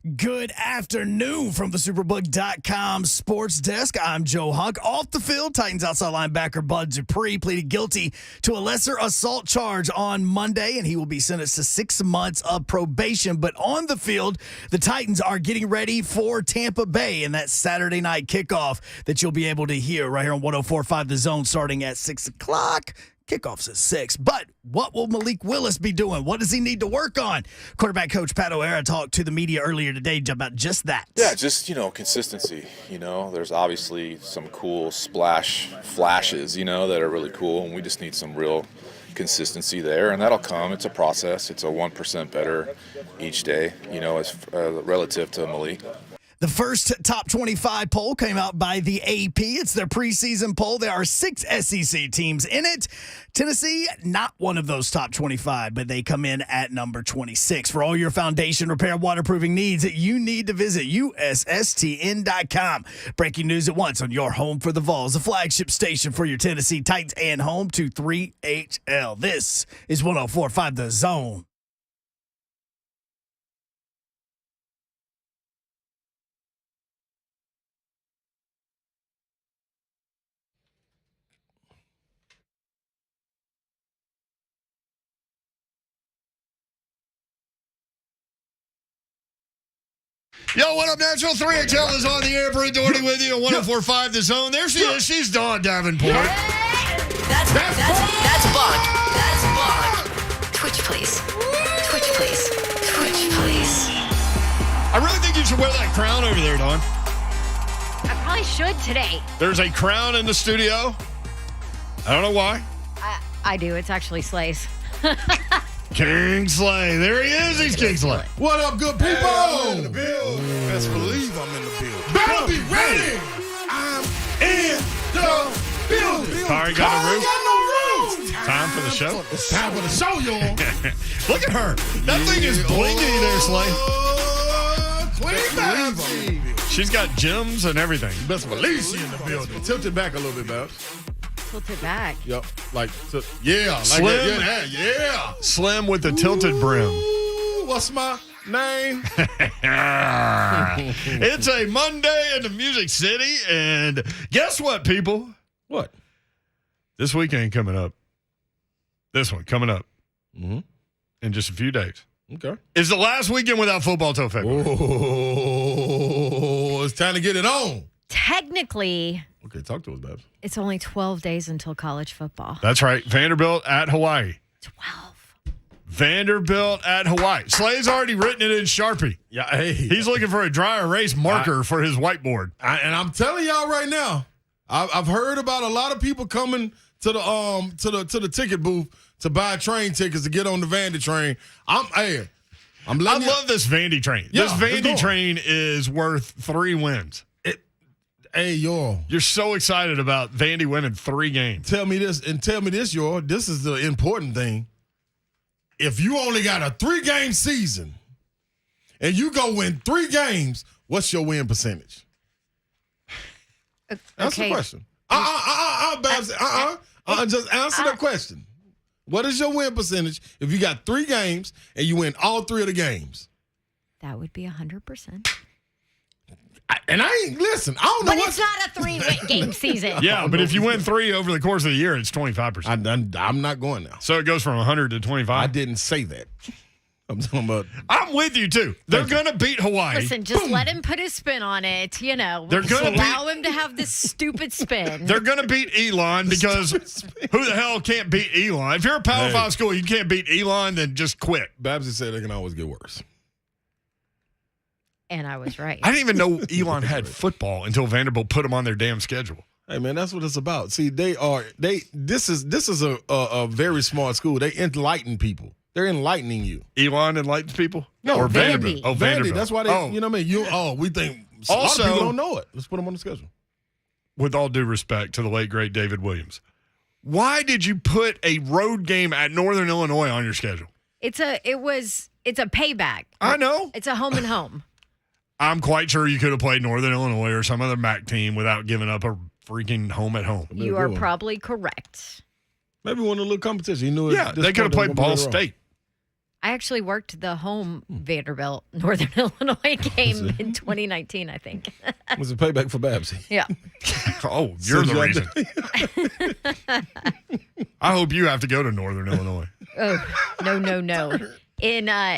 Good afternoon from the Superbook.com sports desk. I'm Joe Hunk. Off the field, Titans outside linebacker Bud Dupree pleaded guilty to a lesser assault charge on Monday, and he will be sentenced to 6 months of probation. But on the field, the Titans are getting ready for Tampa Bay in that Saturday night kickoff that you'll be able to hear right here on 104.5 The Zone starting at 6 o'clock. Kickoff's at 6. But what will Malik Willis be doing? What does he need to work on? Quarterback coach Pat O'Hara talked to the media earlier today about just that. Yeah, just, consistency. There's obviously some cool flashes, that are really cool, and we just need some real consistency there, and that'll come. It's a process. It's a 1% better each day, as relative to Malik. The first top 25 poll came out by the AP. It's their preseason poll. There are 6 SEC teams in it. Tennessee, not one of those top 25, but they come in at number 26. For all your foundation repair waterproofing needs, you need to visit USSTN.com. Breaking news at once on your home for the Vols, the flagship station for your Tennessee Titans and home to 3HL. This is 104.5 The Zone. Yo, what up, Natural? 3HL is on the air. Bree Doherty with you on 104.5 The Zone. There she is. She's Dawn Davenport. That's Buck. That's Buck. Twitch, please. Twitch, please. Twitch, please. I really think you should wear that crown over there, Dawn. I probably should today. There's a crown in the studio. I don't know why. I do. It's actually Slay's. Kingsley. There he is. He's Kingsley. What up, good people? I'm in the building. Best believe I'm in the building. Better be ready. I'm in the building. Kari got a roof. Got no roof. Time for the show. It's time for the show, y'all. Look at her. That thing is blingy there, Slay. Queen Babs. She's got gems and everything. Best believe she in the building. Tilt it back a little bit, Babs. Tilt it back. Yep. Yeah. Like Slim. that. Yeah. Slim with the tilted brim. Ooh, what's my name? It's a Monday in the Music City, and guess what, people? What? This weekend coming up. This one coming up Mm-hmm. in just a few days. Okay. It's the last weekend without football till February. Oh, it's time to get it on. Technically, Okay, talk to us, Babs. it's only 12 days until college football. That's right. Vanderbilt at Hawaii. 12. Vanderbilt at Hawaii. Slay's already written it in Sharpie. Yeah, hey. He's looking for a dry erase marker for his whiteboard. And I'm telling y'all right now, I've heard about a lot of people coming to the ticket booth to buy train tickets to get on the Vandy train. I love this Vandy train. Yeah, this Vandy train is worth 3 wins. Hey, y'all. You're so excited about Vandy winning 3 games. Tell me this, y'all. This is the important thing. If you only got a 3-game season and you go win 3 games, what's your win percentage? That's the question. Babs. Just answer the question. What is your win percentage if you got 3 games and you win all 3 of the games? That would be 100%. I don't know But it's not a 3-game season. Yeah, but if you win 3 over the course of the year, it's 25%. I'm not going now. So it goes from 100 to 25. I didn't say that. I'm talking about. I'm with you, too. They're going to beat Hawaii. Listen, just let him put his spin on it. They're Just gonna allow him to have this stupid spin. They're going to beat Elon because who the hell can't beat Elon? If you're a Power 5 school, you can't beat Elon, then just quit. Babsy said they can always get worse. And I was right. I didn't even know Elon had football until Vanderbilt put him on their damn schedule. Hey man, that's what it's about. See, this is a very smart school. They enlighten people. They're enlightening you. Elon enlightens people? No, or Vandy. Vanderbilt. Oh, Vanderbilt. That's why they, you know what I mean? We think a lot of people don't know it. Let's put them on the schedule. With all due respect to the late, great David Williams, why did you put a road game at Northern Illinois on your schedule? It's a payback. I know. It's a home and home. I'm quite sure you could have played Northern Illinois or some other MAC team without giving up a freaking home at home. You are probably correct. Maybe won a little competition. You knew it. Yeah, they could have played Ball State. I actually worked the home Vanderbilt Northern Illinois game in 2019, I think. Was it payback for Babsy? Yeah. Oh, you're the reason. I hope you have to go to Northern Illinois. Oh, no.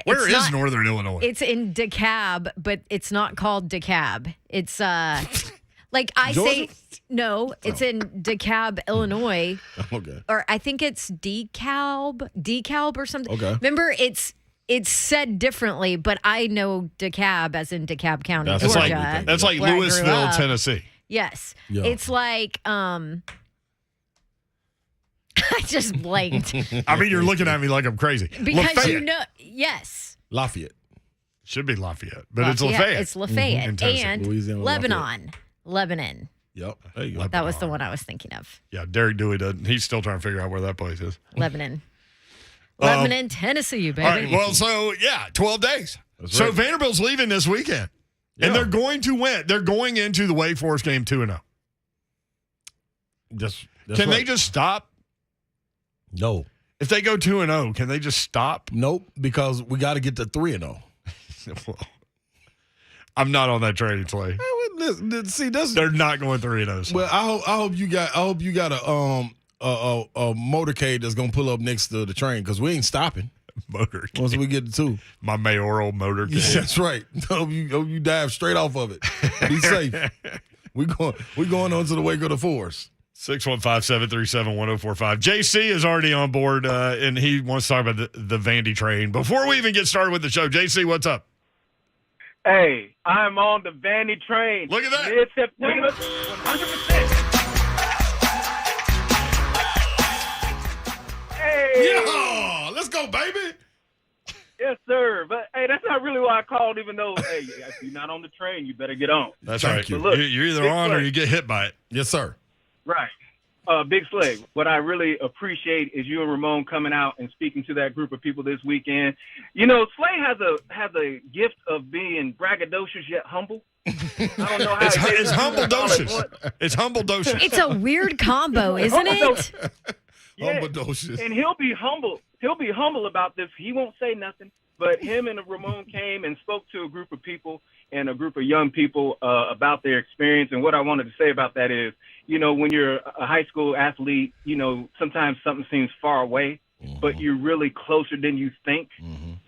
Where is Northern Illinois? It's in DeKalb, but it's not called DeKalb. It's like I Georgia? say, no, it's in DeKalb, Illinois. Okay. Or I think it's DeKalb or something. Okay. Remember, it's said differently, but I know DeKalb as in DeKalb County, That's Georgia. That's like where I grew Louisville, up. Tennessee. Yes. Yeah. It's like I just blanked I mean, you're looking at me like I'm crazy. because Lafayette. you know. Yes. Lafayette. Should be Lafayette, but it's Lafayette. It's Lafayette In Tennessee. and Louisiana, Lebanon. Yep. There you go. That was the one I was thinking of. Yeah, Derek Dewey doesn't. He's still trying to figure out where that place is. Lebanon, Tennessee, baby. All right. Well, so yeah, 12 days. That's So right. Vanderbilt's leaving this weekend, and they're going to win. They're going into the Wake Forest game 2-0. That's Can they right. just stop? No. If they go 2-0, can they just stop? Nope, because we got to get to 3-0. Well, I'm not on that train, Clay. See, that's They're not going 3-0. So. well. I hope you got a motorcade that's gonna pull up next to the train because we ain't stopping Motor. once we get to 2. My mayoral motor. Yeah, that's right. Hope you dive straight off of it. Be safe. We going on to the Wake of the Forest. 615-737-1045. JC is already on board, and he wants to talk about the Vandy train. Before we even get started with the show, JC, what's up? Hey, I'm on the Vandy train. Look at that. Mid-September, 100%. Hey. Yeah, let's go, baby. Yes, sir. But, hey, that's not really why I called, even though, hey, if you're not on the train, you better get on. That's Thank right. you. But look, You're either Big on or Slay. you get hit by it. Yes, sir. Right. Big Slay, what I really appreciate is you and Ramon coming out and speaking to that group of people this weekend. You know, Slay has a gift of being braggadocious yet humble. I don't know how It's humble docious. It's humble docious. It's a weird combo, isn't it? Yeah. Humble-docious. And he'll be humble. He'll be humble about this. He won't say nothing. But him and Ramon came and spoke to a group of people and a group of young people about their experience. And what I wanted to say about that is, you know, when you're a high school athlete, you know, sometimes something seems far away, but you're really closer than you think.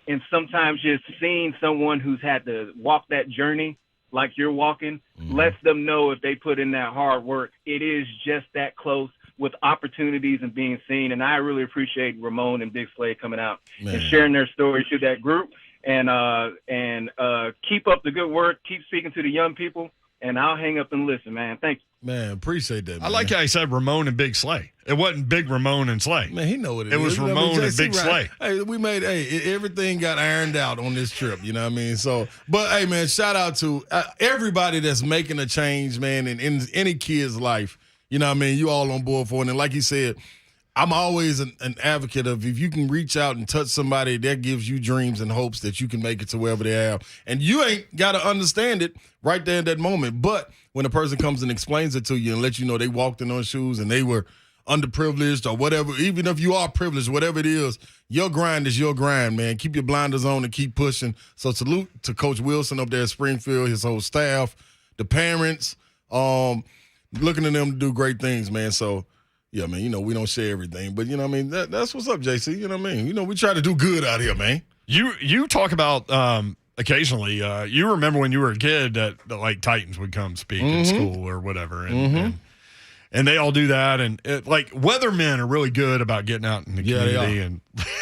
And sometimes just seeing someone who's had to walk that journey like you're walking lets them know if they put in that hard work, it is just that close with opportunities and being seen. And I really appreciate Ramon and Big Slay coming out and sharing their stories to that group. And keep up the good work. Keep speaking to the young people. And I'll hang up and listen, man. Thank you. Man, appreciate that, man. I like how he said Ramon and Big Slay. It wasn't Big Ramon and Slay. Man, he know what it It is. was You know what I mean? Ramon and JC Big right. Hey, we made, everything got ironed out on this trip, you know what I mean? So, but, hey, man, shout out to everybody that's making a change, man, in any kid's life. You know what I mean? You all on board for it. And like you said, I'm always an advocate of if you can reach out and touch somebody, that gives you dreams and hopes that you can make it to wherever they are. And you ain't got to understand it right there in that moment. But when a person comes and explains it to you and lets you know they walked in those shoes and they were underprivileged or whatever, even if you are privileged, whatever it is, your grind is your grind, man. Keep your blinders on and keep pushing. So salute to Coach Wilson up there at Springfield, his whole staff, the parents, looking at them to do great things, man. So, yeah, man, you know, we don't share everything, but, you know what I mean? That's what's up, JC. You know what I mean? You know, we try to do good out here, man. You talk about occasionally, you remember when you were a kid that like Titans would come speak in school or whatever, and they all do that, and like weathermen are really good about getting out in the community, and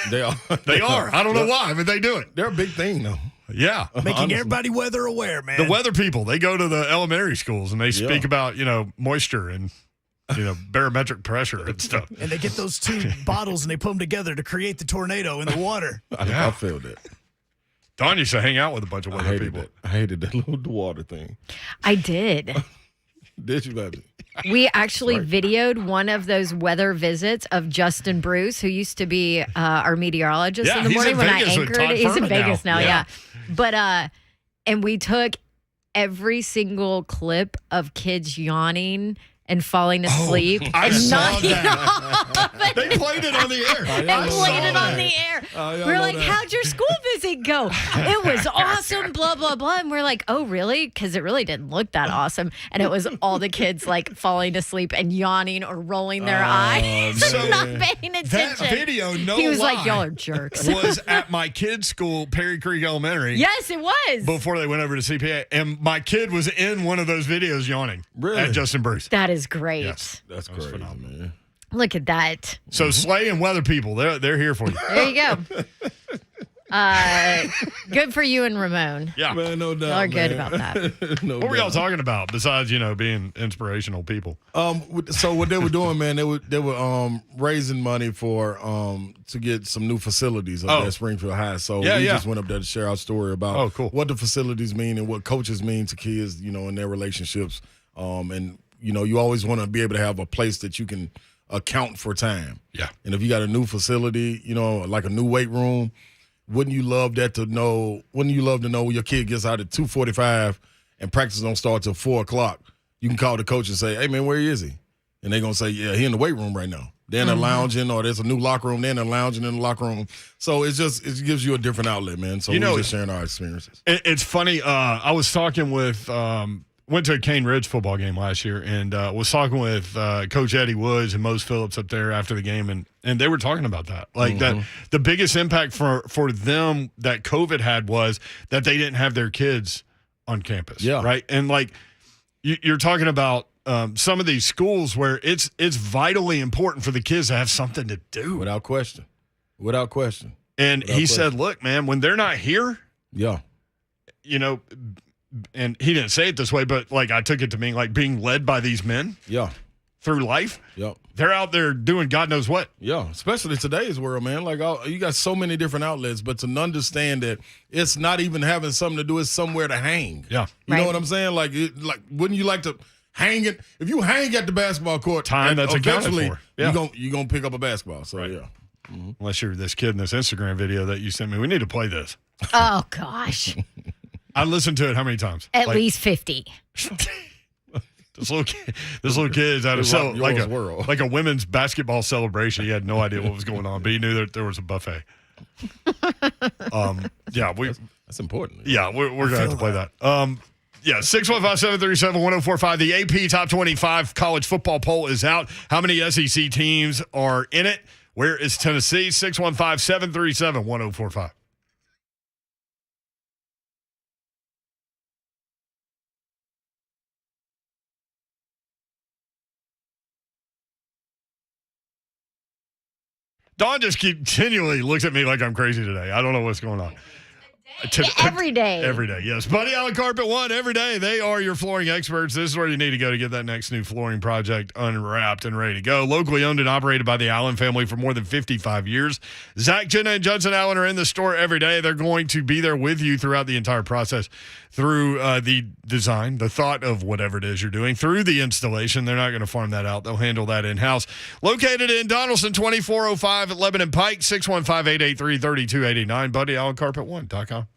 They are. they are. I don't know why, but they do it. They're a big thing, though. Yeah, Making Honestly. everybody weather aware, man. the weather people, they go to the elementary schools and they speak about, you know, moisture and, you know, barometric pressure and stuff. And they get those two bottles and they put them together to create the tornado in the water. I feel that. Don used to hang out with a bunch of I weather hated people. that. I hated that little water thing. I did. Did you, baby? We actually videoed one of those weather visits of Justin Bruce, who used to be our meteorologist Yeah, in the he's morning in when I Vegas with anchored. Todd He's in Furman Vegas now. now, Yeah. yeah. But and we took every single clip of kids yawning and falling asleep I and saw knocking that. off. They played it on the air. They played it on the air. We're like, how'd your school visit go? It was awesome, blah, blah, blah. And we're like, oh, really? Because it really didn't look that awesome. And it was all the kids like falling asleep and yawning or rolling their eyes So and not paying attention. That video, no He was lie, like, y'all are jerks. was at my kid's school, Perry Creek Elementary. Yes, it was. Before they went over to CPA. And my kid was in one of those videos yawning at Justin Bruce. That is great. Yes. That's That was crazy, phenomenal. man. Look at that. So Slay and weather people, they're here for you. There you go. Good for you and Ramon. Yeah. Man, no doubt. Y'all are good man. about that. No What were y'all doubt. talking about besides, being inspirational people? So what they were doing, man, they were raising money for to get some new facilities up at Springfield High. So we just went up there to share our story about what the facilities mean and what coaches mean to kids, in their relationships. And you always want to be able to have a place that you can account for time. Yeah. And if you got a new facility, like a new weight room, wouldn't you love to know your kid gets out at 2:45 and practice don't start till 4 o'clock? You can call the coach and say, hey, man, where is he? And they're going to say, yeah, he in the weight room right now. They're in the lounging, or there's a new locker room. They're in the lounging in the locker room. So it gives you a different outlet, man. So we're just sharing our experiences. It's funny. I was talking with went to a Cane Ridge football game last year and was talking with Coach Eddie Woods and Mose Phillips up there after the game, and they were talking about that. Like that the biggest impact for them that COVID had was that they didn't have their kids on campus. Yeah. Right. And like you're talking about some of these schools where it's vitally important for the kids to have something to do. Without question. And he said, look, man, when they're not here, and he didn't say it this way, but like I took it to mean like being led by these men through life. Yep. They're out there doing God knows what. Yeah, especially today's world, man. Like you got so many different outlets, but to understand that it's not even having something to do, it's somewhere to hang. Yeah. You know what I'm saying? Like wouldn't you like to hang it? If you hang at the basketball court, Time that's accounted for. Yeah. you're gonna pick up a basketball. So yeah. Unless you're this kid in this Instagram video that you sent me. We need to play this. Oh, gosh. I listened to it how many times? At least 50. This little kid is out of like a women's basketball celebration. He had no idea what was going on, but he knew that there was a buffet. That's important. Yeah, we're gonna have to play that. 615-737-1045. The AP Top 25 college football poll is out. How many SEC teams are in it? Where is Tennessee? 615-737-1045. Dawn just continually looks at me like I'm crazy today. I don't know what's going on. Every day. Every day, yes. Buddy Allen Carpet One, every day. They are your flooring experts. This is where you need to go to get that next new flooring project unwrapped and ready to go. Locally owned and operated by the Allen family for more than 55 years. Zach, Jenna, and Judson Allen are in the store every day. They're going to be there with you throughout the entire process, through the design, the thought of whatever it is you're doing, through the installation. They're not going to farm that out. They'll handle that in-house. Located in Donaldson, 2405 at Lebanon Pike, 615-883-3289. BuddyAllenCarpet1.com.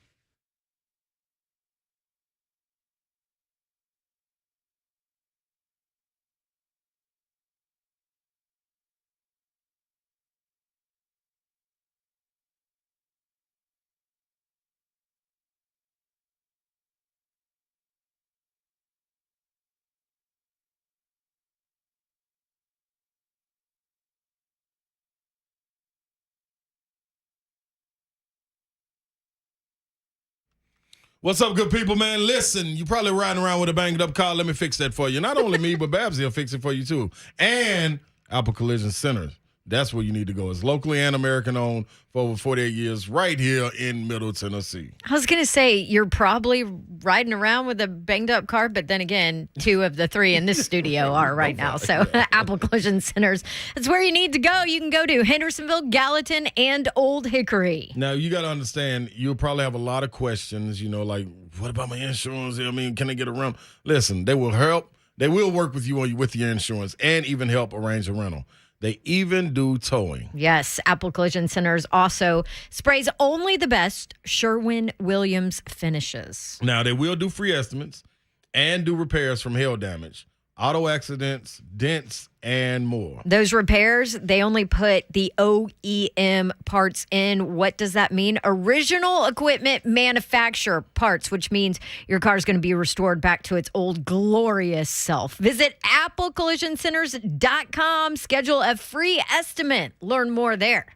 What's up, good people, man? Listen, you're probably riding around with a banged up car. Let me fix that for you. Not only me, but Babsy will fix it for you too. And Apple Collision Centers. That's where you need to go. It's locally and American owned for over 48 years right here in Middle Tennessee. I was going to say, you're probably riding around with a banged up car, but then again, 2 of the 3 in this studio are right now. So Apple Collision Centers, that's where you need to go. You can go to Hendersonville, Gallatin, and Old Hickory. Now, you got to understand, you'll probably have a lot of questions, like, what about my insurance? I mean, can I get a rental? Listen, they will help. They will work with you with your insurance and even help arrange a rental. They even do towing. Yes, Apple Collision Centers also sprays only the best Sherwin-Williams finishes. Now, they will do free estimates and do repairs from hail damage auto accidents, dents, and more. Those repairs, they only put the OEM parts in. What does that mean? Original equipment manufacturer parts, which means your car is going to be restored back to its old glorious self. Visit applecollisioncenters.com. Schedule a free estimate. Learn more there.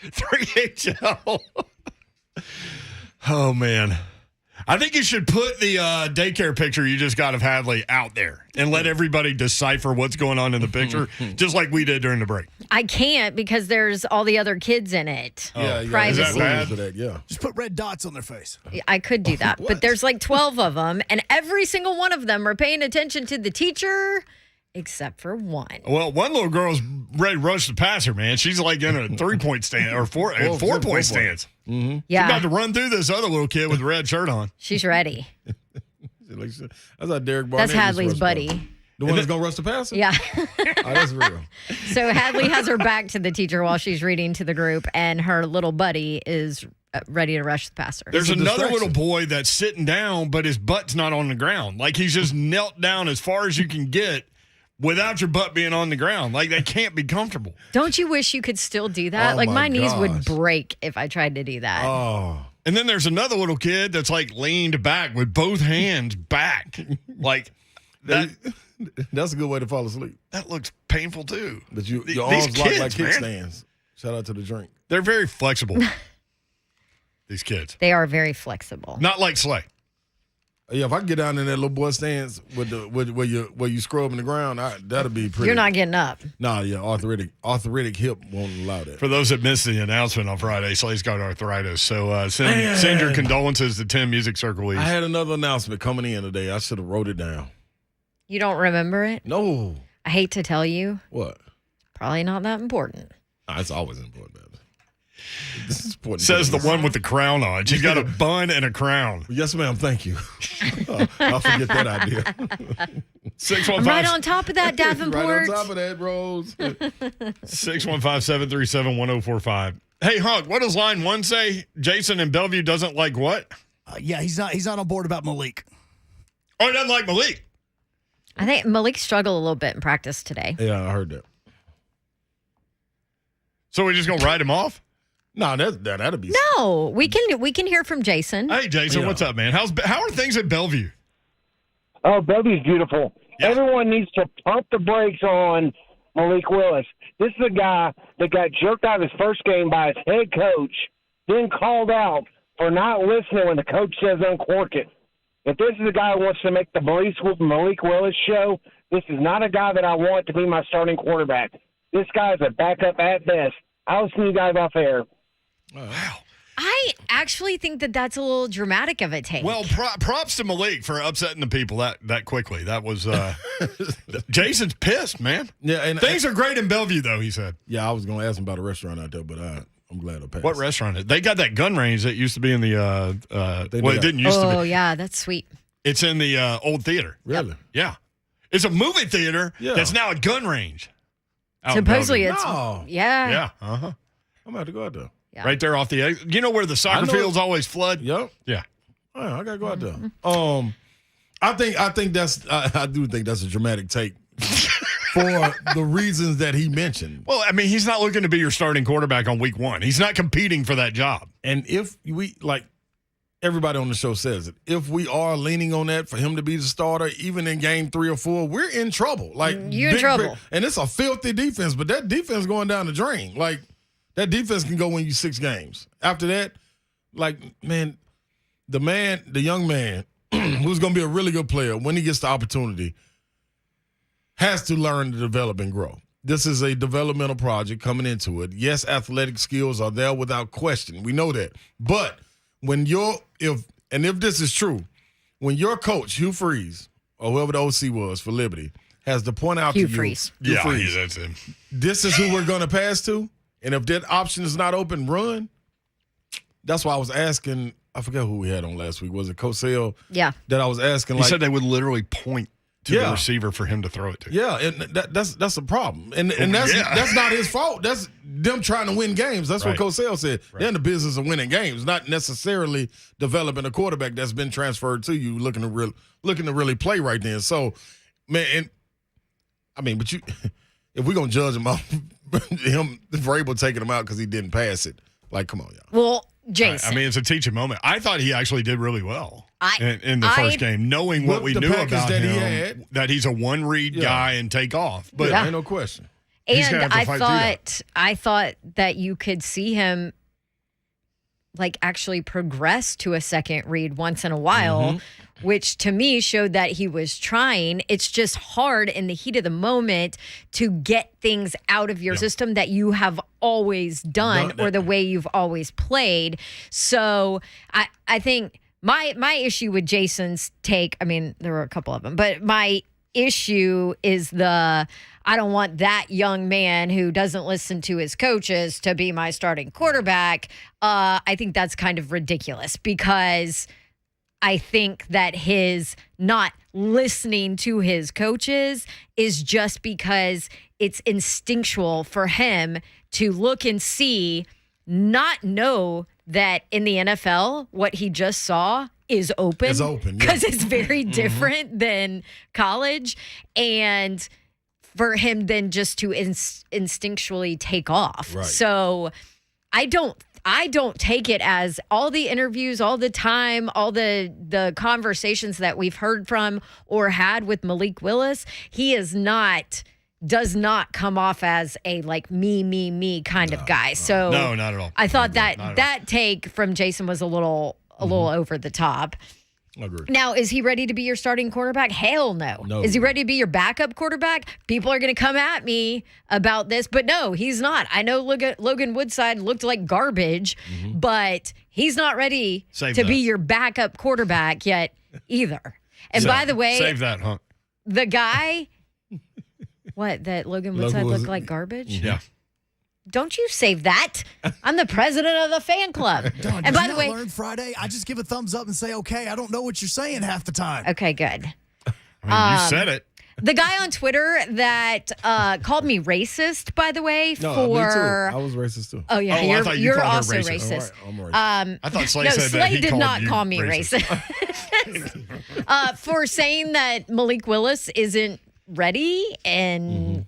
3HL. Oh, man. I think you should put the daycare picture you just got of Hadley out there and let everybody decipher what's going on in the picture, just like we did during the break. I can't because there's all the other kids in it. Yeah, Privacy. Is that bad? For that, yeah. Just put red dots on their face. I could do that, but there's like 12 of them, and every single one of them are paying attention to the teacher, except for one. Well, one little girl's ready to rush the passer, man. She's like in a 3-point stance or four-point stance. Mm-hmm. Yeah, She's about to run through this other little kid with the red shirt on. she's ready. That's how Derek Barnett That's Hadley's buddy. The one that's going to rush the passer? Yeah. Oh, that's real. So Hadley has her back to the teacher while she's reading to the group, and her little buddy is ready to rush the passer. There's another little boy that's sitting down, but his butt's not on the ground. Like he's just knelt down as far as you can get without your butt being on the ground. Like they can't be comfortable. Don't you wish you could still do that? Oh, like my my knees would gosh. break if I tried to do that. Oh. And then there's another little kid that's like leaned back with both hands back. Like that. That's a good way to fall asleep. That looks painful too. That your These arms lock kids, like man. kickstands. Shout out to the drink. They're very flexible. These kids. They are very flexible. Not like Slay. Yeah, if I can get down in that little boy stance with where you scrub in the ground, that'll be pretty. You're not getting up. Nah, yeah, arthritic hip won't allow that. For those that missed the announcement on Friday, Slay's got arthritis. So send your condolences to Tim Music Circle East. I had another announcement coming in today. I should have wrote it down. You don't remember it? No. I hate to tell you. What? Probably not that important. Nah, it's always important. This is important. Says the one with the crown on. She's got a bun and a crown. Yes, ma'am. Thank you. I'll forget that idea. 615 I'm right on top of that, Davenport. Right on top of that, Rose. 615-737-1045. Hey, Hunk, what does line 1 say? Jason in Bellevue doesn't like what? Yeah, he's not on board about Malik. Oh, he doesn't like Malik. I think Malik struggled a little bit in practice today. Yeah, I heard that. So we're just going to write him off? No, that'll be. No, we can hear from Jason. Hey, Jason, what's up, man? How are things at Bellevue? Oh, Bellevue's beautiful. Yeah. Everyone needs to pump the brakes on Malik Willis. This is a guy that got jerked out of his first game by his head coach, then called out for not listening when the coach says uncork it. If this is a guy who wants to make the Malik Willis show, this is not a guy that I want to be my starting quarterback. This guy is a backup at best. I'll see you guys off air. Wow. I actually think that that's a little dramatic of a take. Well, props to Malik for upsetting the people that quickly. That was Jason's pissed, man. Yeah, and Things are great in Bellevue, though, he said. Yeah, I was going to ask him about a restaurant out there, but I'm glad I passed. What restaurant is it? They got that gun range that used to be in the They well, do. it didn't used to oh be. yeah, that's sweet. It's in the old theater. Really? Yeah. It's a movie theater that's now a gun range. out in Supposedly Bellevue. it's No. Yeah. Yeah. Uh-huh. I'm going to have to go out there. Yeah. Right there off the exit. You know where the soccer know. fields always flood? Yep. Yeah. Oh, I gotta go out there. I think that's I do think that's a dramatic take for the reasons that he mentioned. Well, I mean, he's not looking to be your starting quarterback on week 1. He's not competing for that job. And if we like everybody on the show says it, if we are leaning on that for him to be the starter, even in game 3 or 4, we're in trouble. Like You're in trouble. and it's a filthy defense, but that defense going down the drain. Like that defense can go win you 6 games. After that, like man, the young man who's going to be a really good player when he gets the opportunity has to learn to develop and grow. This is a developmental project coming into it. Yes, athletic skills are there without question. We know that. But when if this is true, when your coach, Hugh Freeze, or whoever the OC was for Liberty, has to point out Hugh to you, Freeze. Hugh Yeah, Freeze, that's him. this is who we're going to pass to, and if that option is not open, run. That's why I was asking, I forget who we had on last week. Was it Cosell? Yeah. That I was asking. He like, said they would literally point to the receiver for him to throw it to. yeah, and that's a problem, and that's not his fault. That's them trying to win games. That's Right. what Cosell said. They're in the business of winning games, not necessarily developing a quarterback that's been transferred to you, looking to really play right then. So, man, and I mean, but if we're gonna judge him off him Vrabel taking him out because he didn't pass it, like, come on, y'all. Well, Jason. I mean, it's a teaching moment. I thought he actually did really well in the I- first game, knowing what With we the knew package about that he him, had. that he's a one-read guy and take off. But Yeah, ain't no question. He's And gonna have to fight through I thought that you could see him like actually progress to a second read once in a while, which to me showed that he was trying. It's just hard in the heat of the moment to get things out of your system that you have always done or the way you've always played. So I think my issue with Jason's take, I mean, there were a couple of them, but my issue is I don't want that young man who doesn't listen to his coaches to be my starting quarterback. I think that's kind of ridiculous because I think that his not listening to his coaches is just because it's instinctual for him to look and see, not know that in the NFL, what he just saw is open. It's open, because it's very different than college. And for him then just to instinctually take off. Right. So I don't take it as all the interviews, all the time, all the conversations that we've heard from or had with Malik Willis. He does not come off as a like me kind of guy. So No, not at all. I thought that take from Jason was a little over the top. Agreed. Now, is he ready to be your starting quarterback? Hell no. No. Is he ready to be your backup quarterback? People are going to come at me about this, but no, he's not. I know Logan Woodside looked like garbage, but he's not ready to be your backup quarterback yet either. And by the way, save that, Hunk. the guy, that Logan Woodside looked like garbage? Yeah. Don't you save that. I'm the president of the fan club. Don, And by the I way, learned Friday, I just give a thumbs up and say, okay, I don't know what you're saying half the time. okay, good. I mean, you said it. The guy on Twitter that called me racist, by the way, No, for me too. I was racist too. Oh yeah, Oh, I thought you you're called her also racist. racist. All right, I'm racist. I thought Slay No, said that Slay he did called not you call me racist. For saying that Malik Willis isn't ready and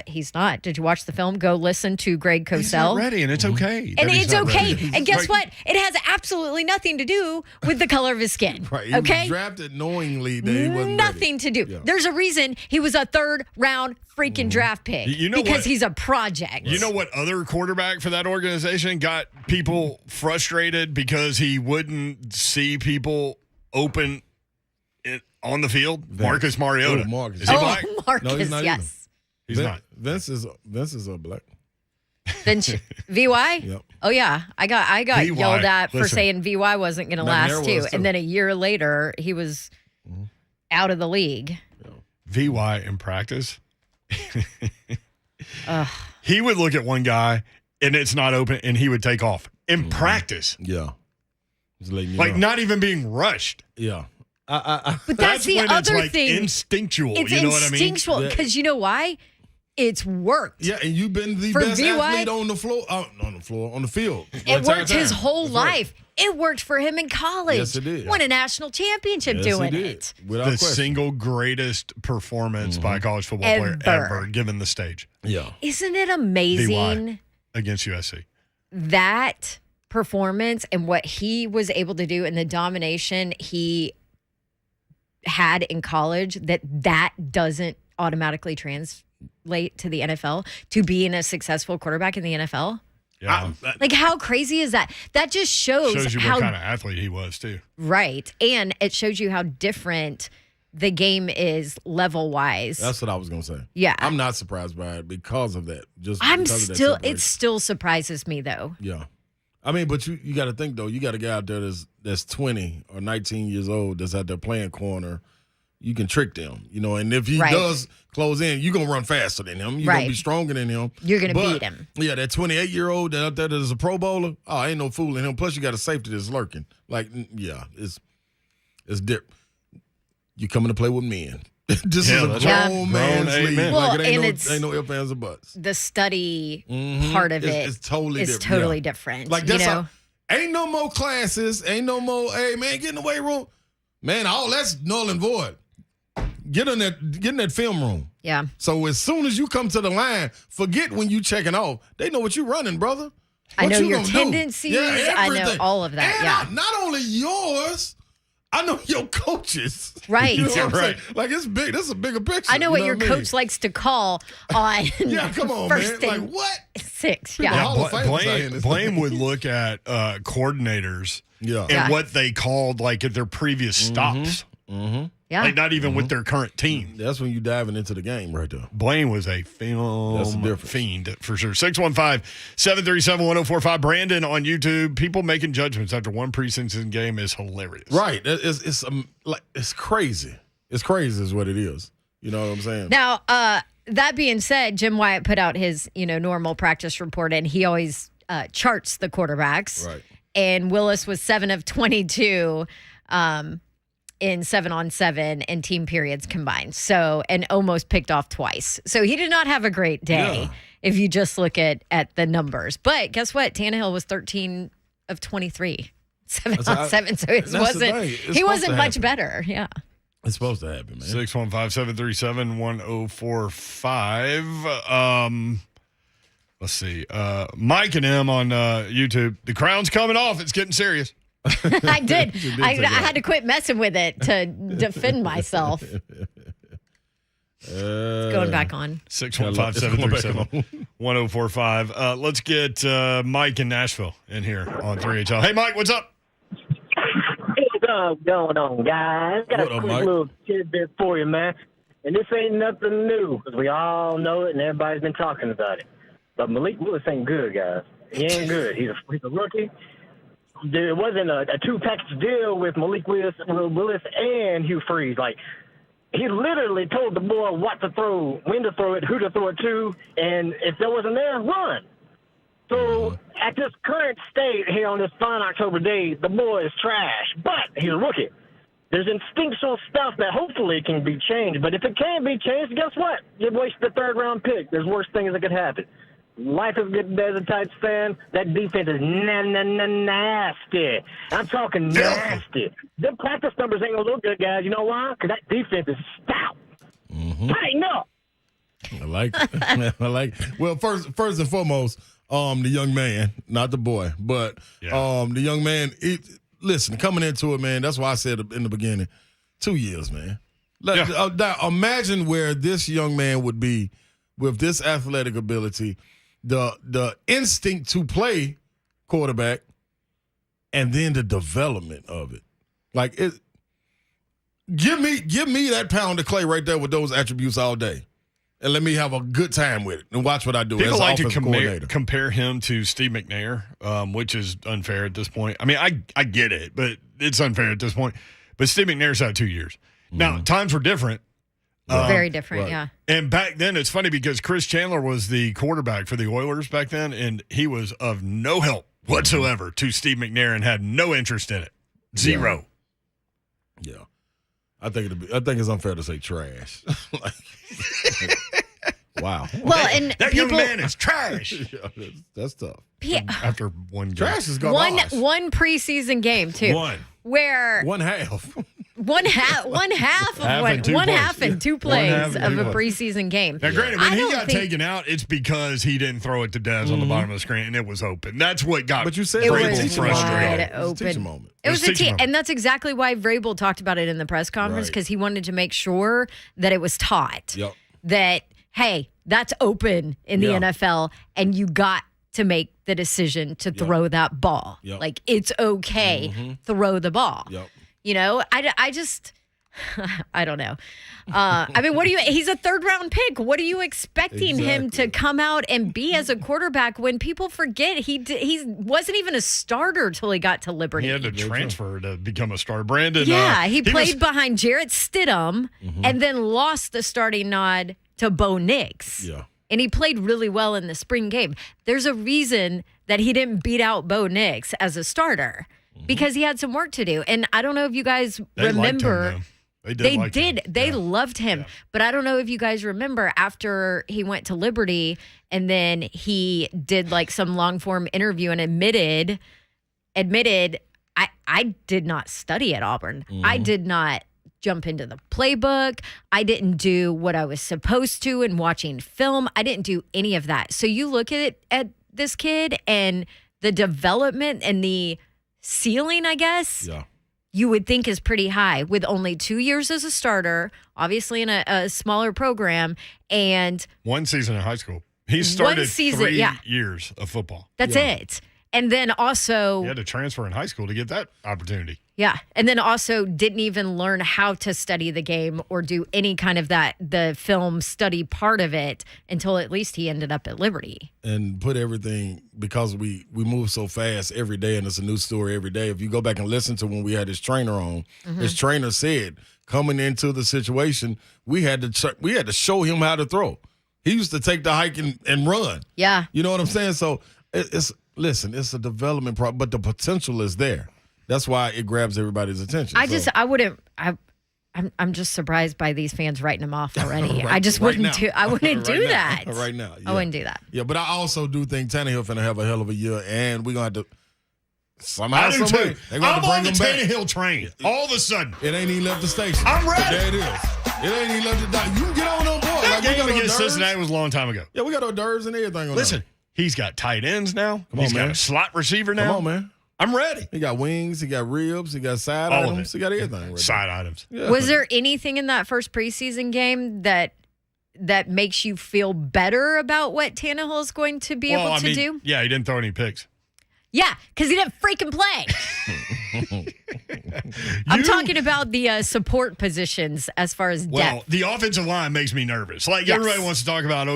he's not. Did you watch the film? Go listen to Greg Cosell. He's not ready, and it's okay. And that he's it's not okay. ready. And guess what? It has absolutely nothing to do with the color of his skin. Right. He Okay? was drafted knowingly that he wasn't Nothing to do. Yeah. There's a reason he was a third round freaking draft pick. You know because what? he's a project. You know what other quarterback for that organization got people frustrated because he wouldn't see people open on the field? Marcus Mariota. Oh, Marcus. Is he black? Marcus, No, he's not yes. He's not. Vince is a black. Then VY? Yep. Oh yeah, I got VY, yelled at for listen. saying VY wasn't going to McNair last too, was, too. and then a year later he was out of the league. VY in practice. He would look at one guy and it's not open and he would take off in practice. Yeah. Just letting you Like know. not even being rushed. Yeah. But that's the when other it's like thing. instinctual. It's you know what I mean? instinctual because you know why? It's worked. Yeah, and you've been the For best VY athlete on the floor, on the field. It worked his whole life. It worked for him in college. Yes, it did. Won a national championship Yes, doing he did. it. Without The question. single greatest performance by a college football player Ever. ever given the stage Yeah. Isn't it amazing against USC. that performance and what he was able to do and the domination he had in college that doesn't automatically translate to the NFL to being a successful quarterback in the NFL? Yeah. Like, how crazy is that? That just shows you how what kind of athlete he was, too. right. And it shows you how different the game is level-wise. That's what I was gonna say. Yeah. I'm not surprised by it because of that. Just I'm because of that still, separation. it still surprises me, though. Yeah. I mean, but you got to think though. You got a guy out there that's 20 or 19 years old that's out there playing corner. You can trick them, and if he Right. does close in, you're gonna run faster than him. You're Right. gonna be stronger than him. You're gonna But, beat him. Yeah, that 28-year-old that out there that is a Pro Bowler. Oh, ain't no fooling him. Plus, you got a safety that's lurking. Like, yeah, it's dip. You coming to play with men. This Yeah, is a that's right. grown man's Grown, league. amen. Well, Like, it and ain't no ifs, ands, or buts. The study part of it It's totally is different. totally Yeah. different. Like that's you know? ain't no more classes, ain't no more. Hey man, get in the weight room, man. All that's null and void. Get in that film room. Yeah. So as soon as you come to the line, forget when you checking off. They know what you running, brother. I What know you your gonna do? tendencies. I know everything. all of that, And yeah. not only yours, I know your coaches. Right. You know what I'm Right. saying? Like, it's big. This is a bigger picture. I know what your I mean? coach likes to call on Yeah, come on, first man. and Like, what? 6. People Yeah. Hall of Famers out here in Blaine, this Blaine thing. would look at coordinators Yeah. and Yeah. what they called like at their previous stops. Yeah. Like not even with their current team. That's when you diving into the game right there. Blaine was a film That's the difference. fiend for sure. 615-737-1045. Brandon on YouTube. People making judgments after one preseason game is hilarious. Right. It's crazy. It's crazy is what it is. You know what I'm saying? Now, that being said, Jim Wyatt put out his, normal practice report, and he always charts the quarterbacks. Right. And Willis was 7 of 22 in 7-on-7 and team periods combined. So, and almost picked off twice. So he did not have a great day if you just look at the numbers. But guess what? Tannehill was 13 of 23, 7-on-7. So it he wasn't much better. Yeah. It's supposed to happen, man. 615-737-1045. Let's see. Mike and M on YouTube. The crown's coming off. It's getting serious. I did. I had to quit messing with it to defend myself. Going back on. 615-737-1045. Let's get Mike in Nashville in here on 3HL. Hey, Mike, what's up? What's going on, guys? Got What a up, quick Mike? little tidbit for you, man. And this ain't nothing new because we all know it and everybody's been talking about it. But Malik Willis ain't good, guys. He ain't good. He's a rookie. There wasn't a two-package deal with Malik Willis and Hugh Freeze. Like, he literally told the boy what to throw, when to throw it, who to throw it to, and if there wasn't there, run. So at this current state here on this fine October day, the boy is trash, but he's a rookie. There's instinctual stuff that hopefully can be changed, but if it can't be changed, guess what? You wasted the third-round pick. There's worse things that could happen. Life is good as a Titans fan. That defense is nasty. I'm talking nasty. Them practice numbers ain't going to look good, guys. You know why? Because that defense is stout. Tighten up. I like it. I like it. Well, first and foremost, the young man, not the boy, but the young man, listen, coming into it, man, that's why I said in the beginning, 2 years, man. Now, imagine where this young man would be with this athletic ability, the instinct to play quarterback, and then the development of it. Like, give me that pound of clay right there with those attributes all day. And let me have a good time with it and watch what I do. People as like to offensive coordinator. compare him to Steve McNair, which is unfair at this point. I mean, I get it, but it's unfair at this point. But Steve McNair's out 2 years. Now, times were different. Very different, right. yeah. And back then, it's funny because Chris Chandler was the quarterback for the Oilers back then, and he was of no help whatsoever to Steve McNair and had no interest in it. Zero. Yeah. I think it's unfair to say trash. Wow. Well, and That young man is trash. Yeah, that's tough. After one game. Trash is garbage. one preseason game too, where One half. one half and two plays of a plays. preseason game. Now, granted, when I he don't got think- taken out, it's because he didn't throw it to Dez on the bottom of the screen, and it was open. That's what got But you said It Vrabel was teaching wide moment. It was a teaching open. moment. It was a teaching team, moment. and that's exactly why Vrabel talked about it in the press conference, Right. because he wanted to make sure that it was taught Yep. that, hey, that's open in the Yeah. NFL, and you got to make the decision to throw that ball. Yep. Like, it's okay, throw the ball. Yep. You know, I just, I don't know. I mean, he's a third round pick. What are you expecting him to come out and be as a quarterback when people forget he wasn't even a starter till he got to Liberty? He had to transfer to become a star. Brandon. Yeah, he played behind Jarrett Stidham and then lost the starting nod to Bo Nix. Yeah. And he played really well in the spring game. There's a reason that he didn't beat out Bo Nix as a starter because he had some work to do. And I don't know if you guys remember. They did. They loved him. Yeah. But I don't know if you guys remember after he went to Liberty and then he did like some long form interview and admitted I did not study at Auburn. I did not jump into the playbook. I didn't do what I was supposed to in watching film. I didn't do any of that. So you look at this kid and the development and the ceiling, I guess. Yeah. you would think is pretty high with only 2 years as a starter, obviously in a smaller program, and 1 season in high school. He started 3 years of football. That's it. And then also, he had to transfer in high school to get that opportunity. Yeah. And then also didn't even learn how to study the game or do any kind of the film study part of it until at least he ended up at Liberty. And put everything, because we move so fast every day and it's a new story every day. If you go back and listen to when we had his trainer on, his trainer said coming into the situation, we had to show him how to throw. He used to take the hike and run. Yeah. You know what I'm saying? So it's a development problem, but the potential is there. That's why it grabs everybody's attention. I'm just surprised by these fans writing him off already. I wouldn't do that. Right now. Yeah. I wouldn't do that. Yeah, but I also do think Tannehill finna have a hell of a year, and we're going to have to somehow, I do too. I'm on the Tannehill train. All of a sudden. It ain't even left the station. I'm ready. There it is. It ain't even left the dock. You can get on board. That game against Cincinnati was a long time ago. Yeah, we got hors d'oeuvres and everything on Listen, there. he's got tight ends now. Come He's on, got man. a slot receiver now. Come on, man. I'm ready. He got wings, he got ribs, he got side All of items, it. he got everything. Right Side items. Yeah. Was there anything in that first preseason game that makes you feel better about what Tannehill is going to be able to do? Yeah, he didn't throw any picks. Yeah, because he didn't freaking play. I'm talking about the support positions as far as depth. Well, the offensive line makes me nervous. Like, Yes. everybody wants to talk about,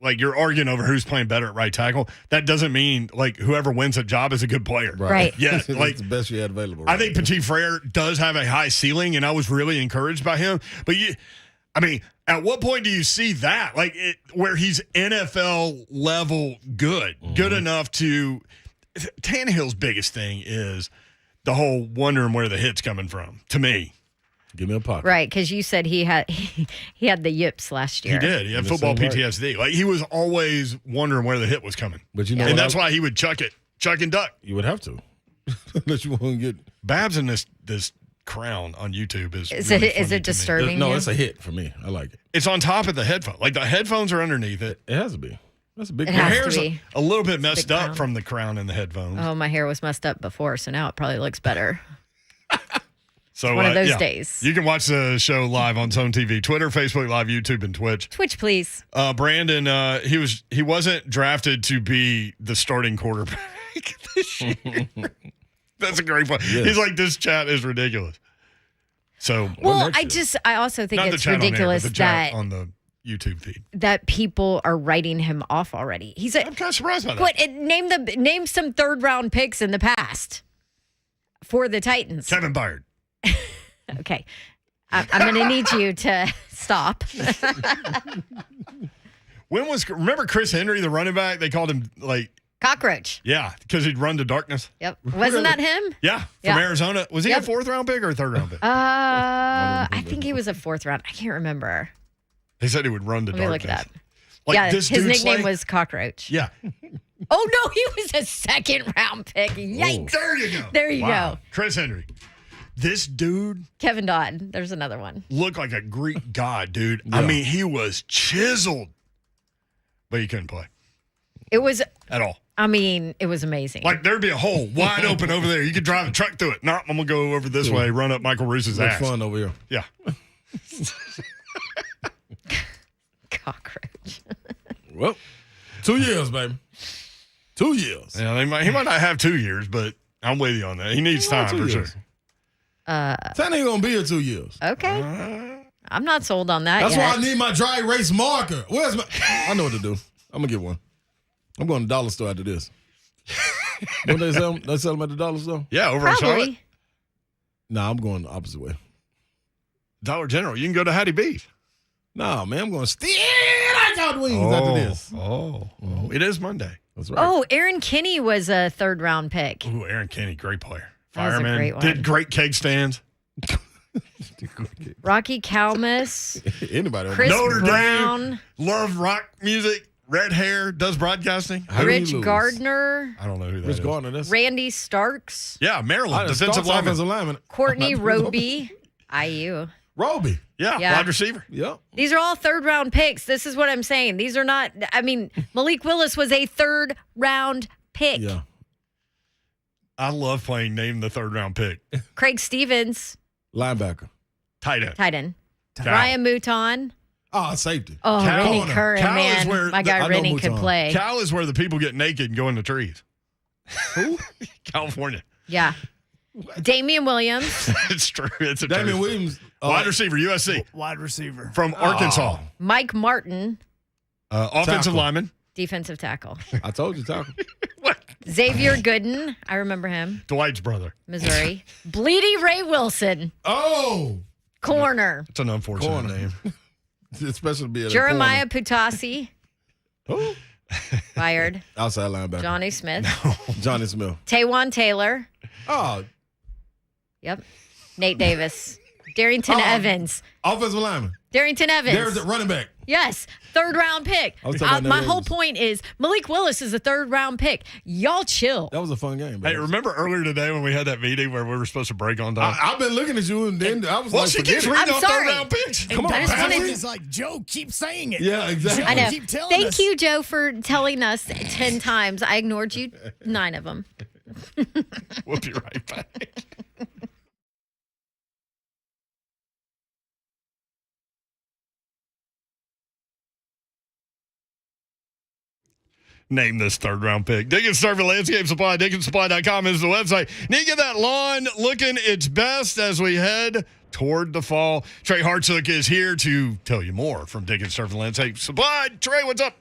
like you're arguing over who's playing better at right tackle. That doesn't mean, like, whoever wins a job is a good player. Right. Yeah, It's like, the best you had available. I think Petit Frere does have a high ceiling, and I was really encouraged by him. But at what point do you see that? Like, where he's NFL level good enough to. Tannehill's biggest thing is the whole wondering where the hit's coming from, to me. Give me a pocket. Right, because you said he had the yips last year. He did. He had football PTSD. Like, he was always wondering where the hit was coming. But and that's why he would chuck and duck. You would have to. Unless you want to get Babs in this crown on YouTube is it disturbing? No, you? it's a hit for me. I like it. It's on top of the headphone. Like, the headphones are underneath it. It has to be. That's a big. It Your has to hair's be. a little bit messed big up crown. from the crown and the headphones. Oh, my hair was messed up before, so now it probably looks better. So one of those days. You can watch the show live on Zone TV, Twitter, Facebook Live, YouTube, and Twitch. Twitch, please. Brandon, he wasn't drafted to be the starting quarterback this year. That's a great point. Yes. He's like, this chat is ridiculous. So, Well, I also think not the it's chat ridiculous on air, but the chat that on the YouTube feed. that people are writing him off already. He's I'm kind of surprised by that. name some third round picks in the past for the Titans. Kevin Byard. Okay. I'm going to need you to stop. Remember Chris Henry, the running back? They called him like, Cockroach. yeah, because he'd run to darkness. Yep. Wasn't that him? Yeah, from Yeah. Arizona. Was he Yep. a 4th round pick or a 3rd round pick? I think he was a 4th round. I can't remember. They said he would run to Let me darkness. look it up. Like, yeah, this his dude's nickname like- was Cockroach. Yeah. Oh, no, he was a 2nd round pick. Yikes. There you go. There you go. Chris Henry. This dude Kevin Dodd. There's another one. looked like a Greek god, dude. Yeah. I mean, he was chiseled, but he couldn't play It was, at all. I mean, it was amazing. Like, there'd be a hole wide open over there. You could drive a truck through it. No, I'm going to go over this way, run up Michael Roos's Looks ass. fun over here. Yeah. Cockroach. Well, 2 years, baby. 2 years. Yeah, he might not have 2 years, but I'm with you on that. He needs Well, time 2 for sure. years. Tannehill ain't gonna be here 2 years. Okay. I'm not sold on that That's yet. why I need my dry erase marker. Where's my? I know what to do. I'm gonna get one. I'm going to the dollar store after this. Don't they sell them? They sell them at the dollar store? Yeah, over in Charlotte. Probably. Nah, I'm going the opposite way. Dollar General. You can go to Hattie B's. Nah, man, I'm going to steal out wings after this. Oh, it is Monday. That's right. Oh, Aaron Kinney was a 3rd round pick. Ooh, Aaron Kenny, great player. That was a Fireman. great one. Did great keg stands. Rocky Kalmus, Anybody? Chris Notre Brown, Dame. Love rock music. Red hair. Does broadcasting. How did Rich he lose? Gardner, I don't know who that Rich is. Gardner. That's Randy Starks, Yeah, Maryland. Starks Defensive lineman. offensive lineman. Courtney Roby, IU. Roby. Yeah, Yeah. wide receiver. Yep. These are all 3rd round picks. This is what I'm saying. These are not, I mean, Malik Willis was a 3rd round pick. Yeah. I love playing Name the Third Round Pick. Craig Stevens, Linebacker. Tight end. tight end. Cal. Ryan Mouton. Oh, safety. Oh, Cal. Rennie Curran, Cal is man. where My the- guy I know Rennie could Mouton. play. Cal is where the people get naked and go in the trees. Who? California. Yeah. Damian Williams, It's true. It's a Damian truth. Williams. Wide receiver, USC. Wide receiver. From Arkansas. Mike Martin, Offensive Tackle. lineman. defensive tackle. I told you, tackle. What? Xavier Gooden, I remember him, Dwight's brother. Missouri. Bleedy Ray Wilson, Oh, corner. It's an unfortunate Corner. name. especially being Jeremiah Putasi, Who? fired. Outside linebacker. Johnny Smith. Johnny Smith. Taywan Taylor. Oh, Yep. Nate Davis. Darrington Oh. Evans. offensive lineman. Darrington Evans. There's the running back. Yes, third round pick. I was talking about My Nate whole Davis. point is Malik Willis is a third round pick. Y'all chill. That was a fun game. Hey, Bro. remember earlier today when we had that meeting where we were supposed to break on time? I've been looking at you, and then I was Well, like, she forget keeps it. reading I'm off sorry. third round picks. Come on, I just man. wanted It's like, Joe, keep saying it. Yeah, exactly. Joe, I know. Keep telling Thank us. you, Joe, for telling us 10 times. I ignored you 9 of them. We'll be right back. Name this third round pick. Dickens Serving Landscape Supply. DickensSupply.com is the website. Need to get that lawn looking its best as we head toward the fall. Trey Hartsook is here to tell you more from Dickens Serving Landscape Supply. Trey, what's up?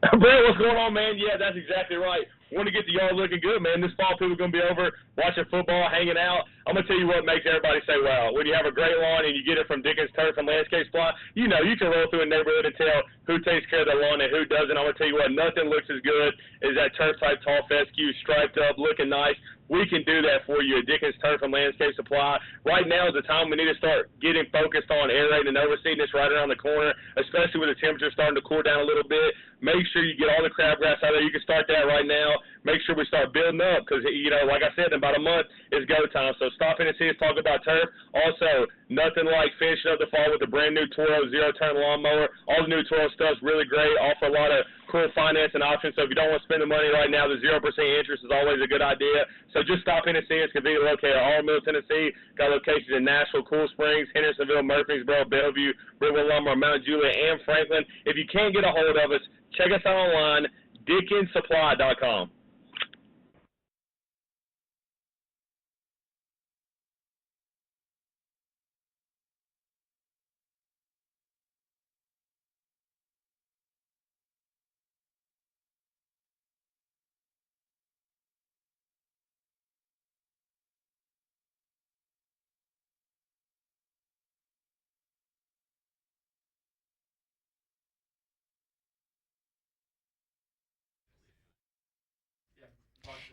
Brett, what's going on, man? Yeah, that's exactly right. Want to get the yard looking good, man. This fall, people are going to be over watching football, hanging out. I'm going to tell you what makes everybody say, wow. When you have a great lawn and you get it from Dickens Turf and Landscape Supply, you know you can roll through a neighborhood and tell who takes care of the lawn and who doesn't. I'm going to tell you what, nothing looks as good as that turf-type tall fescue, striped up, looking nice. We can do that for you at Dickens Turf and Landscape Supply. Right now is the time we need to start getting focused on aerating and overseeding this right around the corner, especially with the temperature starting to cool down a little bit. Make sure you get all the crabgrass out there. You can start that right now. Make sure we start building up because, you know, like I said, in about a month is go time. So stop in and see us talk about turf. Also, nothing like finishing up the fall with the brand new Toro zero-turn lawnmower. All the new Toro stuff's really great. Offer a lot of cool financing options. So if you don't want to spend the money right now, the 0% interest is always a good idea. So just stop in and see us. Conveniently located in Middle Tennessee. Got locations in Nashville, Cool Springs, Hendersonville, Murfreesboro, Bellevue, Brentwood Lumber, Mount Juliet, and Franklin. If you can't get a hold of us, check us out online, DickensSupply.com.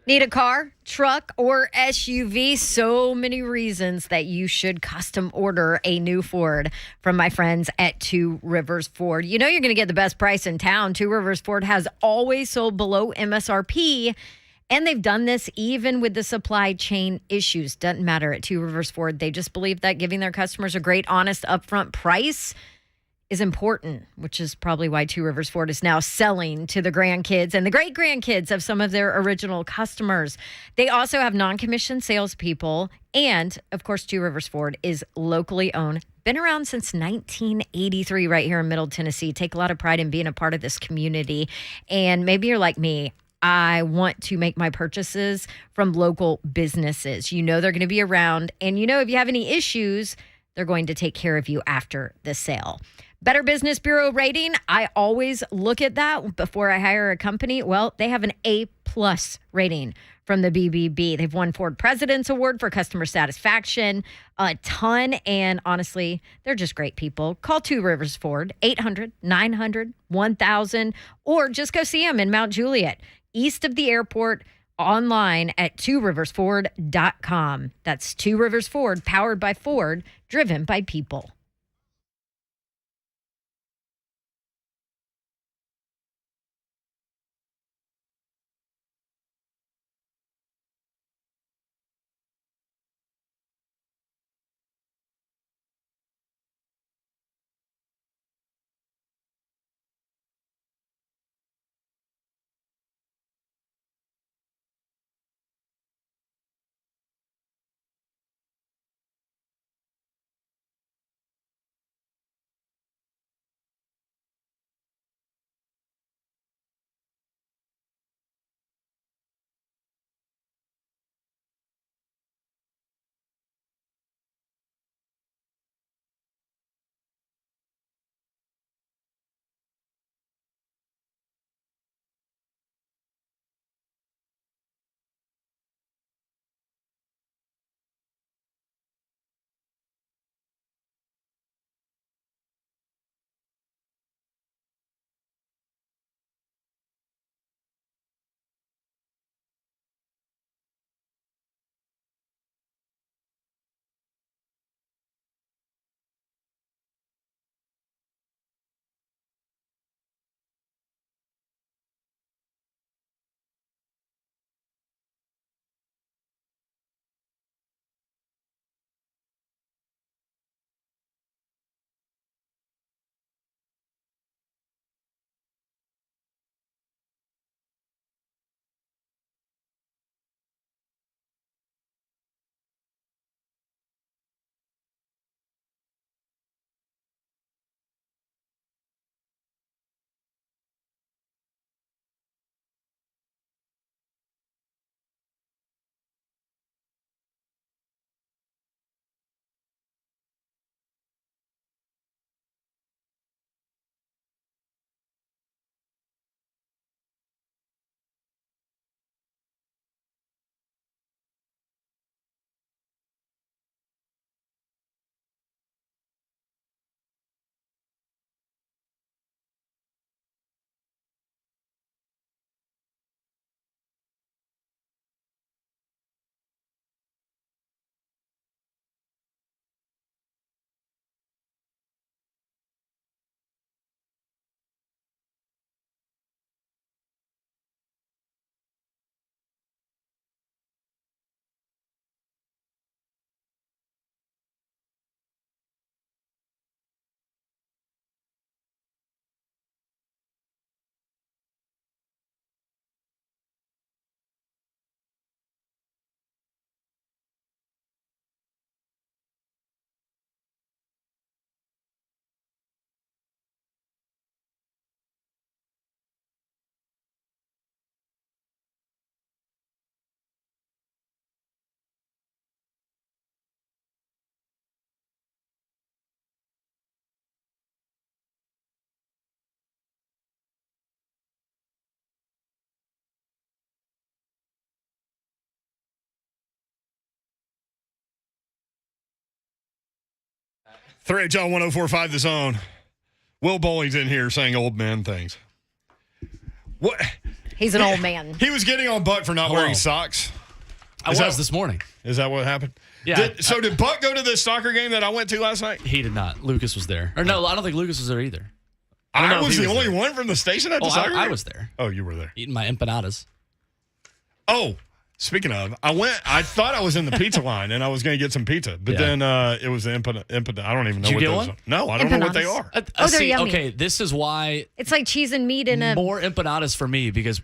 Need a car, truck, or SUV? So many reasons that you should custom order a new Ford from my friends at Two Rivers Ford. You know you're going to get the best price in town. Two Rivers Ford has always sold below MSRP, and they've done this even with the supply chain issues. Doesn't matter at Two Rivers Ford. They just believe that giving their customers a great, honest, upfront price is important, which is probably why Two Rivers Ford is now selling to the grandkids and the great-grandkids of some of their original customers. They also have non-commissioned salespeople, and, of course, Two Rivers Ford is locally owned. Been around since 1983 right here in Middle Tennessee. Take a lot of pride in being a part of this community. And maybe you're like me. I want to make my purchases from local businesses. You know they're going to be around, and you know if you have any issues, they're going to take care of you after the sale. Better Business Bureau rating, I always look at that before I hire a company. Well, they have an A+ rating from the BBB. They've won Ford President's Award for customer satisfaction a ton, and honestly, they're just great people. Call Two Rivers Ford, 800-900-1000, or just go see them in Mount Juliet, east of the airport, online at tworiversford.com. That's Two Rivers Ford, powered by Ford, driven by people. 3HL 104.5 The Zone. Will Bowling's in here saying old man things. What? He's an old man. He was getting on Buck for not wearing socks. I was this morning. Is that what happened? Yeah. Did Buck go to the soccer game that I went to last night? He did not. Lucas was there. Or no, I don't think Lucas was there either. I was the only one from the station at the soccer game? I was there. Oh, you were there. Eating my empanadas. Oh, speaking of, I thought I was in the pizza line and I was going to get some pizza, but then it was the empanada. I don't even know Did what you get those one? are. No, I don't know what they are. They're yummy. Okay, this is why It's like cheese and meat in a. more empanadas for me because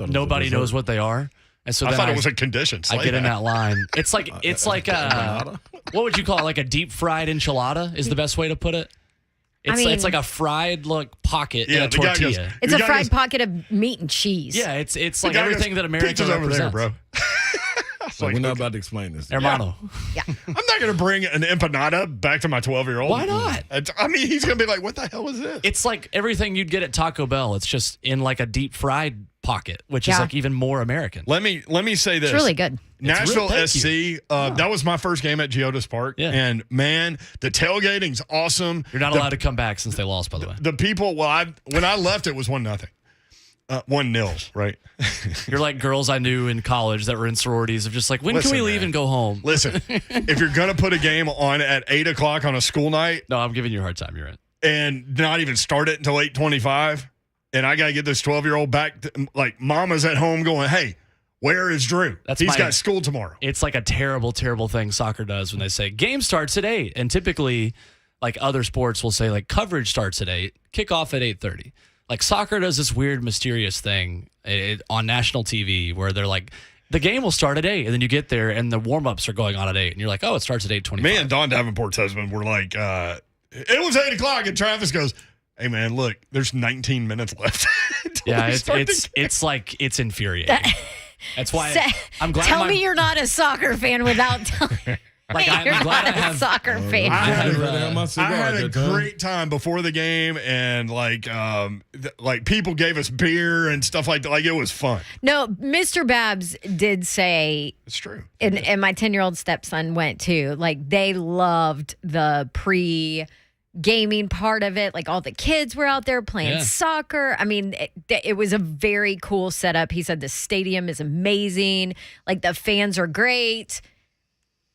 nobody knows what they are. And so I then thought it was a condition. I get in that line. It's like what would you call it? Like a deep fried enchilada is the best way to put it. It's like a fried pocket in a tortilla. It's a fried pocket of meat and cheese. Yeah, it's like everything that America pizza's over there, represents. bro. So we're not about to explain this. Hermano. Yeah. I'm not going to bring an empanada back to my 12-year-old. Why not? I mean, he's going to be like, what the hell is this? It's like everything you'd get at Taco Bell. It's just in like a deep fried pocket, which is like even more American. Let me say this. It's really good. Nashville SC, that was my first game at Geodis Park. Yeah. And, man, the tailgating's awesome. You're not allowed to come back since they lost, by the way. The people, when I left, it was 1-0. 1-0, right? You're like girls I knew in college that were in sororities of just like, when can we leave and go home? Listen, if you're going to put a game on at 8 o'clock on a school night. No, I'm giving you a hard time. You're right. And not even start it until 8:25. And I got to get this 12-year-old back. Like, mama's at home going, hey, where is Drew? He's got school tomorrow. It's like a terrible, terrible thing soccer does when they say game starts at 8. And typically, like other sports will say, like, coverage starts at 8, kickoff at 8:30. Like, soccer does this weird, mysterious thing on national TV where they're like, the game will start at 8, and then you get there, and the warm-ups are going on at 8, and you're like, oh, it starts at 8:25. Me and Don Davenport's husband were like, it was 8 o'clock, and Travis goes, hey, man, look, there's 19 minutes left. Yeah, it's like, it's infuriating. That's why I'm glad. Tell me you're not a soccer fan without telling. Like, I'm glad I have a soccer fan. I had a great time before the game, and like people gave us beer and stuff like that. Like, it was fun. No, Mr. Babs did say it's true, and my 10-year-old stepson went too. Like, they loved the pre-gaming part of it. Like, all the kids were out there playing soccer. I mean, it was a very cool setup. He said the stadium is amazing. Like, the fans are great.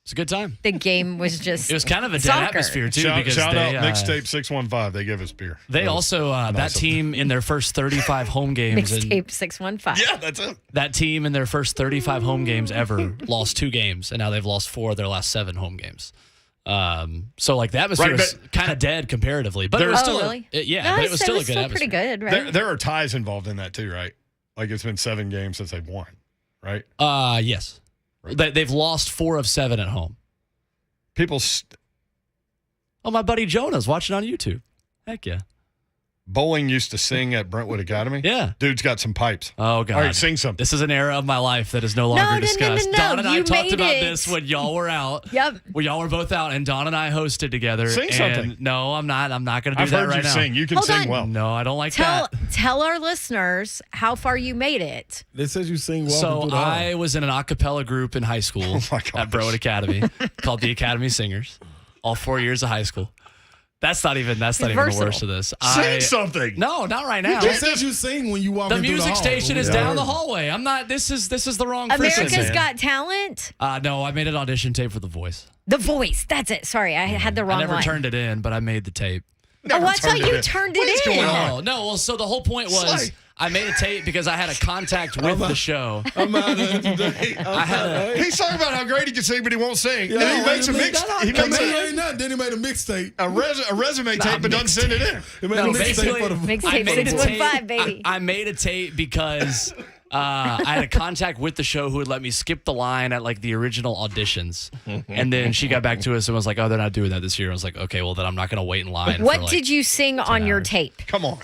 It's a good time. The game was just it was kind of a dead soccer. Atmosphere, too. Shout out Mixtape 615. They gave us beer. They also, that team in their first 35 home games. Mixtape 615. Yeah, that's it. That team in their first 35 home games ever lost 2 games, and now they've lost 4 of their last 7 home games. So, like, the atmosphere is kind of dead comparatively. But it was still, really? But it was still a good atmosphere. Pretty good, right? There are ties involved in that, too, right? Like, it's been 7 games since they've won, right? Yes. Right. They've lost 4 of 7 at home. People. My buddy Jonah's watching on YouTube. Heck yeah. Bowling used to sing at Brentwood Academy. Yeah. Dude's got some pipes. Oh, God. All right, sing something. This is an era of my life that is no longer discussed. No. Don and I You talked made about it. this when y'all were out. Yep. When y'all were both out, and Don and I hosted together. Sing something. No, I'm not. I'm not going to do I've that heard right you now. sing. You can Hold sing on. well. No, I don't like that. Tell our listeners how far you made it. It says you sing walking So through the hall. I was in an a cappella group in high school at Brentwood Academy called the Academy Singers. All 4 years of high school. That's not even the worst of this. Sing something. No, not right now. It says you sing when you walk The through the hall. music station is down the hallway. I'm not. This is the wrong person. America's Got Talent. No, I made an audition tape for The Voice. The Voice. That's it. Sorry, I had the wrong I never line. turned it in, but I made the tape. I thought you turned it in. No. Well, so the whole point was I made a tape because I had a contact with the show. I'm out of it today. He's talking about how great he can sing, but he won't sing. Yeah, Then he makes a mix. He makes Then he made a mixtape. a resume tape, but doesn't send it in. He made a mixtape for the Mixtape 615, baby. I made a tape because I had a contact with the show who would let me skip the line at like the original auditions. And then she got back to us and was like, oh, they're not doing that this year. I was like, okay, well, then I'm not going to wait in line. What did you sing on your tape? Come on.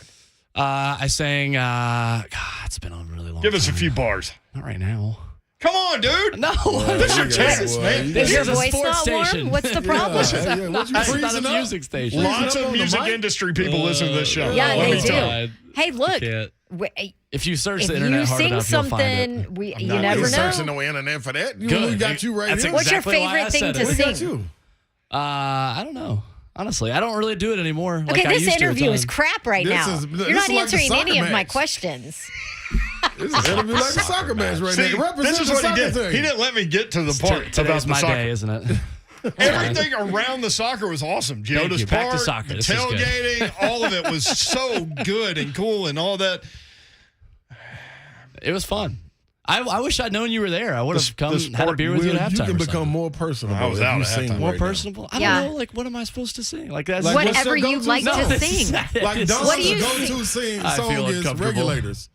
I sang, God, it's been a really long Give us a time. few bars. Not right now. Come on, dude. No. This is your chance, man. This Your is a voice sports not warm? station. What's the problem? What you It's not freezing a up? music station. Lots up of on the music mic? industry people listen to this show. Yeah, Let they me do. tell you. Hey, look. Can't. If you search If the internet you hard sing enough, you'll find it. something, you Not never searching know. the internet for that. Good. We got you right That's here. What's your exactly why I favorite thing said to it. We got sing? you. I don't know. Honestly, I don't really do it anymore. Okay, I this used to a interview is ton. crap right This now. is- You're this not is like a answering soccer any of my match. questions. This is interview like a soccer match right See, now. Represent this is the what he soccer did. team. He didn't let me get to the part about Today's the my soccer. day, isn't it? Everything around the soccer was awesome. Geoda's you. Back to Park, soccer. the This is good. tailgating, all of it was so good and cool and all that. It was fun. I wish I'd known you were there. I would have come the had a sport beer with you at Will, halftime. you can or become something. more personable. I was if out you at sing halftime. more right now. personable. I Yeah. don't know. Like, what am I supposed to sing? Like that's Like, Whatever what's your you go-to like song? to sing. Like What do you Don's sing? go-to sing I feel song is uncomfortable. Regulators.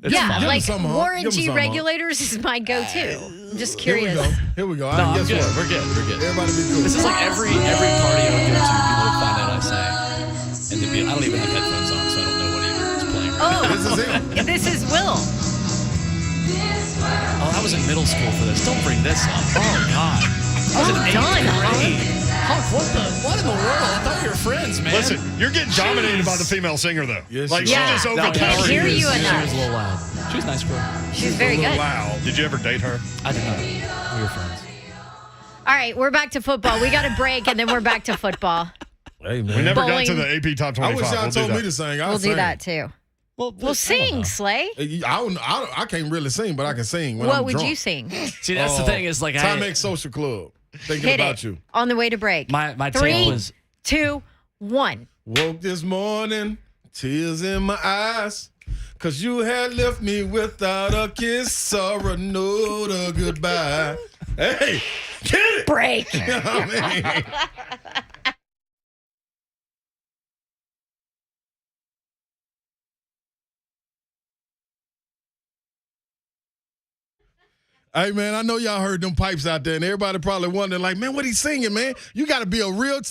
Yeah, Give 'em like some, huh? Warren Give 'em G. some, huh? Regulators is my go-to. I'm just Here we curious. go. Here we go. No, I'm Guess good. what? We're good. We're good. Everybody be good. This is like every party I would go to, people would find out I sang, and they'd be. I don't even have headphones on, so I don't know what even is playing. Right Oh, This is it. this is Will. Oh, I was in middle school for this. Don't bring this up. Oh God. I was in eighth grade. Huck, what in the world? I thought we were friends, man. Listen, you're getting dominated by the female singer, though. Yes, like, you she are. just I overpowered can't hear you She enough. was a little loud. She was a nice girl. She's very good. Wow. Did you ever date her? I did not. We were friends. All right, we're back to football. We got a break, and then we're back to football. Hey, We man. never Bowling. got to the AP Top 25. I wish y'all We'll do told that. me to sing. I'll We'll sing. do that too. Well, We'll sing, Slay. I can't really sing, but I can sing when What I'm would drunk. you sing? See, that's the thing is like Time X Social Club. Thinking Hit about it. you. On the way to break. my 3, tape was 2, 1. Woke this morning, tears in my eyes, 'cause you had left me without a kiss or a note of goodbye. Hey, get it! Break. You know what I mean? Hey man, I know y'all heard them pipes out there, and everybody probably wondering, like, man, what he singing, man? You got to be a real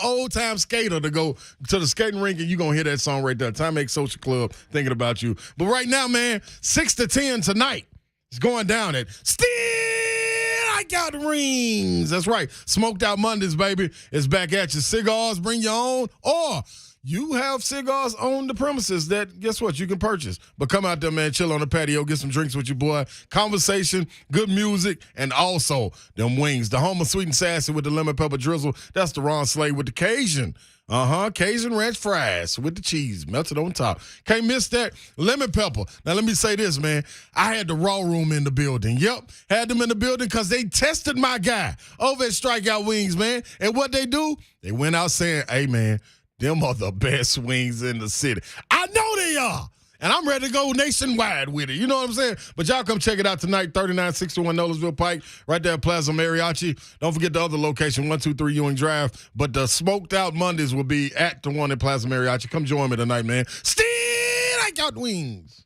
old time skater to go to the skating rink, and you gonna hear that song right there. Time X Social Club, thinking about you. But right now, man, 6 to 10 tonight. It's going down at Still I Got Rings. That's right. Smoked Out Mondays, baby. It's back at you. Cigars, bring your own, or you have cigars on the premises that, guess what, you can purchase. But come out there, man, chill on the patio, get some drinks with your boy, conversation, good music, and also them wings. The home of sweet and sassy with the lemon pepper drizzle. That's the Ron Slade with the Cajun. Cajun ranch fries with the cheese melted on top. Can't miss that. Lemon pepper. Now, let me say this, man. I had the raw room in the building. Yep, had them in the building because they tested my guy over at Strikeout Wings, man. And what they do, they went out saying, hey, man, them are the best wings in the city. I know they are. And I'm ready to go nationwide with it. You know what I'm saying? But y'all come check it out tonight, 3961 Nolensville Pike, right there at Plaza Mariachi. Don't forget the other location, 123 Ewing Drive. But the Smoked Out Mondays will be at the one at Plaza Mariachi. Come join me tonight, man. Still, I got wings.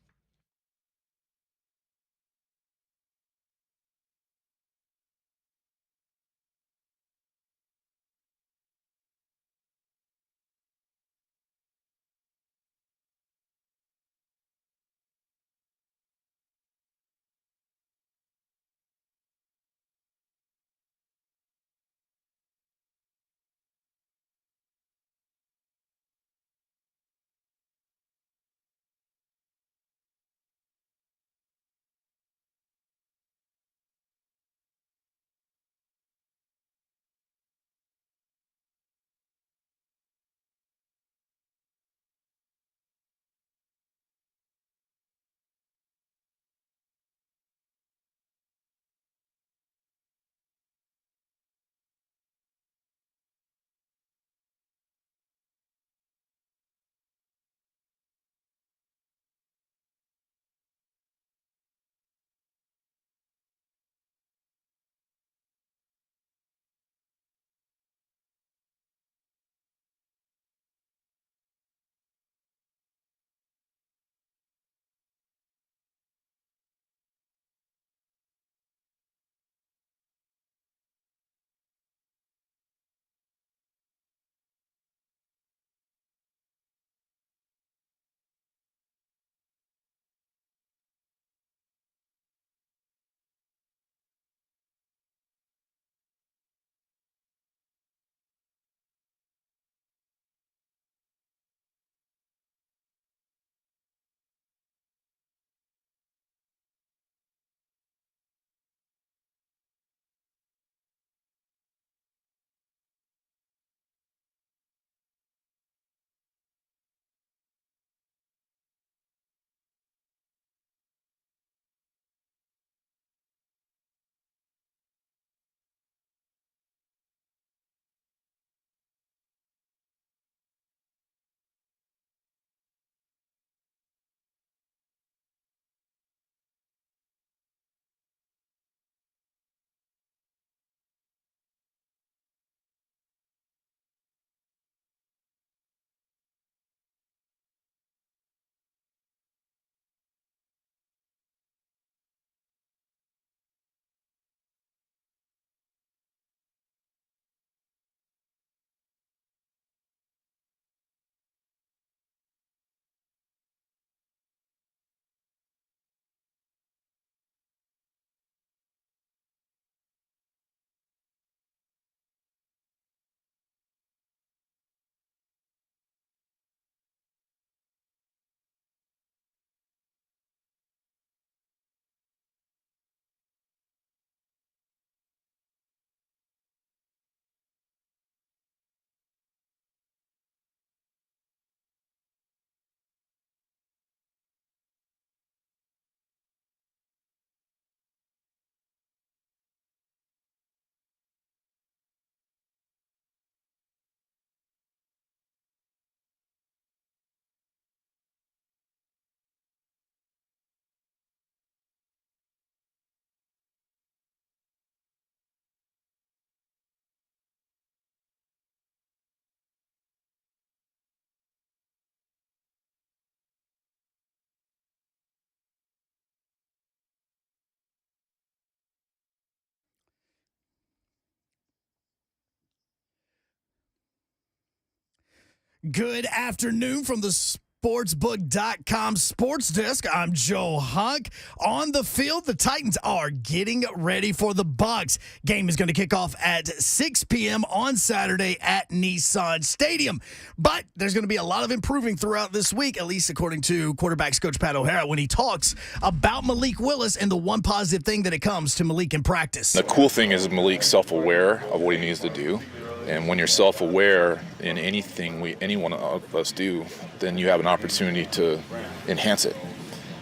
Good afternoon from the Sportsbook.com sports desk. I'm Joe Hunk. On the field, the Titans are getting ready for the Bucs. Game is going to kick off at 6 p.m. on Saturday at Nissan Stadium. But there's going to be a lot of improving throughout this week, at least according to quarterbacks coach Pat O'Hara when he talks about Malik Willis and the one positive thing that it comes to Malik in practice. The cool thing is Malik's self-aware of what he needs to do. And when you're self-aware in anything any one of us do, then you have an opportunity to enhance it.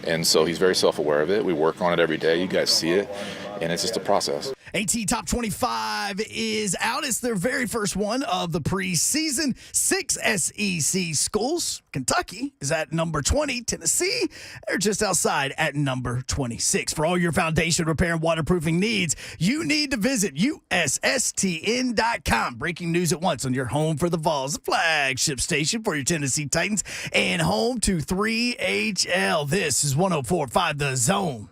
And so he's very self-aware of it. We work on it every day. You guys see it. And it's just a process. AT Top 25 is out. It's their very first one of the preseason. 6 SEC schools. Kentucky is at number 20. Tennessee, they're just outside at number 26. For all your foundation repair and waterproofing needs, you need to visit USSTN.com. Breaking news at once on your home for the Vols, the flagship station for your Tennessee Titans, and home to 3HL. This is 104.5 The Zone.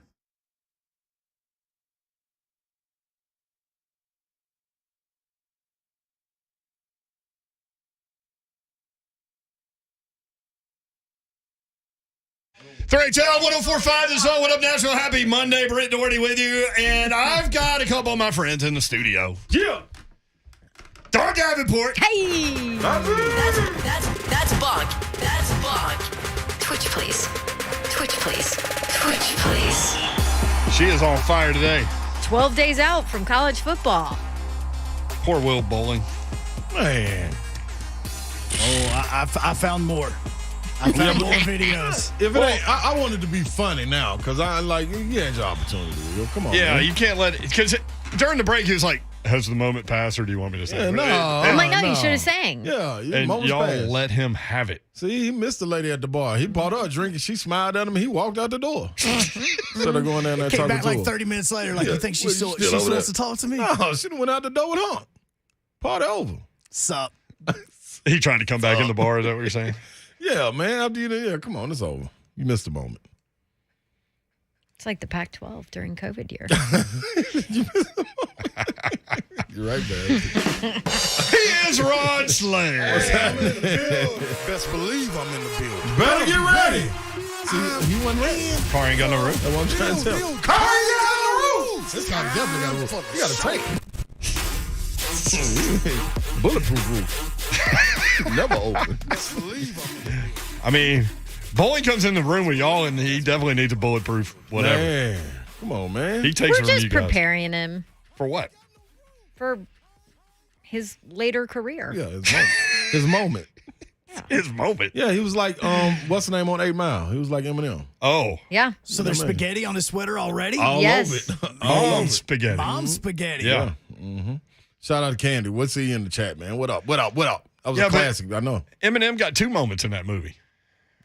Three, 1045 The Zone. What up, Nashville? Happy Monday. Brent Doherty with you. And I've got a couple of my friends in the studio. Yeah. Don Davenport. Hey. That's Bunk. That's Bunk. Twitch, please. Twitch, please. Twitch, please. She is on fire today. 12 days out from college football. Poor Will Bowling. Man. Oh, I found more. I found more videos. If it ain't, I want it to be funny now because I like you had your opportunity. Come on. Yeah, man. you can't let it because during the break he was like, "Has the moment passed, or do you want me to say?" Yeah, it? no. I'm like, no, you should have sang. Yeah, And y'all let him have it. See, he missed the lady at the bar. He bought her a drink and she smiled at him and he walked out the door. Instead of going down there Came talking back to like her. 30 minutes later, like, you think she still over there? wants to talk to me? No, she done went out the door with him. Party over. Sup? He trying to come back in the bar. Is that what you're saying? Yeah, man. After you, come on, it's over. You missed the moment. It's like the Pac-12 during COVID year. You're right, man. He is Rod Slayer. What's happening? Best believe I'm in the building. Better get ready. See, he wasn't ready. Car ain't got no roof. That's what I'm trying to tell you. Car ain't got no roof. This car definitely got a roof. You got a tank. Bulletproof roof. Never open. Best believe I'm in the building. I mean, Bowling comes in the room with y'all, and he definitely needs a bulletproof whatever. Man, come on, man. He takes We're it from just you guys. preparing him For what? for his later career. Yeah, his moment. His moment. Yeah, he was like, what's the name on 8 Mile? He was like Eminem. Oh. Yeah. So there's spaghetti on his sweater already? All Yes. over it. All Mom over it. spaghetti. Mom's spaghetti. Yeah. Mm-hmm. Shout out to Candy. What's he in the chat, man? What up? What up? What up? That was Yeah, a but- classic. I know. Eminem got 2 moments in that movie.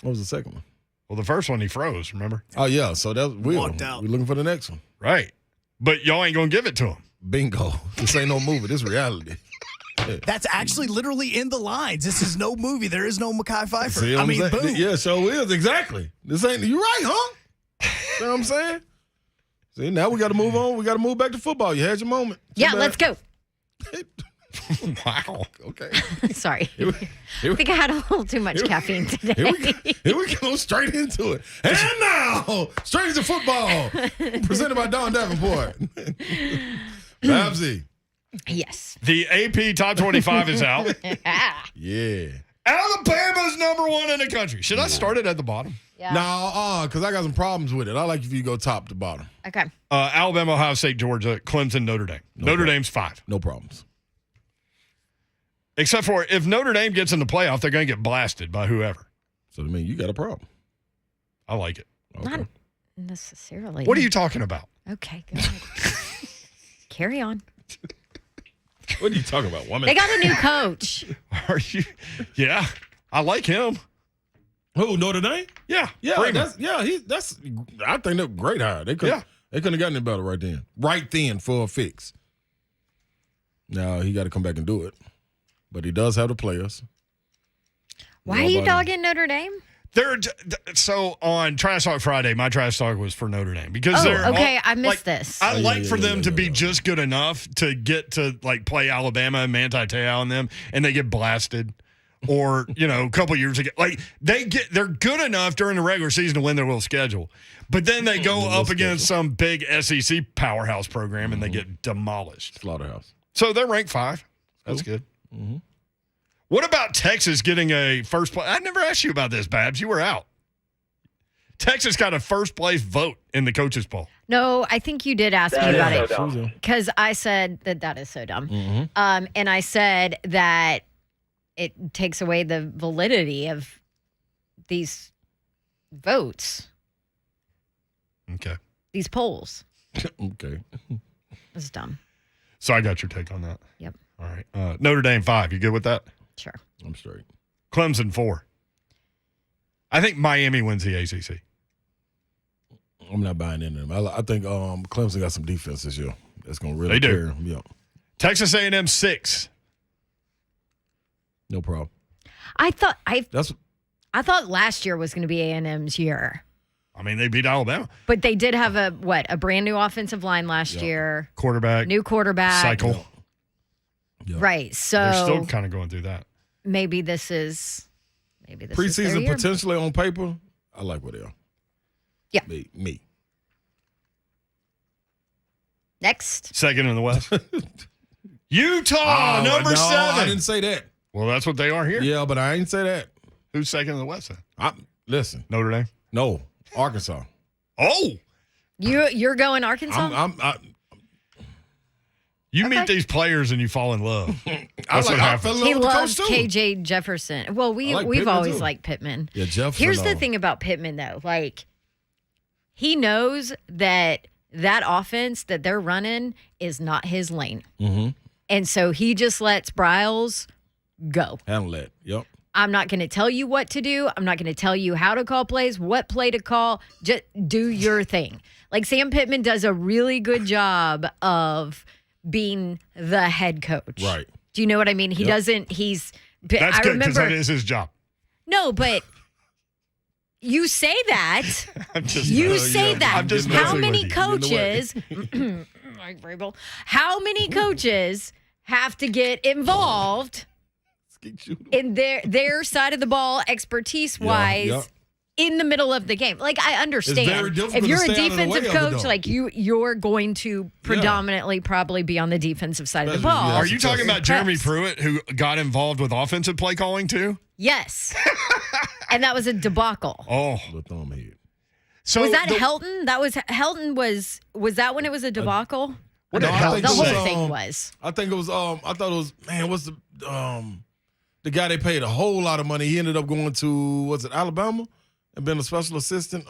What was the second one? Well, the first one he froze, remember? Oh, yeah. So that's Will. Walked out. We're looking for the next one. Right. But y'all ain't going to give it to him. Bingo. This ain't no movie. This reality. That's actually literally in the lines. This is no movie. There is no Mekhi Phifer. See what I I'm mean, saying? boom. Yeah, so is. Exactly. This ain't, you right, huh? You know what I'm saying? See, now we got to move on. We got to move back to football. You had your moment. Too Yeah, bad. let's go. Wow. Okay. Sorry. Here I think I had a little too much caffeine today. Here we go straight into it. And now, straight into football. Presented by Don Davenport. Babsy. Yes. The AP Top 25 is out. Yeah. Alabama's number 1 in the country. Should I start it at the bottom? Yeah. No, because I got some problems with it. I like if you go top to bottom. Okay. Alabama, Ohio State, Georgia, Clemson, Notre Dame. Notre Dame's 5. No problems. Except for if Notre Dame gets in the playoff, they're going to get blasted by whoever. So, I mean, you got a problem. I like it. Okay. Not necessarily. What are you talking about? Okay, good. Carry on. What are you talking about, woman? They got a new coach. Are you? Yeah, I like him. Who, Notre Dame? Yeah, Yeah, Freeman. I think they're a great hire. They couldn't have gotten any better right then. Right then for a fix. Now he got to come back and do it. But he does have the players. Why are you dogging Notre Dame? So on Trash Talk Friday, my Trash Talk was for Notre Dame because they're okay. I missed this. I'd like for them to be just good enough to get to like play Alabama and Manti Te'o on them, and they get blasted. or, a couple years ago. Like, they're good enough during the regular season to win their little schedule. But then they go up against some big SEC powerhouse program and they get demolished. Slaughterhouse. So they're ranked 5. That's good. Mm-hmm. What about Texas getting a first place? I never asked you about this, Babs. You were out. Texas got a first place vote in the coaches poll. No, I think you did ask me about so it because I said that is so dumb. Mm-hmm. And I said that it takes away the validity of these votes, Okay. these polls. Okay. It's dumb. So I got your take on that. Yep. All right. Notre Dame 5. You good with that? Sure. I'm straight. Clemson 4. I think Miami wins the ACC. I'm not buying into them. I think Clemson got some defense this year. That's going to really They do. carry them. Yeah. Texas A&M 6. No problem. I thought last year was going to be A&M's year. I mean, they beat Alabama. But they did have a brand new offensive line last year. Quarterback. New quarterback. Cycle. Yeah. Right. So They're still kind of going through that. maybe this is preseason their year. potentially on paper. I like what they are. Yeah. Me. Next. Second in the West. Utah, number 7. I didn't say that. Well, that's what they are here. Yeah, but I ain't say that. Who's second in the West then? Listen. Notre Dame? No. Arkansas. Oh. You're going Arkansas? You meet these players and you fall in love. I fell in love He with the loves coach too. KJ Jefferson. Well, we've Pittman always too. liked Pittman. Yeah, Jefferson. Here's the thing about Pittman though. Like he knows that offense that they're running is not his lane. Mm-hmm. And so he just lets Bryles go. Handle that. Yep. I'm not going to tell you what to do. I'm not going to tell you how to call plays, what play to call. Just do your thing. Like Sam Pittman does a really good job of being the head coach. Right. Do you know what I mean? He Yep. doesn't, That's I good because remember. that is his job. No, but you say that. I'm just You messing- say that. I'm just How messing many with you. coaches, Mike Vrabel, how many coaches have to get involved in their side of the ball expertise-wise Yeah, yeah. in the middle of the game? Like, I understand. very difficult If you're to a stay out of the way defensive of it, coach, though. like you're going to predominantly probably be on the defensive side of the ball. Yeah. Are you talking about Jeremy Pruitt, who got involved with offensive play calling too? Yes. And that was a debacle. Oh, So was that Helton? That was Helton. Was that when it was a debacle? What the did Helton whole say? thing was. I think it was. I thought it was. Man, what's the guy they paid a whole lot of money? He ended up going to Alabama and been a special assistant.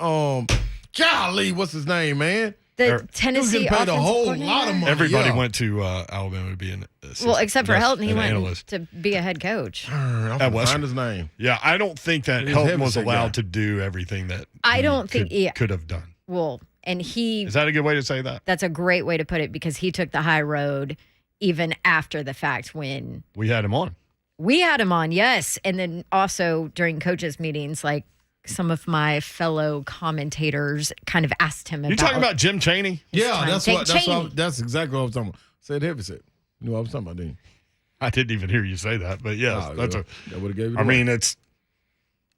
Golly, what's his name, man? The Tennessee he was getting paid a offensive whole coordinator? lot of money. Everybody yeah. went to Alabama to be an assistant. Well, except for Helton, he an went analyst. to be a head coach. At Western. Find his name. Yeah, I don't think that He was Helton heavy was set allowed guy. to do everything that I don't think. Yeah. could have done. Well, and he. Is that a good way to say that? That's a great way to put it because he took the high road even after the fact when We had him on. we had him on, yes. And then also during coaches' meetings, like some of my fellow commentators kind of asked him about. You talking about Jim Chaney? Yeah, that's Cheney. that's exactly what I was talking about. Said heavy set. You know what I was talking about, didn't you? I didn't even hear you say that, but yes, Oh, that's yeah. a. That would have gave it I away. mean, it's.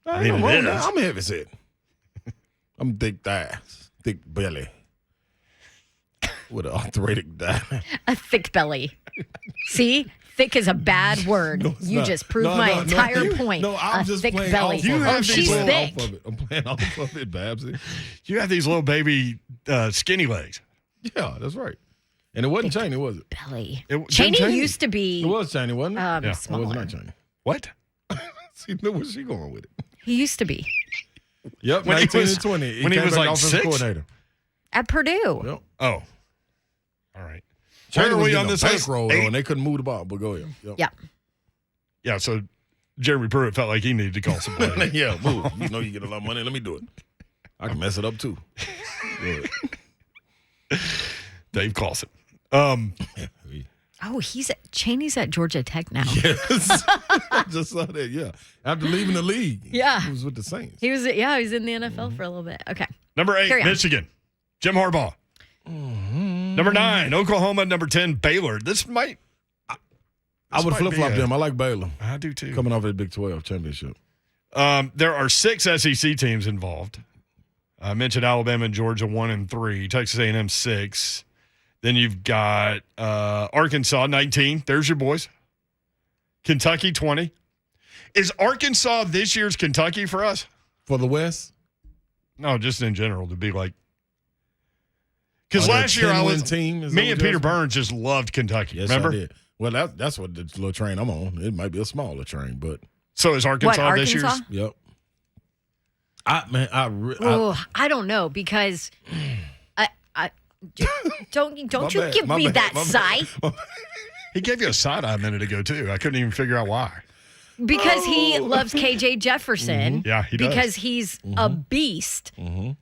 I Ain't mean, no it wrong with is. that. I'm heavy set. I'm thick thighs, thick belly, with an arthritic thigh. A thick belly. See? Thick is a bad word. No, it's you not. just proved No, my no, no. entire point. No, I'm a just thick playing belly. off of it. Oh, she's playing thick. Off of it. I'm playing off of it, Babsy. You have these little baby skinny legs. Yeah, that's right. And it wasn't Cheney, was it? Belly. It- Cheney Jim Chaney. used to be. It was Cheney, wasn't it? Yeah. Or was it smaller. not Cheney? What? See, look where she going with it. He used to be Yep, When he 19 was- and 20. when he came was back like offensive 6? coordinator. at Purdue. Yep. Oh. All right. Cheney Where are was we getting on a this list? bankroll, though, 8? and they couldn't move the ball, but go ahead. Yep. Yeah. Yeah, so Jeremy Pruitt felt like he needed to call somebody. Yeah, move. You know you get a lot of money. Let me do it. I can mess it up, too. Go ahead. Dave Clawson. Oh, Cheney's at Georgia Tech now. Yes. I just saw that, yeah. After leaving the league. Yeah. He was with the Saints. He was in the NFL for a little bit. Okay. Number 8, Carry on. Michigan. Jim Harbaugh. Mm-hmm. Number 9, Oklahoma. Number 10, Baylor. This I would flip-flop them. I like Baylor. I do too. Coming off of the Big 12 championship. There are 6 SEC teams involved. I mentioned Alabama and Georgia 1 and 3. Texas A&M 6. Then you've got Arkansas 19. There's your boys. Kentucky 20. Is Arkansas this year's Kentucky for us? For the West? No, just in general to be like. Because last year I was me and Peter Burns just loved Kentucky. Yes, remember? I did. Well, that's what the little train I'm on. It might be a smaller train, but so is Arkansas this year's? Yep. I don't know because don't you give me that sigh. He gave you a side eye a minute ago too. I couldn't even figure out why. Because he loves KJ Jefferson. Mm-hmm. Yeah, he does. Because he's a beast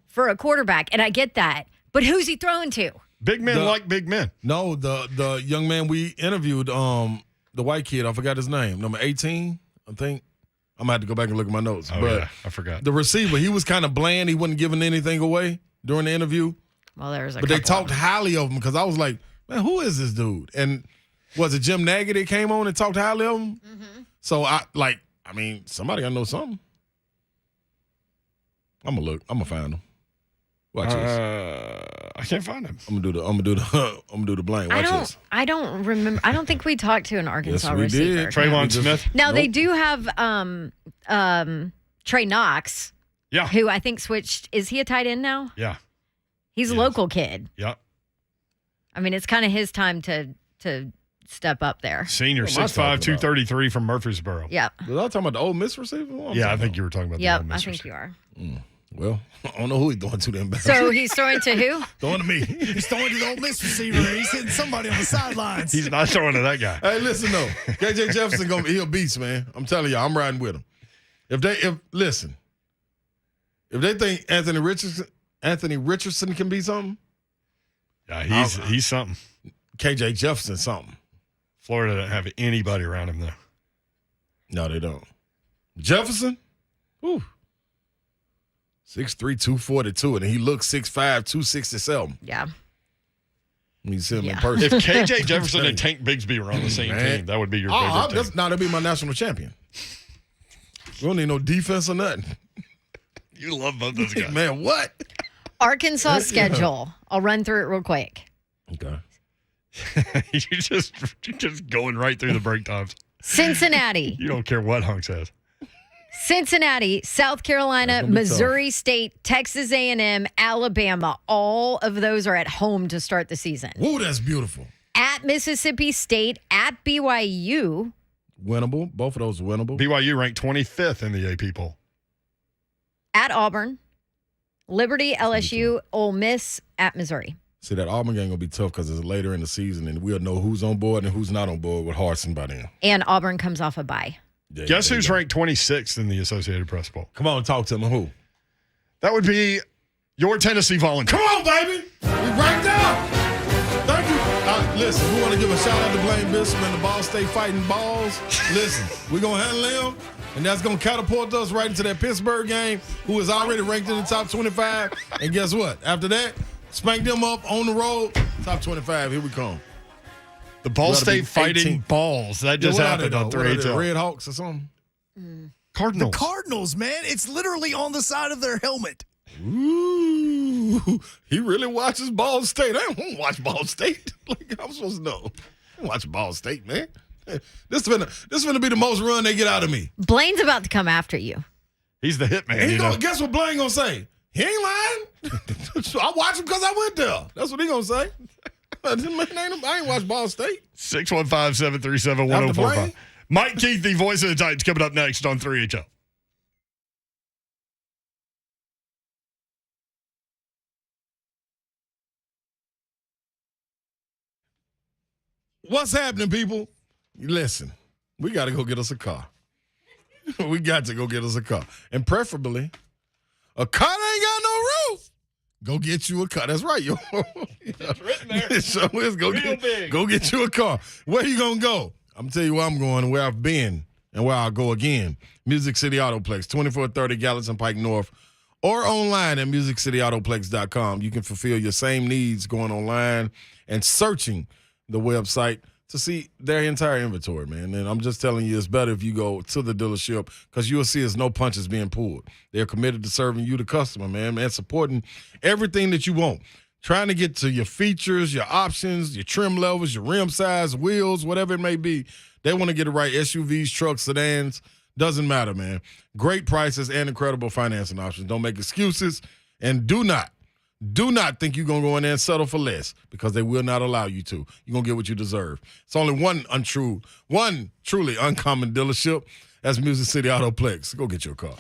for a quarterback, and I get that. But who's he throwing to? Big men like big men. No, the young man we interviewed, the white kid, I forgot his name, number 18, I think. I'm going to have to go back and look at my notes. Oh, but yeah, I forgot. The receiver, he was kind of bland. He wasn't giving anything away during the interview. Well, there's a But they talked highly of him because I was like, man, who is this dude? And was it Jim Nagy that came on and talked highly of him? Mm-hmm. So, somebody got to know something. I'm going to look. I'm going to find him. Watch this. I can't find him. I'm gonna do the blank. Watch this. I don't remember. I don't think we talked to an Arkansas yes, we receiver. did. Trayvon Smith. Now they do have Trey Knox. Yeah. Who I think switched. Is he a tight end now? Yeah. He's a local kid. Yep. I mean, it's kind of his time to step up there. Senior, 6'5", 233 from Murfreesboro. Yep. Was I talking about the Ole Miss receiver? I think you were talking about the Ole Miss I think receiver. you are. Well, I don't know who he's throwing to them. So he's throwing to who? Throwing to me. He's throwing to the Ole Miss receiver. He's hitting somebody on the sidelines. He's not throwing to that guy. Hey, listen though, KJ Jefferson he'll beast, man. I'm telling you, I'm riding with him. If they think Anthony Richardson can be something, yeah, he's something. KJ Jefferson something. Florida doesn't have anybody around him though. No, they don't. Jefferson, 6'3", 242, and he looks 6'5", 267. Yeah. When you see him in person. If KJ Jefferson and Tank Bigsby were on the same team, that would be your favorite team. That'd be my national champion. We don't need no defense or nothing. You love both those guys. Man, what? Arkansas schedule. I'll run through it real quick. Okay. You're just going right through the break times. Cincinnati. You don't care what Hunk says. Cincinnati, South Carolina, Missouri State, Texas A&M, Alabama. All of those are at home to start the season. Whoa, that's beautiful. At Mississippi State, at BYU. Winnable. Both of those are winnable. BYU ranked 25th in the AP poll. At Auburn, Liberty, LSU, Ole Miss, at Missouri. See, that Auburn game going to be tough because it's later in the season, and we'll know who's on board and who's not on board with Harsin by then. And Auburn comes off a bye. Yeah, Guess who's ranked 26th in the Associated Press poll? Come on, talk to me. Who? That would be your Tennessee Volunteers. Come on, baby. We ranked out. Thank you. Listen, we want to give a shout-out to Blaine Bishop and the Ball State Fighting Balls. Listen, we're going to handle them, and that's going to catapult us right into that Pittsburgh game, who is already ranked in the top 25. And guess what? After that, spank them up on the road, top 25. Here we come. The Ball State Fighting Balls. That just happened on 3HL. Red Hawks or something? Cardinals. The Cardinals, man. It's literally on the side of their helmet. Ooh. He really watches Ball State. I don't watch Ball State. Like I'm supposed to know. I don't watch Ball State, man. This is gonna be the most run they get out of me. Blaine's about to come after you. He's the hitman. Guess what Blaine gonna say? He ain't lying. I watch him because I went there. That's what he gonna say. I ain't watched Ball State. 615-737-1045. Mike Keith, the voice of the Titans, coming up next on 3HL. What's happening, people? Listen, we got to go get us a car. We got to go get us a car. And preferably, a car that ain't got no roof. Go get you a car. That's right, yo. It's written there. So let's go get you a car. Where you going to go? I'm going to tell you where I'm going and where I've been and where I'll go again. Music City Autoplex, 2430 Gallatin Pike North, or online at musiccityAutoplex.com. You can fulfill your same needs going online and searching the website to see their entire inventory, man. And I'm just telling you, it's better if you go to the dealership because you'll see there's no punches being pulled. They're committed to serving you, the customer, man, and supporting everything that you want. Trying to get to your features, your options, your trim levels, your rim size, wheels, whatever it may be. They want to get it right. SUVs, trucks, sedans, doesn't matter, man. Great prices and incredible financing options. Don't make excuses, and do not think you're going to go in there and settle for less because they will not allow you to. You're going to get what you deserve. It's only one truly uncommon dealership. That's Music City Autoplex. Go get your car.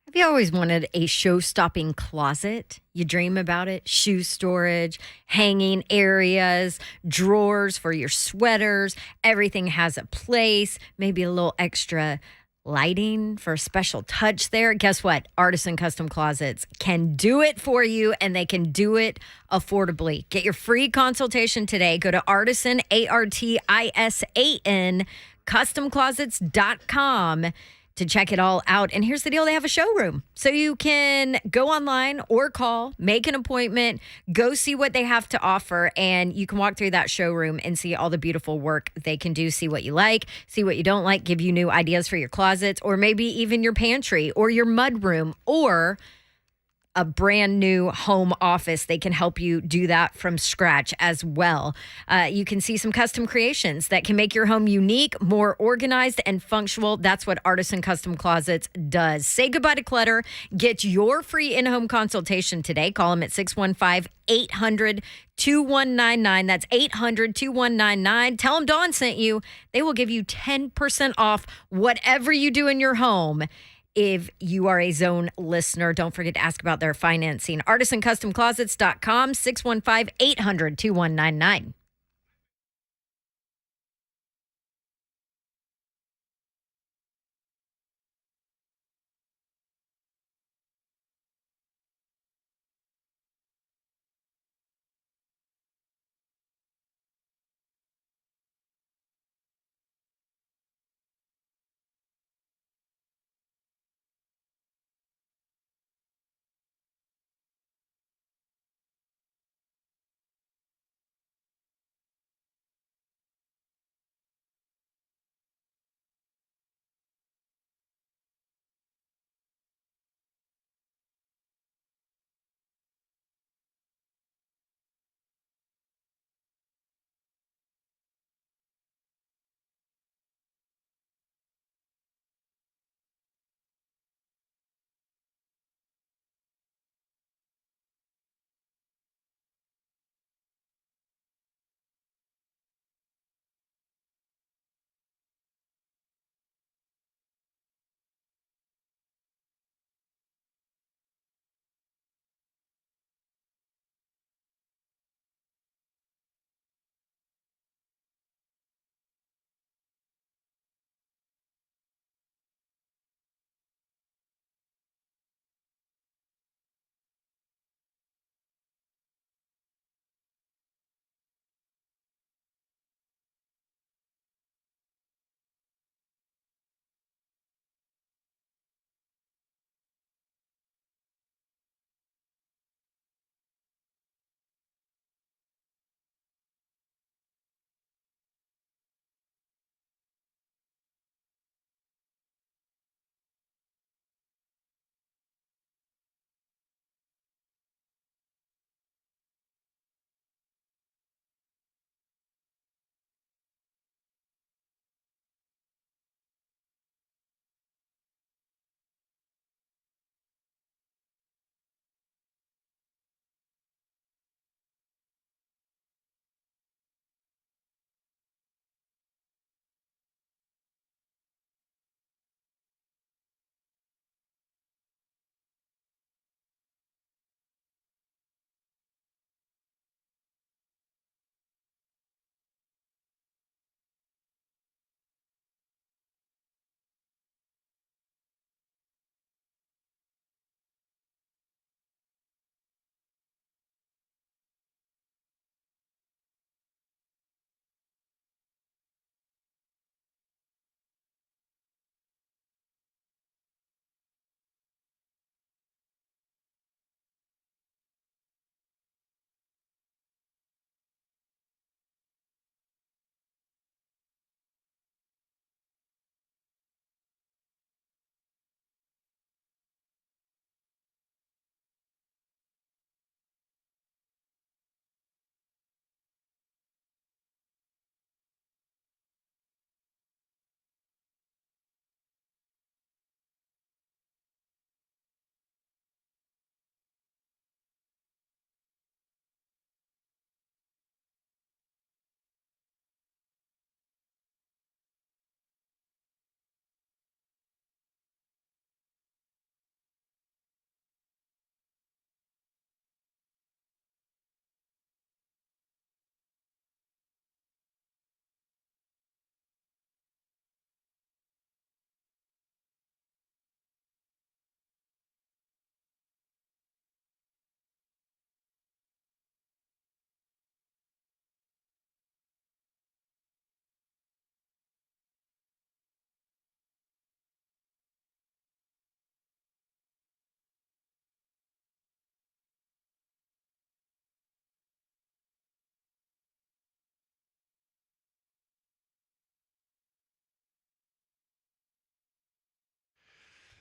Have you always wanted a show-stopping closet? You dream about it? Shoe storage, hanging areas, drawers for your sweaters. Everything has a place. Maybe a little extra lighting for a special touch there. Guess what? Artisan Custom Closets can do it for you, and they can do it affordably. Get your free consultation today. Go to Artisan, ARTISAN, customclosets.com to check it all out. And here's the deal. They have a showroom. So you can go online or call, make an appointment, go see what they have to offer, and you can walk through that showroom and see all the beautiful work they can do, see what you like, see what you don't like, give you new ideas for your closets, or maybe even your pantry or your mudroom or a brand new home office. They can help you do that from scratch as well. You can see some custom creations that can make your home unique, more organized, and functional. That's what Artisan Custom Closets does. Say goodbye to clutter. Get your free in-home consultation today. Call them at 615-800-2199. That's 800-2199. Tell them Dawn sent you. They will give you 10% off whatever you do in your home. If you are a Zone listener, don't forget to ask about their financing. ArtisanCustomClosets.com, 615-800-2199.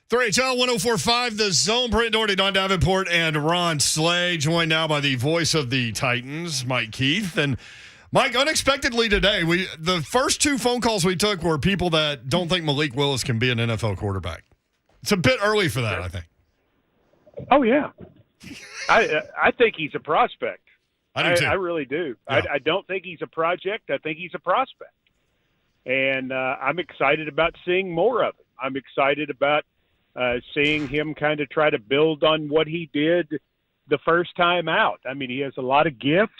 3HL 1045, The Zone. Brent Doherty, Don Davenport, and Ron Slay, joined now by the voice of the Titans, Mike Keith. And Mike, unexpectedly today, the first two phone calls we took were people that don't think Malik Willis can be an NFL quarterback. It's a bit early for that, I think. Oh, yeah. I think he's a prospect. I do too. I really do. Yeah. I don't think he's a project. I think he's a prospect. And I'm excited about seeing more of it. I'm excited about seeing him kind of try to build on what he did the first time out. I mean, he has a lot of gifts.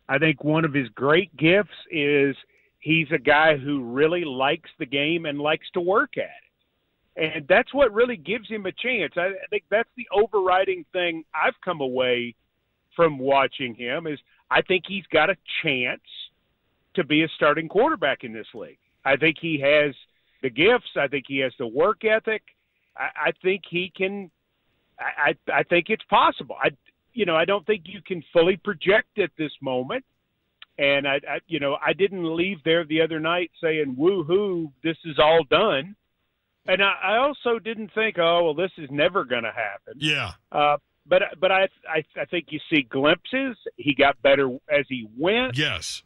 I think one of his great gifts is he's a guy who really likes the game and likes to work at it. And that's what really gives him a chance. I think that's the overriding thing I've come away from watching him is I think he's got a chance to be a starting quarterback in this league. I think he has the gifts. I think he has the work ethic. I think he can. I think it's possible. I don't think you can fully project at this moment. And I didn't leave there the other night saying, "Woo-hoo, this is all done." And I also didn't think, "Oh, well, this is never going to happen." Yeah. But I think you see glimpses. He got better as he went. Yes.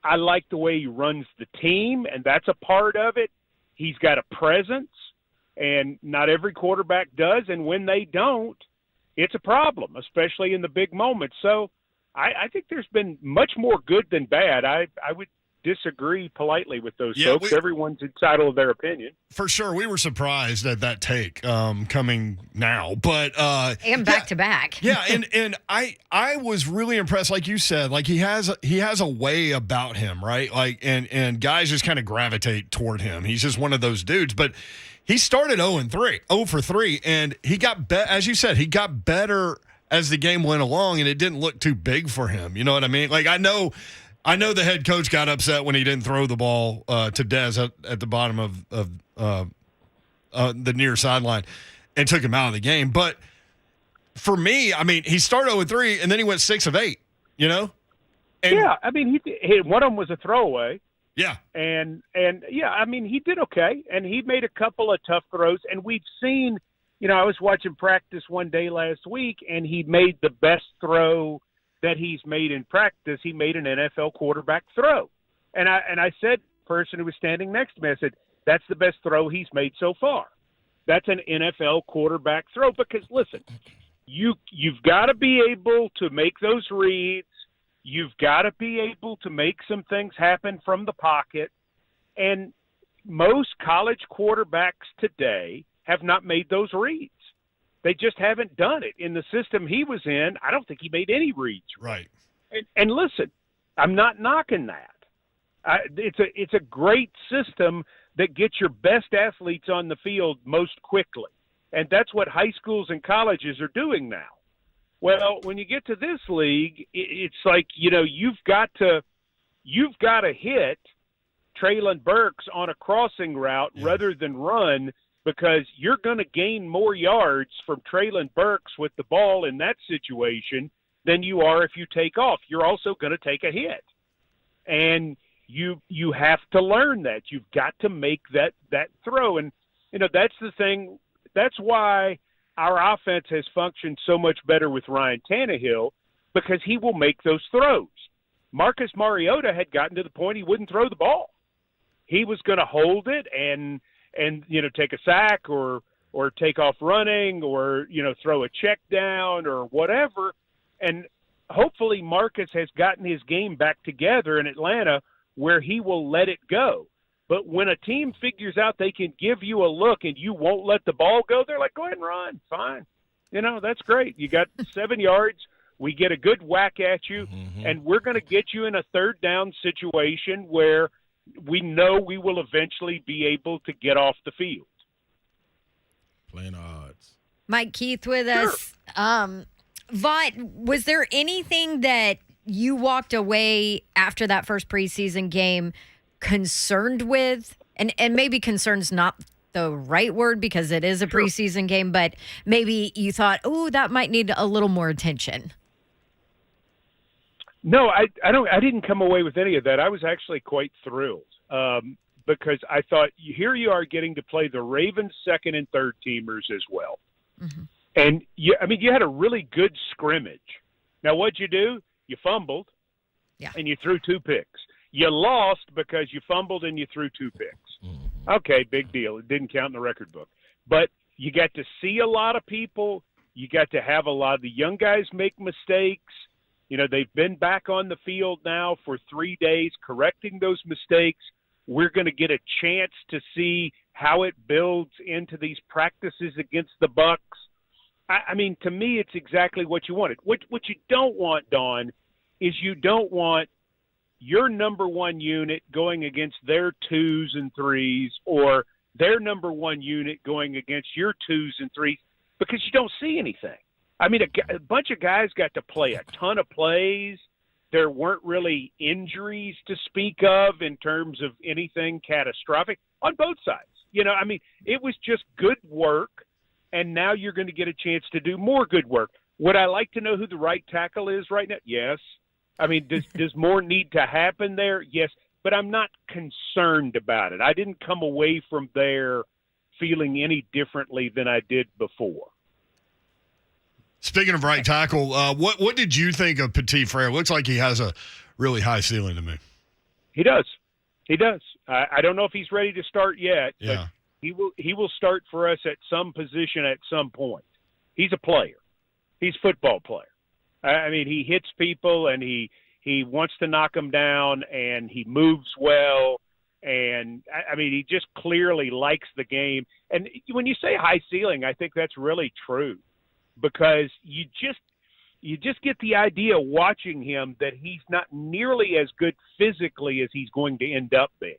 I like the way he runs the team, and that's a part of it. He's got a presence, and not every quarterback does. And when they don't, it's a problem, especially in the big moments. So I think there's been much more good than bad. I would disagree politely with those folks. Everyone's entitled to their opinion. For sure. We were surprised at that take coming now. But and back to back. Yeah, and I was really impressed, like you said, like he has a way about him, right? Like and guys just kind of gravitate toward him. He's just one of those dudes. But he started 0 for 3, and he got as you said, he got better as the game went along, and it didn't look too big for him. You know what I mean? Like I know the head coach got upset when he didn't throw the ball to Dez at the bottom of the near sideline and took him out of the game. But for me, I mean, he started 0-3, and then he went 6 of 8, you know? And, yeah, I mean, one of them was a throwaway. Yeah. And yeah, I mean, he did okay, and he made a couple of tough throws. And we've seen, I was watching practice one day last week, and he made the best throw that he's made in practice. He made an NFL quarterback throw. And I said to the person who was standing next to me, I said, that's the best throw he's made so far. That's an NFL quarterback throw. Because, listen, you've got to be able to make those reads. You've got to be able to make some things happen from the pocket. And most college quarterbacks today have not made those reads. They just haven't done it. In the system he was in, I don't think he made any reads. Right. And listen, I'm not knocking that. It's a great system that gets your best athletes on the field most quickly. And that's what high schools and colleges are doing now. Well, when you get to this league, it's like, you've got to hit Traylon Burks on a crossing route rather than run, because you're going to gain more yards from Traylon Burks with the ball in that situation than you are if you take off. You're also going to take a hit. And you have to learn that. You've got to make that throw. And, that's the thing. That's why our offense has functioned so much better with Ryan Tannehill, because he will make those throws. Marcus Mariota had gotten to the point he wouldn't throw the ball. He was going to hold it and take a sack or take off running or, throw a check down or whatever. And hopefully Marcus has gotten his game back together in Atlanta where he will let it go. But when a team figures out they can give you a look and you won't let the ball go, they're like, go ahead and run. Fine. That's great. You got 7 yards. We get a good whack at you, and we're going to get you in a third down situation where we know we will eventually be able to get off the field. Playing odds. Mike Keith with us. Vaught, was there anything that you walked away after that first preseason game concerned with? And maybe concern's not the right word because it is a preseason game, but maybe you thought, oh, that might need a little more attention. No, I didn't come away with any of that. I was actually quite thrilled because I thought, here you are getting to play the Ravens' second and third teamers as well. Mm-hmm. And, you had a really good scrimmage. Now, what'd you do? You fumbled, and you threw 2 picks. You lost because you fumbled and you threw 2 picks. Mm-hmm. Okay, big deal. It didn't count in the record book. But you got to see a lot of people. You got to have a lot of the young guys make mistakes. They've been back on the field now for 3 days correcting those mistakes. We're going to get a chance to see how it builds into these practices against the Bucs. To me, it's exactly what you wanted. What you don't want, Dawn, is you don't want your number one unit going against their 2s and 3s, or their number one unit going against your 2s and 3s, because you don't see anything. A bunch of guys got to play a ton of plays. There weren't really injuries to speak of in terms of anything catastrophic on both sides. It was just good work, and now you're going to get a chance to do more good work. Would I like to know who the right tackle is right now? Yes. Does more need to happen there? Yes. But I'm not concerned about it. I didn't come away from there feeling any differently than I did before. Speaking of right tackle, what did you think of Petit Frere? Looks like he has a really high ceiling to me. He does. I don't know if he's ready to start yet, but he will start for us at some position at some point. He's a player. He's a football player. He hits people, and he wants to knock them down, and he moves well. And, he just clearly likes the game. And when you say high ceiling, I think that's really true, because you just get the idea watching him that he's not nearly as good physically as he's going to end up being.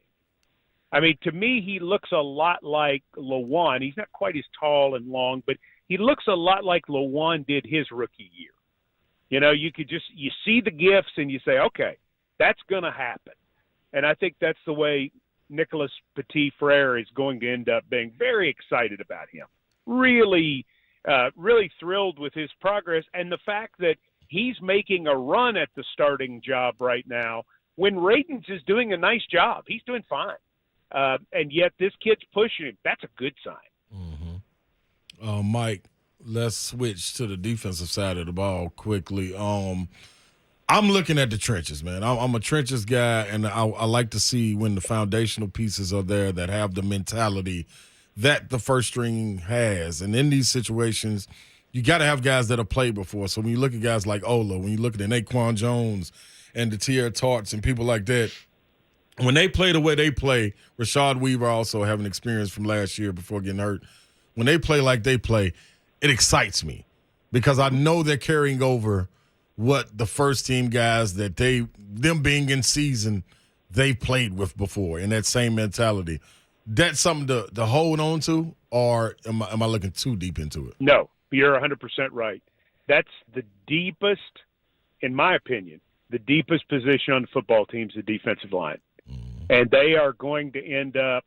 To me, he looks a lot like Lawan. He's not quite as tall and long, but he looks a lot like Lawan did his rookie year. You see the gifts and you say, okay, that's going to happen. And I think that's the way Nicholas Petit Frere is going to end up being. Very excited about him. Really thrilled with his progress, and the fact that he's making a run at the starting job right now when Radens is doing a nice job. He's doing fine. And yet this kid's pushing him. That's a good sign. Mm-hmm. Mike, let's switch to the defensive side of the ball quickly. I'm looking at the trenches, man. I'm a trenches guy, and I like to see when the foundational pieces are there that have the mentality that the first string has. And in these situations, you got to have guys that have played before. So when you look at guys like Ola, when you look at Naquan Jones and the Tierra Tarts and people like that, when they play the way they play, Rashad Weaver also having experience from last year before getting hurt. When they play like they play, it excites me because I know they're carrying over what the first team guys that them being in season, they played with before, and that same mentality. That's something to hold on to, or am I looking too deep into it? No, you're 100% right. That's the deepest, in my opinion, the deepest position on the football team is the defensive line. And they are going to end up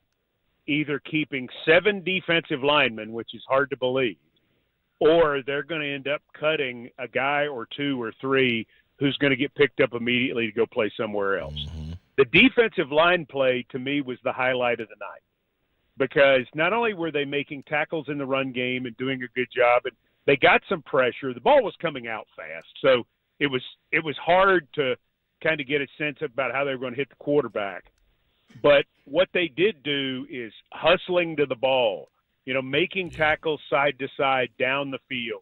either keeping 7 defensive linemen, which is hard to believe, or they're going to end up cutting a guy or 2 or 3 who's going to get picked up immediately to go play somewhere else. Mm-hmm. The defensive line play, to me, was the highlight of the night, because not only were they making tackles in the run game and doing a good job, and they got some pressure. The ball was coming out fast, so it was hard to kind of get a sense about how they were going to hit the quarterback. But what they did do is hustling to the ball, making tackles side to side down the field,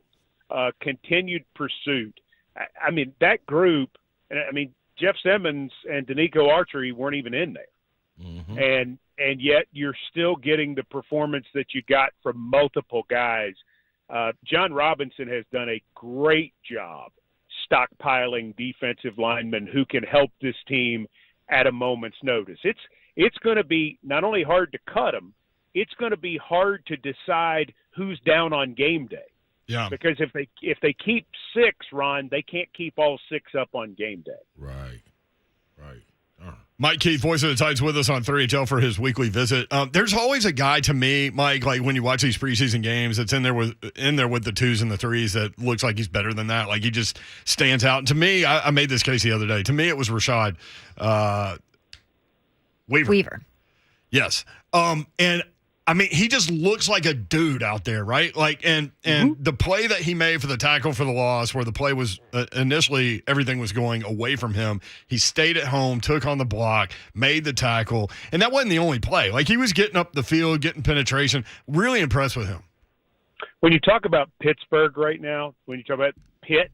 continued pursuit. That group, Jeff Simmons and Danico Archery weren't even in there. Mm-hmm. And yet you're still getting the performance that you got from multiple guys. John Robinson has done a great job stockpiling defensive linemen who can help this team at a moment's notice. It's going to be not only hard to cut them, it's going to be hard to decide who's down on game day. Yeah. Because if they keep 6, Ron, they can't keep all 6 up on game day. Right. Mike Keith, voice of the Titans, with us on 3HL for his weekly visit. There's always a guy to me, Mike, like when you watch these preseason games, that's in there with the 2s and the 3s that looks like he's better than that. Like he just stands out. And to me, I made this case the other day. To me, it was Rashad Weaver. Yes. And I mean, he just looks like a dude out there, right? Like, and the play that he made for the tackle for the loss, where the play was initially everything was going away from him, he stayed at home, took on the block, made the tackle, and that wasn't the only play. Like, he was getting up the field, getting penetration. Really impressed with him. When you talk about Pittsburgh right now, when you talk about Pitt,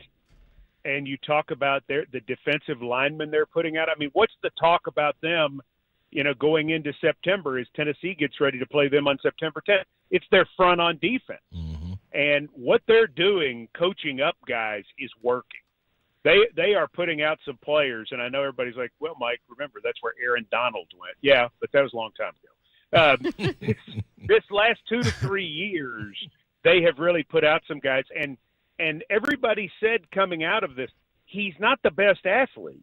and you talk about the defensive linemen they're putting out, I mean, what's the talk about them? Going into September as Tennessee gets ready to play them on September 10th. It's their front on defense. Mm-hmm. And what they're doing, coaching up guys, is working. They are putting out some players, and I know everybody's like, well, Mike, remember, that's where Aaron Donald went. Yeah, but that was a long time ago. This last 2 to 3 years, they have really put out some guys. And everybody said coming out of this, he's not the best athlete.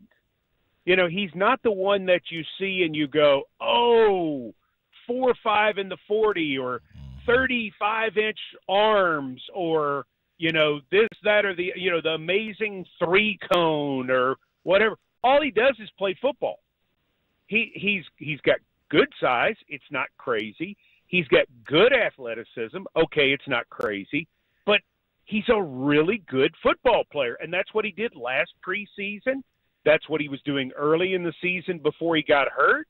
He's not the one that you see and you go, 4.5 in the 40 or 35-inch arms or, this, that, or the amazing 3-cone or whatever. All he does is play football. He's got good size. It's not crazy. He's got good athleticism. Okay, it's not crazy. But he's a really good football player, and that's what he did last preseason. That's what he was doing early in the season before he got hurt.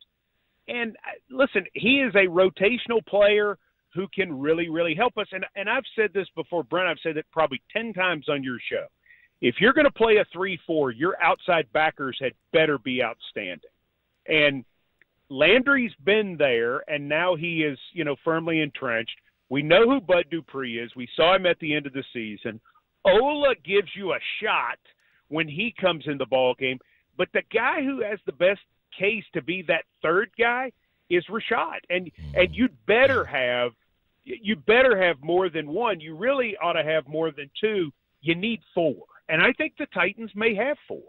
And listen, he is a rotational player who can really, really help us. And I've said this before, Brent, I've said it probably 10 times on your show. If you're going to play a 3-4, your outside backers had better be outstanding. And Landry's been there, and now he is, firmly entrenched. We know who Bud Dupree is. We saw him at the end of the season. Ola gives you a shot when he comes in the ball game. But the guy who has the best case to be that third guy is Rashad. And you'd better have more than one. You really ought to have more than two. You need 4. And I think the Titans may have 4.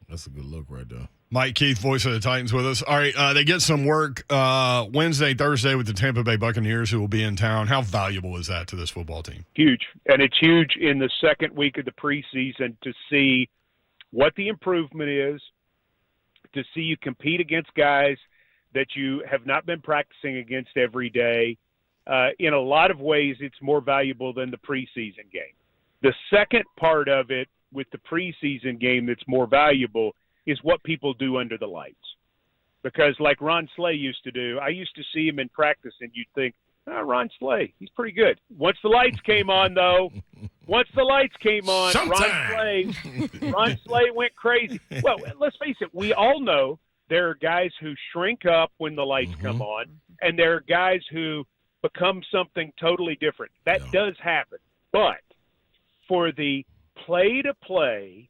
That's a good look right there. Mike Keith, voice of the Titans, with us. All right, they get some work Wednesday, Thursday with the Tampa Bay Buccaneers, who will be in town. How valuable is that to this football team? Huge. And it's huge in the second week of the preseason to see what the improvement is, to see you compete against guys that you have not been practicing against every day. In a lot of ways, it's more valuable than the preseason game. The second part of it with the preseason game that's more valuable is what people do under the lights. Because like Ron Slay used to do, I used to see him in practice and you'd think, Ron Slay, he's pretty good. Once the lights came on, though, Ron Slay went crazy. Well, let's face it, we all know there are guys who shrink up when the lights come on, and there are guys who become something totally different. That does happen. But for the play-to-play,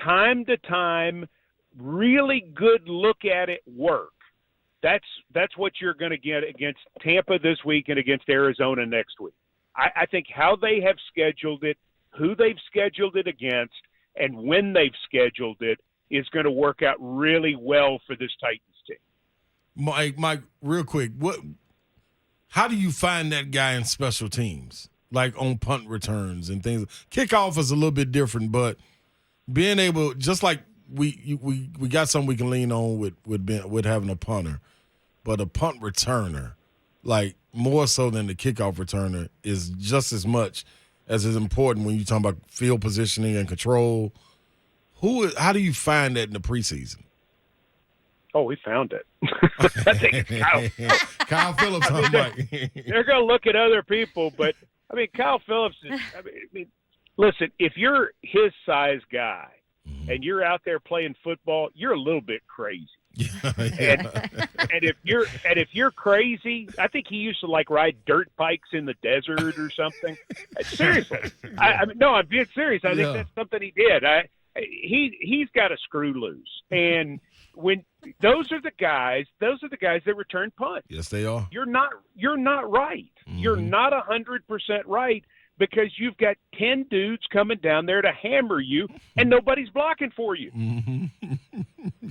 time-to-time, really good look at it work, that's what you're going to get against Tampa this week and against Arizona next week. I think how they have scheduled it, who they've scheduled it against, and when they've scheduled it is going to work out really well for this Titans team. Mike, real quick, how do you find that guy in special teams, like on punt returns and things? Kickoff is a little bit different, but being able, just like we got something we can lean on with having a punter, but a punt returner, like more so than the kickoff returner, is just as much as is important when you're talking about field positioning and control. How do you find that in the preseason? Oh, we found it. I think it's Kyle Phillips. They're going to look at other people, but I mean, Kyle Phillips is. Listen, if you're his size guy and you're out there playing football, you're a little bit crazy. And if you're crazy, I think he used to ride dirt bikes in the desert or something. Seriously, I'm being serious. I think that's something he did. He's got a screw loose, and when those are the guys that return punts. Yes, they are. You're not right. You're not 100% right, because you've got 10 dudes coming down there to hammer you, and nobody's blocking for you.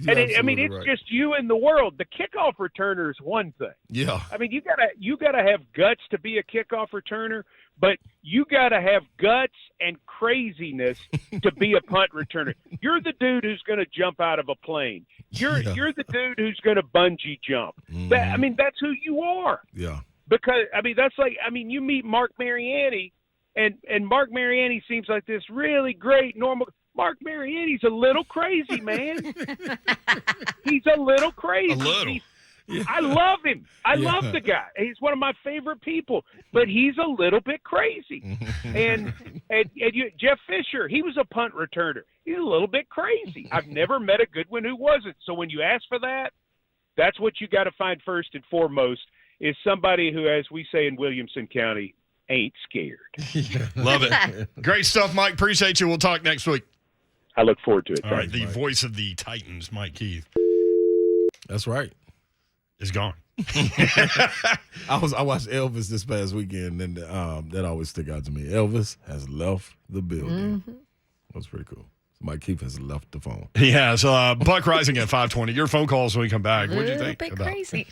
You're it's right. just you in the world. The kickoff returner is one thing. Yeah. I mean, you gotta have guts to be a kickoff returner, but you gotta have guts and craziness to be a punt returner. You're the dude who's going to jump out of a plane. You're the dude who's going to bungee jump. That's who you are. Yeah. Because you meet Mark Mariani, and Mark Mariani seems like this really great normal. Mark Mariani's a little crazy, man. He's a little crazy. A little. I love him. I love the guy. He's one of my favorite people, but he's a little bit crazy. and Jeff Fisher, he was a punt returner. He's a little bit crazy. I've never met a good one who wasn't. So when you ask for that, that's what you got to find first and foremost is somebody who, as we say in Williamson County, ain't scared. Love it. Great stuff, Mike. Appreciate you. We'll talk next week. I look forward to it. All right, the voice of the Titans, Mike Keith. That's right. Is gone. I watched Elvis this past weekend, and that always stuck out to me. Elvis has left the building. Mm-hmm. That's pretty cool. So Mike Keith has left the phone. He has. Buck Reising at 5:20. Your phone calls when we come back. What do you think? A little bit crazy.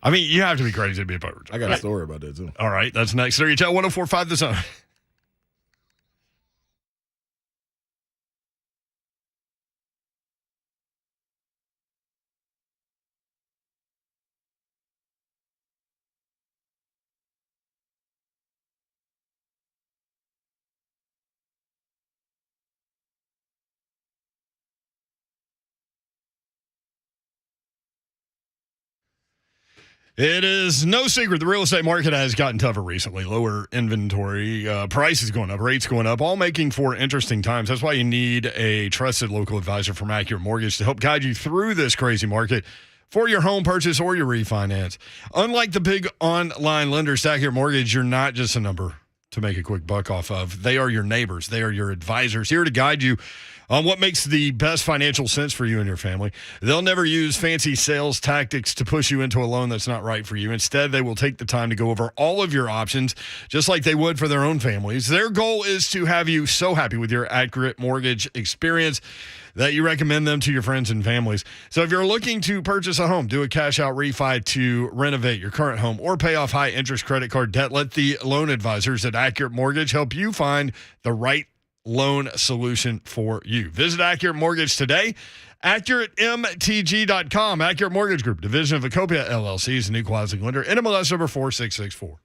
I mean, you have to be crazy to be a punt returner. I got a story about that, too. All right, that's next. There you tell 104.5 The Zone. It is no secret the real estate market has gotten tougher recently. Lower inventory, prices going up, rates going up, all making for interesting times. That's why you need a trusted local advisor from Accurate Mortgage to help guide you through this crazy market for your home purchase or your refinance. Unlike the big online lenders, Accurate Mortgage, you're not just a number to make a quick buck off of. They are your neighbors. They are your advisors here to guide you on what makes the best financial sense for you and your family. They'll never use fancy sales tactics to push you into a loan that's not right for you. Instead, they will take the time to go over all of your options, just like they would for their own families. Their goal is to have you so happy with your Accurate Mortgage experience that you recommend them to your friends and families. So if you're looking to purchase a home, do a cash out refi to renovate your current home, or pay off high interest credit card debt, let the loan advisors at Accurate Mortgage help you find the right loan solution for you. Visit Accurate Mortgage today. AccurateMTG.com. Accurate Mortgage Group, division of Acopia LLC, is an equal housing lender. NMLS number 4664.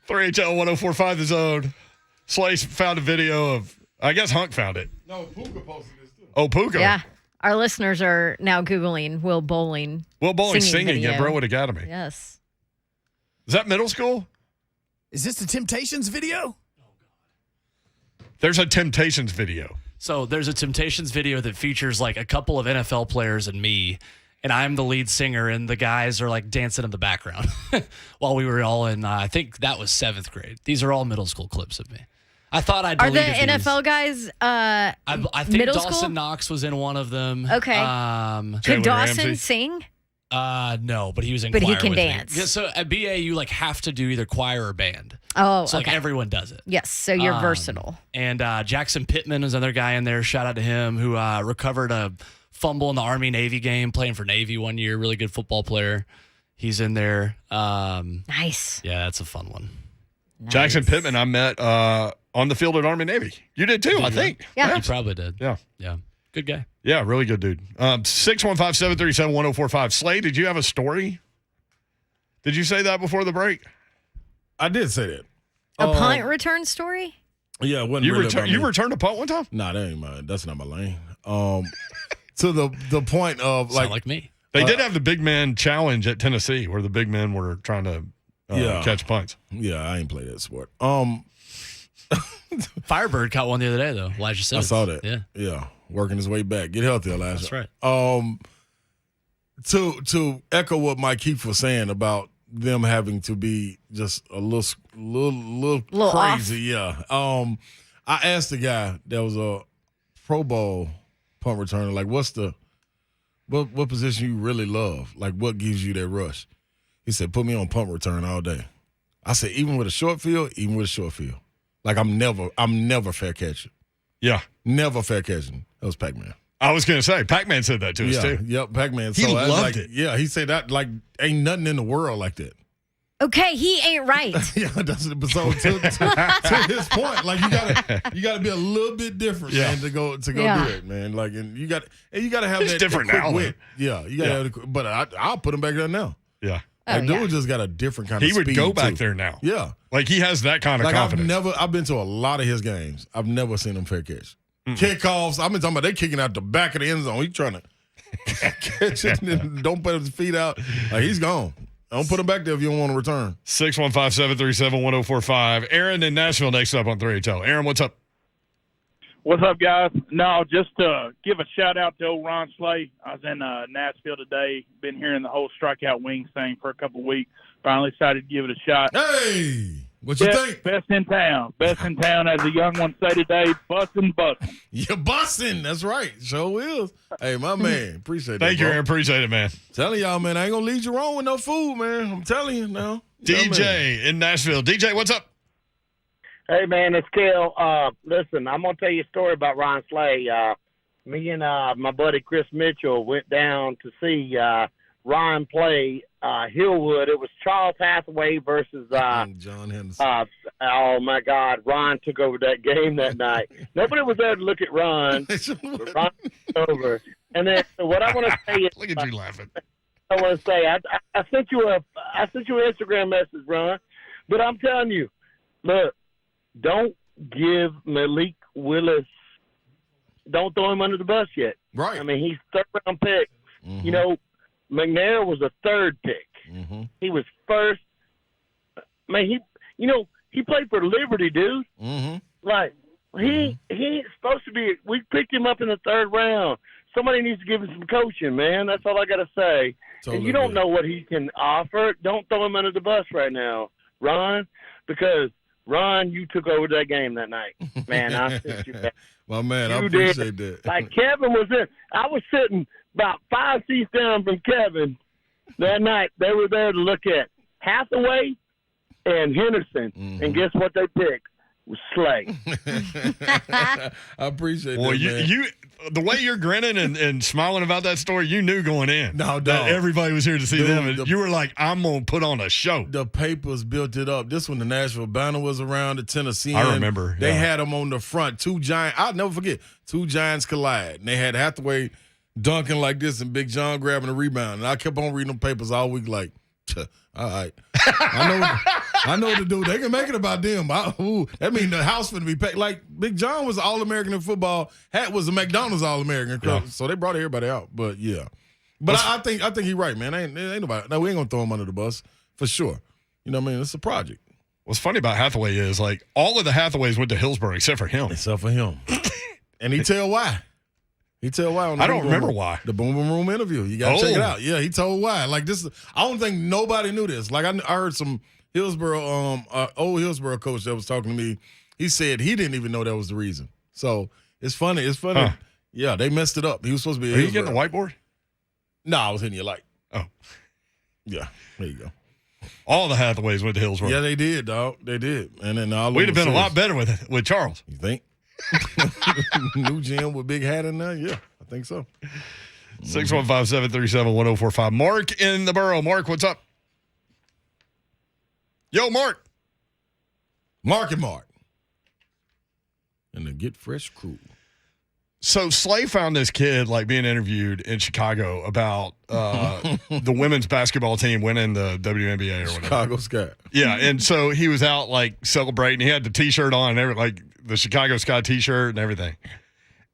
3HL 1045 The Zone. Slay found a video of, I guess Hunk found it. No, Puka posted this too. Oh, Puka. Yeah. Our listeners are now Googling Will Bowling. Will Bowling singing video. at Brentwood Academy. Yes. Is that middle school? Is this the Temptations video? There's a Temptations video. So there's a Temptations video that features like a couple of NFL players and me, and I'm the lead singer, and the guys are like dancing in the background while we were all in, I think that was 7th grade. These are all middle school clips of me. I thought I'd Are the deleted these. NFL guys I think middle Dawson school? Knox was in one of them. Okay. Could Jalen Dawson Ramsey. sing? No, but he was in But he choir can with me. dance. Yeah, so at BA, you like have to do either choir or band. Oh, So like okay. everyone does it. Yes, so you're versatile. And Jackson Pittman is another guy in there. Shout out to him who recovered a fumble in the Army-Navy game, playing for Navy one year. Really good football player. He's in there. Nice. Yeah, that's a fun one. Nice. Jackson Pittman, I met on the field at Army Navy. You did too, I think. Yeah. You probably did. Yeah. Yeah. Good guy. Yeah, really good dude. 615-737-1045. Slay, did you have a story? Did you say that before the break? I did say that. A punt return story? Yeah, it wasn't You, really about me. you returned a punt one time? Nah, that ain't mine. That's not my lane. To the point of Sound like me. They did have the big man challenge at Tennessee where the big men were trying to catch punts. Yeah, I ain't play that sport. Firebird caught one the other day, though. Elijah I Simmons. saw that. Yeah. Yeah, working his way back. Get healthy, Elijah. That's right. To echo what Mike Keefe was saying about them having to be just a little crazy. Yeah. I asked the guy that was a Pro Bowl punt returner, like, what position you really love? Like, what gives you that rush? He said, put me on punt return all day. I said, even with a short field. Like, I'm never fair catching. Yeah. Never fair catching. That was Pac-Man. I was going to say, Pac-Man said that to us too. Yep, Pac-Man. He loved it. Yeah, he said that like ain't nothing in the world like that. Okay, he ain't right. Yeah, that's so to his point. Like you gotta be a little bit different, man, to go do it, man. Like and you got to have It's that different quick now, wit. Yeah, you got to have but I'll put him back there now. Yeah. That dude just got a different kind of He would speed, go back too. there now. Yeah. Like he has that kind of Like confidence. I've been to a lot of his games. I've never seen him fair catch. Kickoffs, I've been talking about they kicking out the back of the end zone. He's trying to catch it and don't put his feet out. Like he's gone. Don't put him back there if you don't want to return. 615-737-1045. Aaron in Nashville next up on 3HL. Aaron, what's up? What's up, guys? No, just to give a shout-out to old Ron Slay. I was in Nashville today. Been hearing the whole Strikeout Wings thing for a couple of weeks. Finally decided to give it a shot. Hey, what you think? Best in town. Best in town, as the young ones say today, bussin'. You're bussin'. That's right. Sure is. Hey, my man. Appreciate that. Thank you, bro. Aaron. Appreciate it, man. Telling y'all, man, I ain't going to lead you wrong with no food, man. I'm telling you now. DJ in Nashville. DJ, what's up? Hey, man, it's Kel. Listen, I'm going to tell you a story about Ron Slay. Me and my buddy Chris Mitchell went down to see Ron play Hillwood. It was Charles Hathaway versus John Henderson. Oh, my God. Ron took over that game that night. Nobody was there to look at Ron. But Ron took over. And then what I want to say is, look at you laughing. I want to say I sent you an Instagram message, Ron. But I'm telling you, look, don't give Malik Willis. Don't throw him under the bus yet. Right. I mean, he's third-round pick. Mm-hmm. You know, McNair was a third pick. Mm-hmm. He was first. Man, he played for Liberty, dude. Mm-hmm. Like he ain't supposed to be. We picked him up in the third round. Somebody needs to give him some coaching, man. That's all I got to say. Totally and you don't agree. know what he can offer. Don't throw him under the bus right now, Ron, because Ron, you took over that game that night. Man, I sent you back. My man, I You appreciate did. that. Like Kevin was in. I was sitting about 5 seats down from Kevin that night. They were there to look at Hathaway and Henderson. Mm-hmm. And guess what they picked? Was Slay. I appreciate Well, that, man. you the way you're grinning and smiling about that story, you knew going in No, that dog. everybody was here to see Dude, them. And you were like, I'm going to put on a show. The papers built it up. This when the Nashville Banner was around, the Tennessee. I remember, They yeah. had them on the front. I'll never forget. Two giants collide. And they had Hathaway dunking like this and Big John grabbing a rebound. And I kept on reading them papers all week like, all right. I know I know what to do. They can make it about them. That means the house finna be packed. Like Big John was All-American in football. Hat was a McDonald's All-American. Yeah. So they brought everybody out. But yeah. But I think he's right, man. Ain't nobody. No, we ain't gonna throw him under the bus for sure. You know what I mean? It's a project. What's funny about Hathaway is like all of the Hathaways went to Hillsborough except for him. And he tell why. He tell why. I don't remember why. The Boom Boom Room interview. You got to check it out. Yeah, he told why. Like this, I don't think nobody knew this. Like I heard some Hillsborough, old Hillsborough coach that was talking to me. He said he didn't even know that was the reason. So it's funny. It's funny. Huh. Yeah, they messed it up. He was supposed to be. Are you getting the whiteboard? No, I was hitting your light. Oh, yeah. There you go. All the Hathaways went to Hillsborough. Yeah, they did, dog. They did. And then we'd have been a lot better with Charles. You think? New gym with big hat in there? Yeah, I think so. 615-737-1045. Mark in the borough. Mark, what's up? Yo, Mark. Mark. And the Get Fresh crew. So Slay found this kid like being interviewed in Chicago about the women's basketball team winning the WNBA or whatever. Chicago Sky. Yeah, and so he was out like celebrating. He had the T-shirt on, and like the Chicago Sky T-shirt and everything.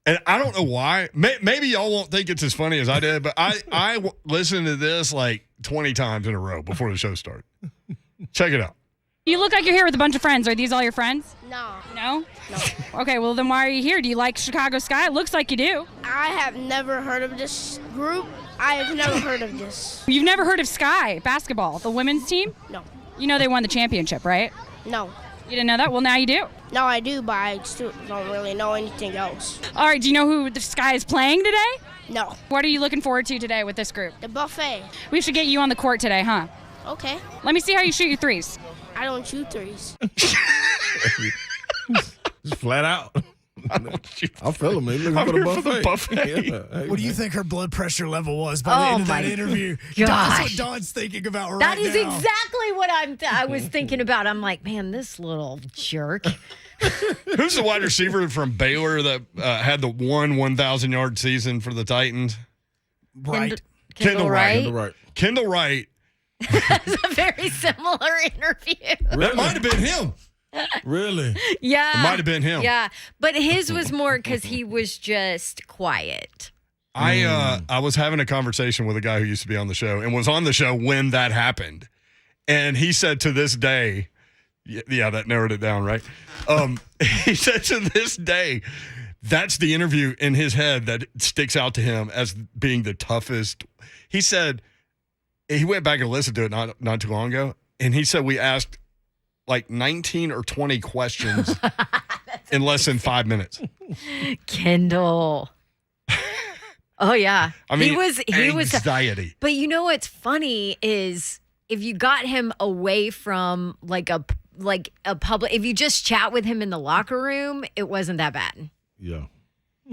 And I don't know why. Maybe y'all won't think it's as funny as I did, but I listened to this like 20 times in a row before the show started. Check it out. You look like you're here with a bunch of friends. Are these all your friends? No. No? No. Okay, well then why are you here? Do you like Chicago Sky? It looks like you do. I have never heard of this group. I have never heard of this. You've never heard of Sky basketball, the women's team? No. You know they won the championship, right? No. You didn't know that? Well, now you do. No, I do, but I still don't really know anything else. All right, do you know who the Sky is playing today? No. What are you looking forward to today with this group? The buffet. We should get you on the court today, huh? Okay. Let me see how you shoot your threes. I don't shoot threes. Just flat out. I feel him. Looking for the buffet. Yeah. What do you think her blood pressure level was by the end of that interview? That's what Dawn's thinking about right now. That is exactly what I was thinking about. I'm like, man, this little jerk. Who's the wide receiver from Baylor that had the 1,000-yard season for the Titans? Right. Kendall Wright. Kendall Wright. That's a very similar interview. That might have been him. Really? Yeah. It might have been him. Yeah. But his was more because he was just quiet. I was having a conversation with a guy who used to be on the show and was on the show when that happened. And he said to this day, yeah, that narrowed it down, right? He said to this day, that's the interview in his head that sticks out to him as being the toughest. He said, he went back and listened to it not too long ago, and he said we asked like 19 or 20 questions in less than 5 minutes. Kendall. Oh yeah. I mean, he was anxiety. But you know what's funny is if you got him away from like a public, if you just chat with him in the locker room, it wasn't that bad. Yeah.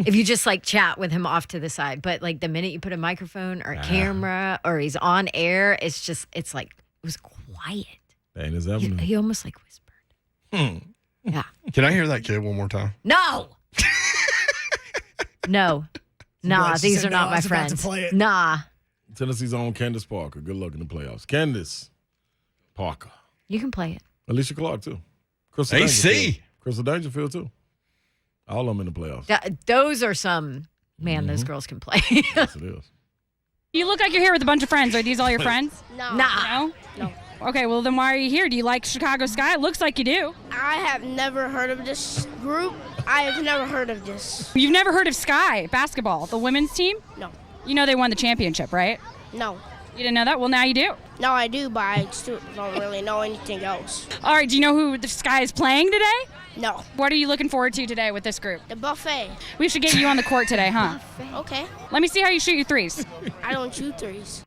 If you just like chat with him off to the side, but like the minute you put a microphone or a camera or he's on air, it's like it was quiet. Dang, is that he almost like whispered. Yeah. Can I hear that kid one more time? No. No. Nah, these are not my friends. Nah. Tennessee's own Candace Parker. Good luck in the playoffs. Candace Parker. You can play it. Alicia Clark, too. AC. Crystal Dangerfield, too. All of them in the playoffs. Those are some, man, those girls can play. Yes, it is. You look like you're here with a bunch of friends. Are these all your friends? No. No? No. Okay, well then why are you here? Do you like Chicago Sky? It looks like you do. I have never heard of this group. I have never heard of this. You've never heard of Sky basketball, the women's team? No. You know they won the championship, right? No. You didn't know that? Well, now you do. No, I do, but I still don't really know anything else. All right, do you know who the Sky is playing today? No. What are you looking forward to today with this group? The buffet. We should get you on the court today, huh? Okay. Let me see how you shoot your threes. I don't shoot threes.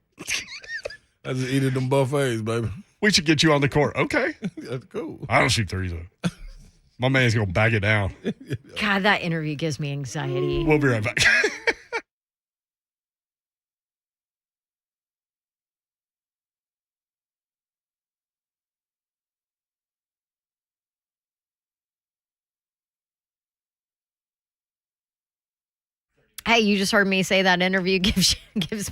I just eating them buffets, baby. We should get you on the court. Okay. That's cool. I don't shoot threes, though. My man's going to back it down. God, that interview gives me anxiety. We'll be right back. Hey, you just heard me say that interview gives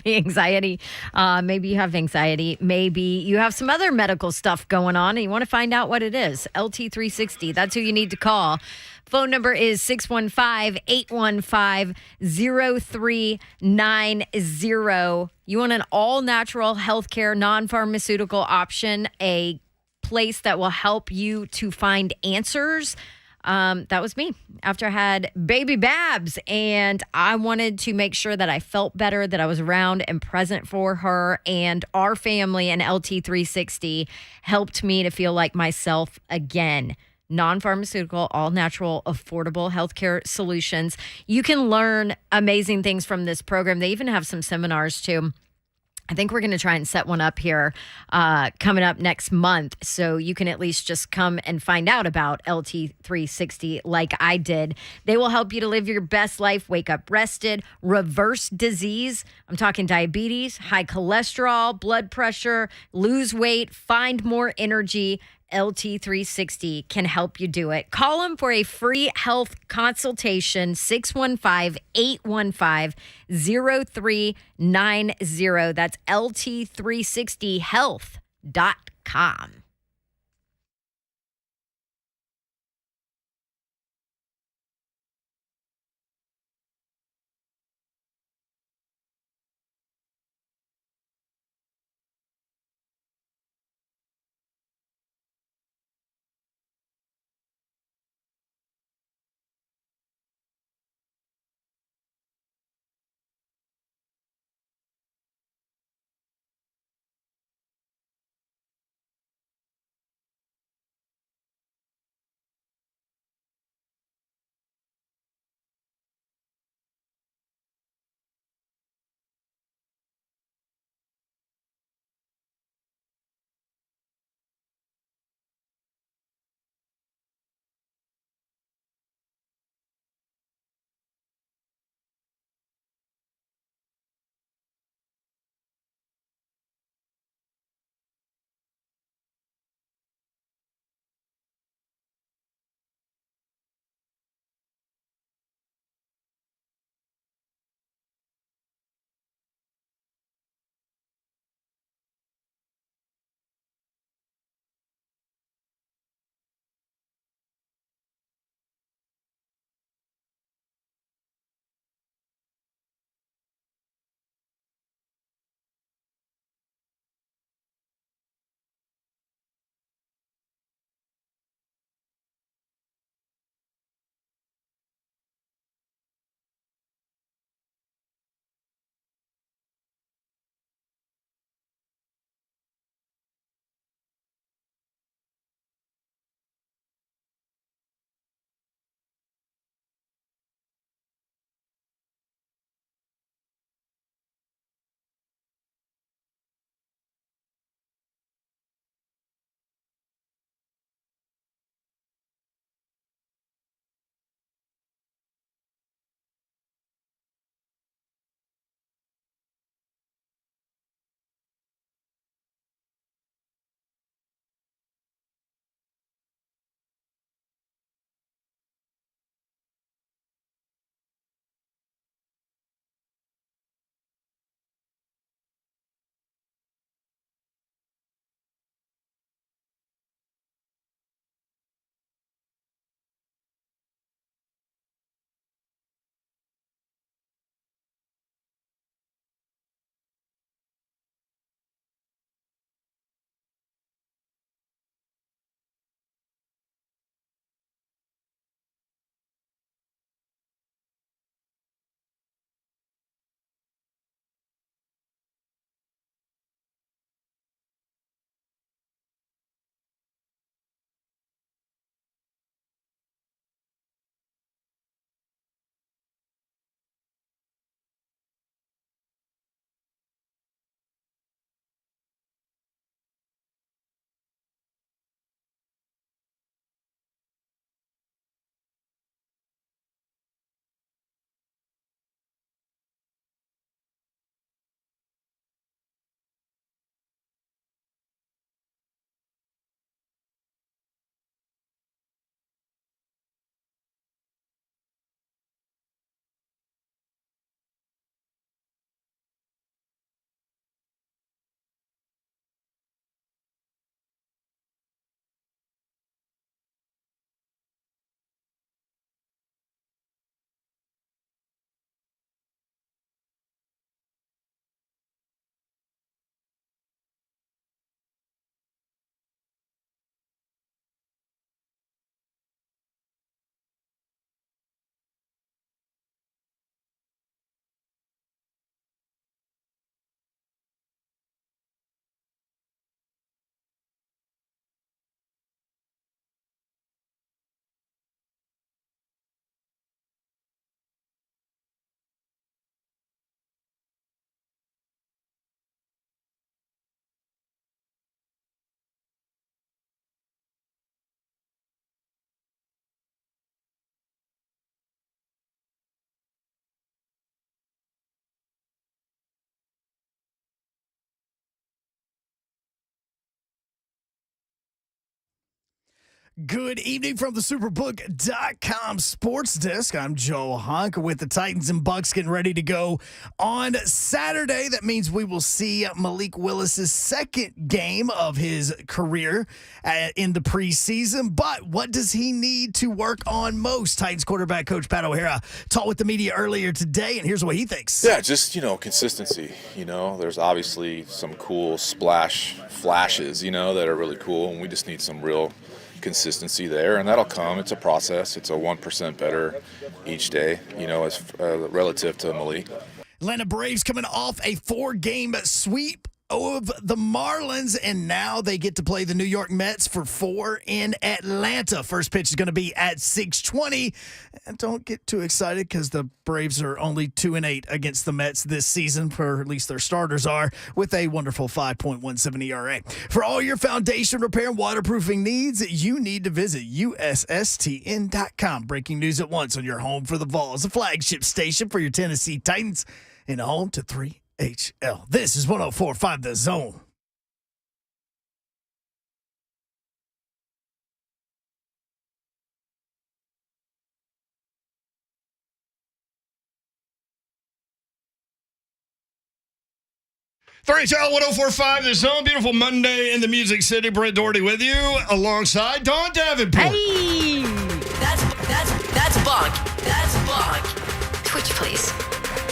me anxiety. Maybe you have anxiety. Maybe you have some other medical stuff going on and you want to find out what it is. LT360, that's who you need to call. Phone number is 615-815-0390. You want an all-natural healthcare, non-pharmaceutical option, a place that will help you to find answers. That was me after I had baby Babs, and I wanted to make sure that I felt better, that I was around and present for her and our family, and LT360 helped me to feel like myself again. Non-pharmaceutical, all-natural, affordable healthcare solutions. You can learn amazing things from this program. They even have some seminars too. I think we're going to try and set one up here coming up next month, so you can at least just come and find out about LT360 like I did. They will help you to live your best life, wake up rested, reverse disease. I'm talking diabetes, high cholesterol, blood pressure, lose weight, find more energy. LT360 can help you do it. Call them for a free health consultation, 615-815-0390. That's LT360health.com. Good evening from the Superbook.com sports desk. I'm Joe Hunk with the Titans and Bucks getting ready to go on Saturday. That means we will see Malik Willis' second game of his career in the preseason. But what does he need to work on most? Titans quarterback coach Pat O'Hara talked with the media earlier today, and here's what he thinks. Yeah, just, consistency. There's obviously some cool flashes, that are really cool, and we just need some real consistency there, and that'll come. It's a process. It's a 1% better each day, as relative to Malik. Atlanta Braves coming off a 4-game sweep of the Marlins, and now they get to play the New York Mets for 4 in Atlanta. First pitch is going to be at 6:20. And don't get too excited because the Braves are only 2-8 against the Mets this season, or at least their starters are, with a wonderful 5.17 ERA. For all your foundation repair and waterproofing needs, you need to visit USSTN.com. Breaking news at once on your home for the Vols, the flagship station for your Tennessee Titans, and home to 3HL. This is 104.5 The Zone. HL 104.5 The Zone. Beautiful Monday in the Music City. Brent Doherty with you alongside Don Davenport. Hey! That's Bonk. That's Bonk. Twitch, please.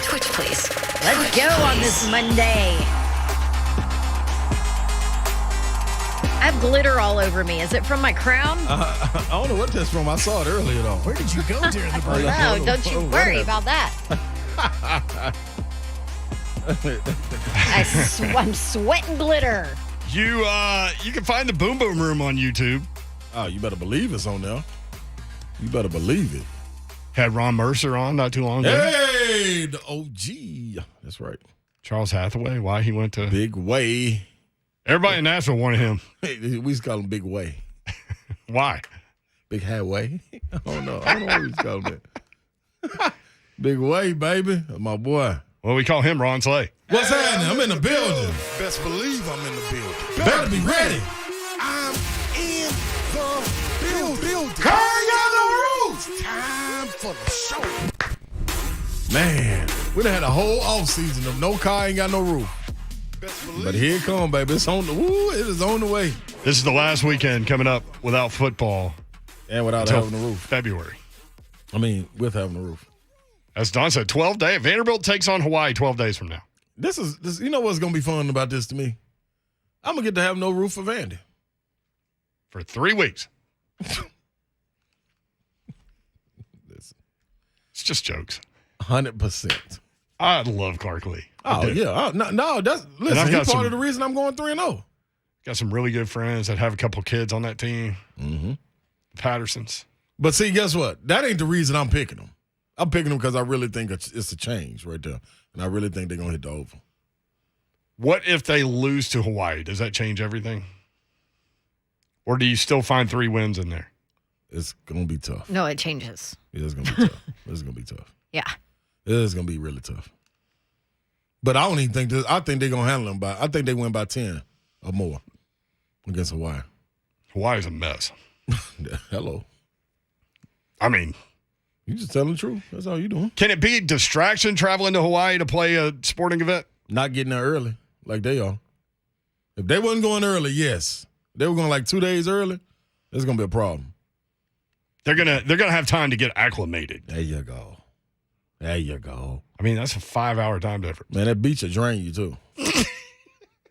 Twitch, please. Let's go on this Monday. I have glitter all over me. Is it from my crown? I don't know what that's from. I saw it earlier, though. Where did you go during the break? No, don't you worry about that. I'm sweating glitter. You can find the Boom Boom Room on YouTube. Oh, you better believe it's on there. You better believe it. Had Ron Mercer on not too long ago. Hey, the OG. That's right. Charles Hathaway, why he went to Big Way. Everybody in Nashville wanted him. Hey, we used to call him Big Way. Why? Big Hathaway. I don't know what we used to call him that. Big Way, baby. My boy. Well, we call him Ron Slay. What's happening? I'm in the building. Best believe I'm in the building. Better be ready. I'm in the building. Carry on the roof. Time for the show. Man, we done had a whole offseason of no car, ain't got no roof. But here it come, baby. It's on the it is on the way. This is the last weekend coming up without football. And without having a roof. February. I mean, with having a roof. As Don said, 12 days. Vanderbilt takes on Hawaii 12 days from now. This you know what's gonna be fun about this to me? I'm gonna get to have no roof for Vandy. For 3 weeks. It's just jokes. 100%. I love Clark Lee. Oh, yeah. No, that's listen, he's part of the reason I'm going 3-0. Got some really good friends that have a couple kids on that team. Mm-hmm. Pattersons. But see, guess what? That ain't the reason I'm picking them. I'm picking them because I really think it's a change right there. And I really think they're going to hit the over. What if they lose to Hawaii? Does that change everything? Or do you still find 3 wins in there? It's going to be tough. No, it changes. Yeah, it's going to be tough. It's going to be tough. Yeah. It is going to be really tough. But I don't even think this. I think they're going to handle them I think they win by 10 or more against Hawaii. Hawaii's a mess. Hello. I mean, you just telling the truth. That's all you doing. Can it be distraction traveling to Hawaii to play a sporting event? Not getting there early like they are. If they wasn't going early, yes. If they were going like 2 days early, it's going to be a problem. They're gonna have time to get acclimated. There you go. There you go. I mean, that's a 5-hour time difference. Man, that beach will drain you too. Tell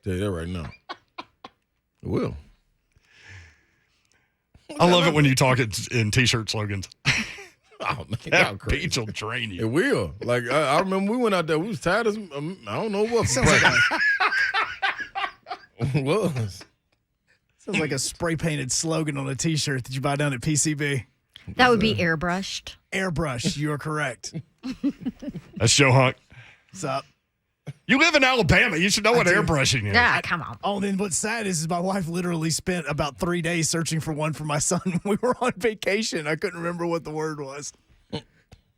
you that right now. It will. I love it when you talk it in T-shirt slogans. Oh, man, that beach will drain you. It will. Like, I remember we went out there. We was tired as, I don't know what. It was. Sounds like a spray-painted slogan on a T-shirt that you buy down at PCB. That would be airbrushed. Airbrush, you are correct. That's Joe Hunt. What's up? You live in Alabama. You should know what airbrushing is. Yeah, come on. Oh, then what's sad is my wife literally spent about 3 days searching for one for my son when we were on vacation. I couldn't remember what the word was. That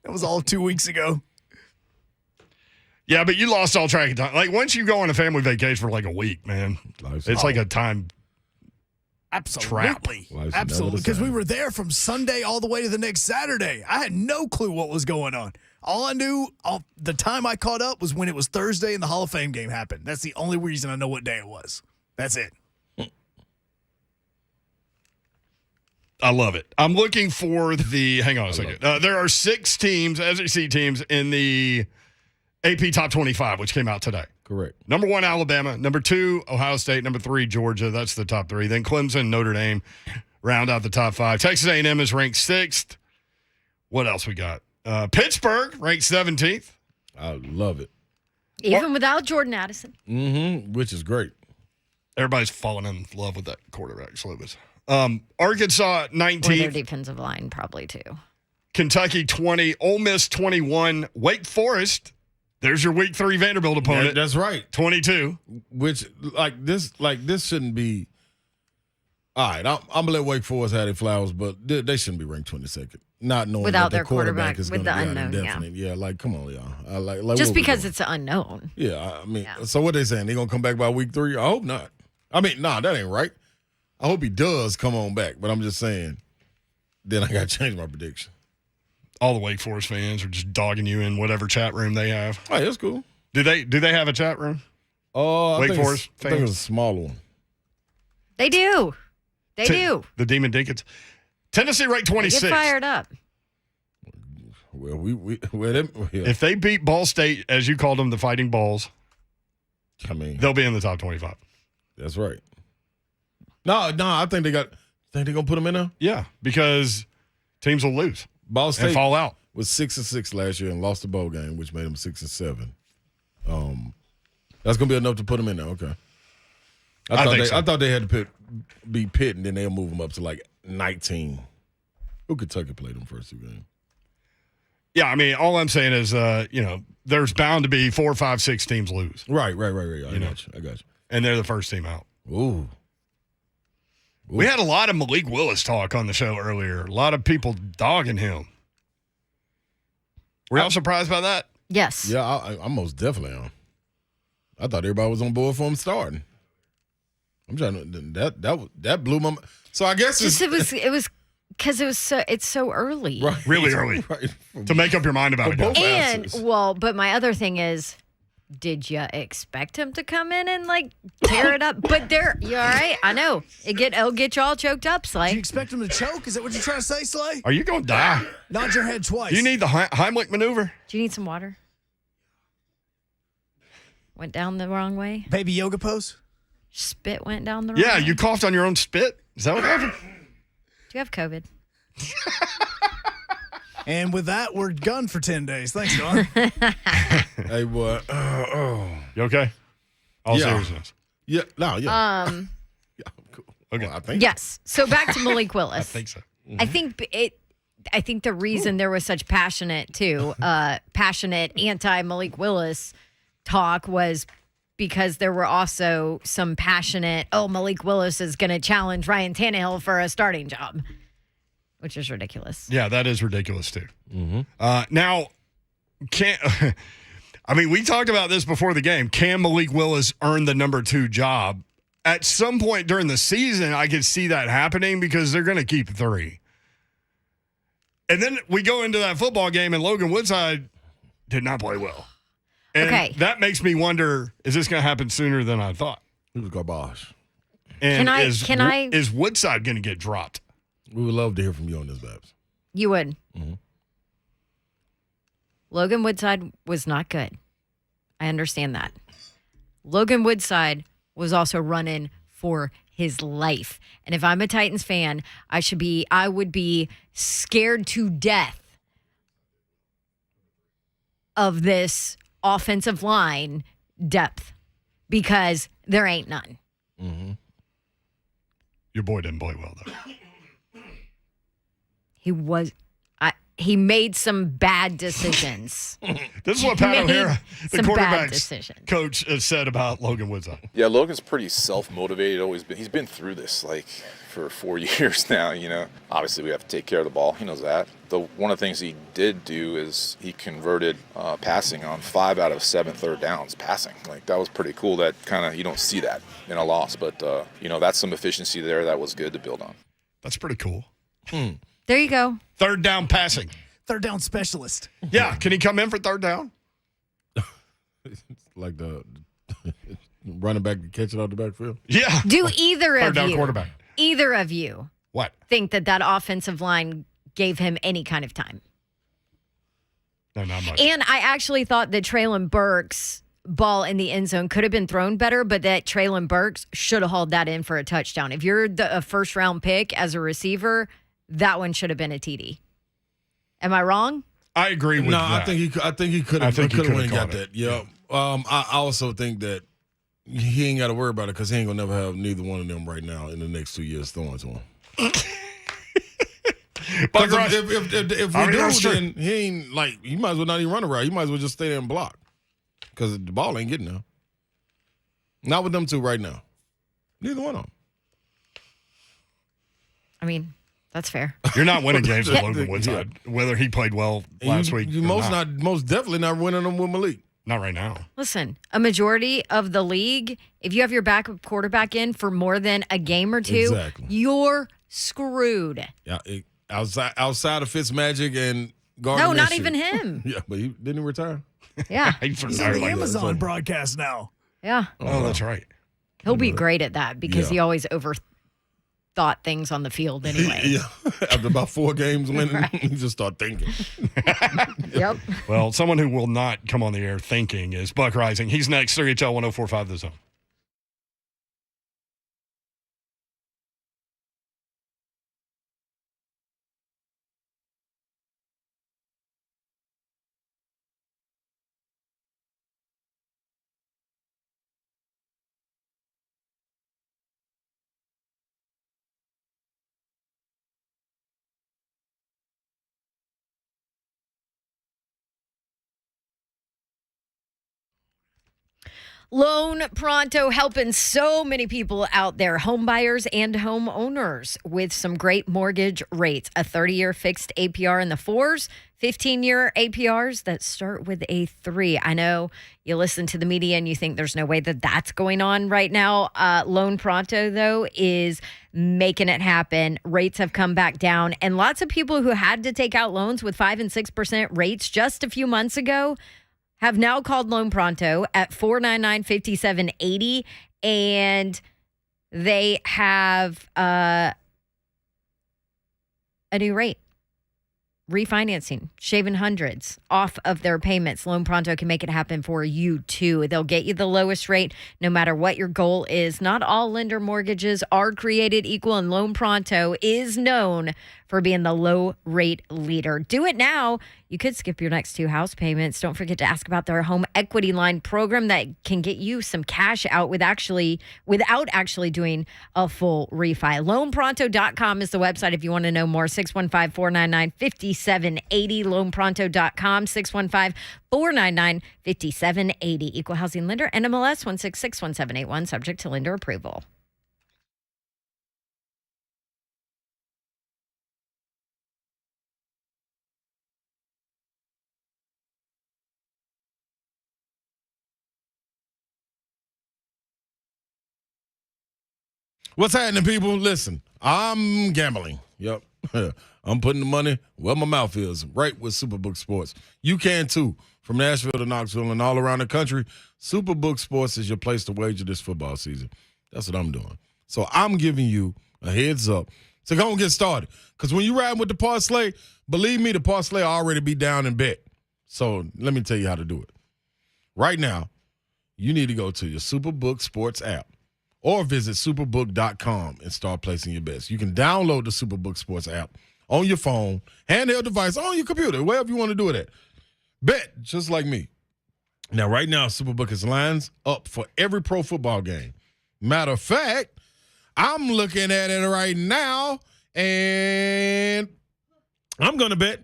was all 2 weeks ago. Yeah, but you lost all track of time. Like, once you go on a family vacation for like a week, man, it's like a time Absolutely. Life's Absolutely. never the Because we same. were there from Sunday all the way to the next Saturday. I had no clue what was going on. All I knew, the time I caught up was when it was Thursday and the Hall of Fame game happened. That's the only reason I know what day it was. That's it. I love it. I'm looking for the. Hang on a second. There are 6 teams, SEC teams, in the AP Top 25, which came out today. Correct. Number 1, Alabama. Number 2, Ohio State. Number 3, Georgia. That's the top 3. Then Clemson, Notre Dame round out the top 5. Texas A&M is ranked 6th. What else we got? Pittsburgh ranked 17th. I love it. Even without Jordan Addison. Mm-hmm. Which is great. Everybody's falling in love with that quarterback, Slovis. Arkansas Or their 19th. defensive line, probably, too. Kentucky 20. Ole Miss 21. Wake Forest. There's your week 3 Vanderbilt opponent. Yeah, that's right. 22. Which this shouldn't be. All right, I'm gonna let Wake Forest have their flowers, but they shouldn't be ranked 22nd. Not knowing Without that their the quarterback is with going to the be unknown, indefinite. Yeah, like come on, y'all. Like Just what we because doing? it's an unknown. Yeah, I mean, so what they saying? They gonna come back by week 3? I hope not. I mean, nah, that ain't right. I hope he does come on back, but I'm just saying. Then I got to change my prediction. All the Wake Forest fans are just dogging you in whatever chat room they have. Oh, that's cool. Do they have a chat room? Oh, Wake Forest I think it was a smaller one. They do. They do. The Demon Dinkins. Tennessee ranked They 26th. get fired up. Well, If they beat Ball State, as you called them, the Fighting Balls, I mean, they'll be in the top 25. That's right. No, I think they're gonna put them in there. Yeah, because teams will lose. Ball State and fall out. Was 6-6 last year and lost the bowl game, which made them 6-7. That's gonna be enough to put them in there. Okay. I thought they had to be Pitt, and then they'll move them up to like 19. Who Kentucky played them first 2 games? Yeah, I mean, all I'm saying is, there's bound to be 4, 5, 6 teams lose. Right. I got you. And they're the first team out. Ooh. We had a lot of Malik Willis talk on the show earlier. A lot of people dogging him. Were y'all surprised by that? Yes. Yeah, I most definitely am. I thought everybody was on board for him starting. I'm trying to that blew my. So I guess it was because it's so early. Right. Really early. Right. To make up your mind about it. And but my other thing is, did you expect him to come in and like tear it up? But you all right? I know it'll get you all choked up, Slay. Do you expect him to choke? Is that what you're trying to say, Slay? Are you going to die? Nod your head twice. You need the Heimlich maneuver? Do you need some water? Went down the wrong way. Baby yoga pose? Spit went down the wrong way. Yeah, you coughed on your own spit? Is that what happened? Do you have COVID? And with that, we're done for 10 days. Thanks, Don. Hey, boy. You okay? All seriousness. Yeah. No, yeah. Yeah, cool. Okay. Well, I think. Yes. So back to Malik Willis. I think so. I think the reason there was such passionate anti Malik Willis talk was because there were also some passionate, Malik Willis is going to challenge Ryan Tannehill for a starting job, which is ridiculous. Yeah, that is ridiculous too. Mm-hmm. Now, we talked about this before the game. Can Malik Willis earn the number 2 job? At some point during the season, I could see that happening because they're going to keep 3. And then we go into that football game, and Logan Woodside did not play well. And that makes me wonder, is this going to happen sooner than I thought? He was garbage. And is Woodside going to get dropped? We would love to hear from you on this, Babs. You would. Mm-hmm. Logan Woodside was not good. I understand that. Logan Woodside was also running for his life. And if I'm a Titans fan, I would be scared to death of this offensive line depth because there ain't none. Mm-hmm. Your boy didn't play well, though. he made some bad decisions. This is what Pat Made O'Hara, the some bad quarterback's decisions. coach, has said about Logan Woodside. Yeah, Logan's pretty self-motivated. He's been through this like for 4 years now. Obviously we have to take care of the ball. He knows that. One of the things he did do is he converted passing on 5 out of 7 third downs passing. Like that was pretty cool. That kind of you don't see that in a loss, but that's some efficiency there that was good to build on. That's pretty cool. There you go. Third down passing. Third down specialist. Yeah, can he come in for third down? Like the running back to catch it out the backfield. Yeah. Do either Third of down you, quarterback. either of you, What? think that offensive line gave him any kind of time? No, not much. And I actually thought that Traylon Burks' ball in the end zone could have been thrown better, but that Traylon Burks should have hauled that in for a touchdown. If you're a first-round pick as a receiver, that one should have been a TD. Am I wrong? I agree with that. I think he could have went and got that. Yeah. I also think that he ain't got to worry about it because he ain't gonna never have neither one of them right now in the next 2 years throwing to him. But if we do, then he ain't like he might as well not even run around. He might as well just stay there and block because the ball ain't getting there. Not with them two right now. Neither one of them. I mean, that's fair. You're not winning games with Logan Woodside, whether he played well last week. You most definitely not winning them with Malik. Not right now. Listen, a majority of the league, if you have your backup quarterback in for more than a game or two, you're screwed. Yeah, outside of Fitzmagic and Gardner. No, not even him. Yeah, but he didn't retire. Yeah. He's on the Amazon broadcast now. Yeah. Oh, that's right. He'll be great at that because he always overthought things on the field anyway. Yeah. After about 4 games winning, you just start thinking. Yep. Well, someone who will not come on the air thinking is Buck Reising. He's next, 3HL 1045 The Zone. Loan Pronto helping so many people out there, home buyers and homeowners, with some great mortgage rates. A 30-year fixed APR in the 4s, 15-year APRs that start with a 3. I know you listen to the media and you think there's no way that that's going on right now. Loan Pronto, though, is making it happen. Rates have come back down, and lots of people who had to take out loans with 5 and 6% rates just a few months ago have now called Loan Pronto at 499-5780, and they have a new rate. Refinancing, shaving hundreds off of their payments. Loan Pronto can make it happen for you too. They'll get you the lowest rate no matter what your goal is. Not all lender mortgages are created equal, and Loan Pronto is known for being the low rate leader. Do it now. You could skip your next 2 house payments. Don't forget to ask about their home equity line program that can get you some cash out without actually doing a full refi. LoanPronto.com is the website if you want to know more. 615-499-5780. LoanPronto.com, 615-499-5780. Equal housing lender, NMLS 1661781, subject to lender approval. What's happening, people? Listen, I'm gambling. Yep. I'm putting the money where my mouth is, right with Superbook Sports. You can too. From Nashville to Knoxville and all around the country, Superbook Sports is your place to wager this football season. That's what I'm doing. So I'm giving you a heads up to go and get started. Because when you ride with the parlay, believe me, the parlay already be down in bet. So let me tell you how to do it. Right now, you need to go to your Superbook Sports app, or visit superbook.com and start placing your bets. You can download the Superbook Sports app on your phone, handheld device, on your computer, wherever you want to do it at. Bet just like me. Now, right now, Superbook is lines up for every pro football game. Matter of fact, I'm looking at it right now, and I'm going to bet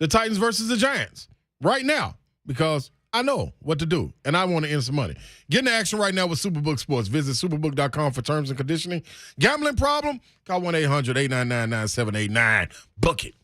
the Titans versus the Giants right now because I know what to do, and I want to earn some money. Get into action right now with Superbook Sports. Visit superbook.com for terms and conditioning. Gambling problem? Call 1-800-899-9789. Book it.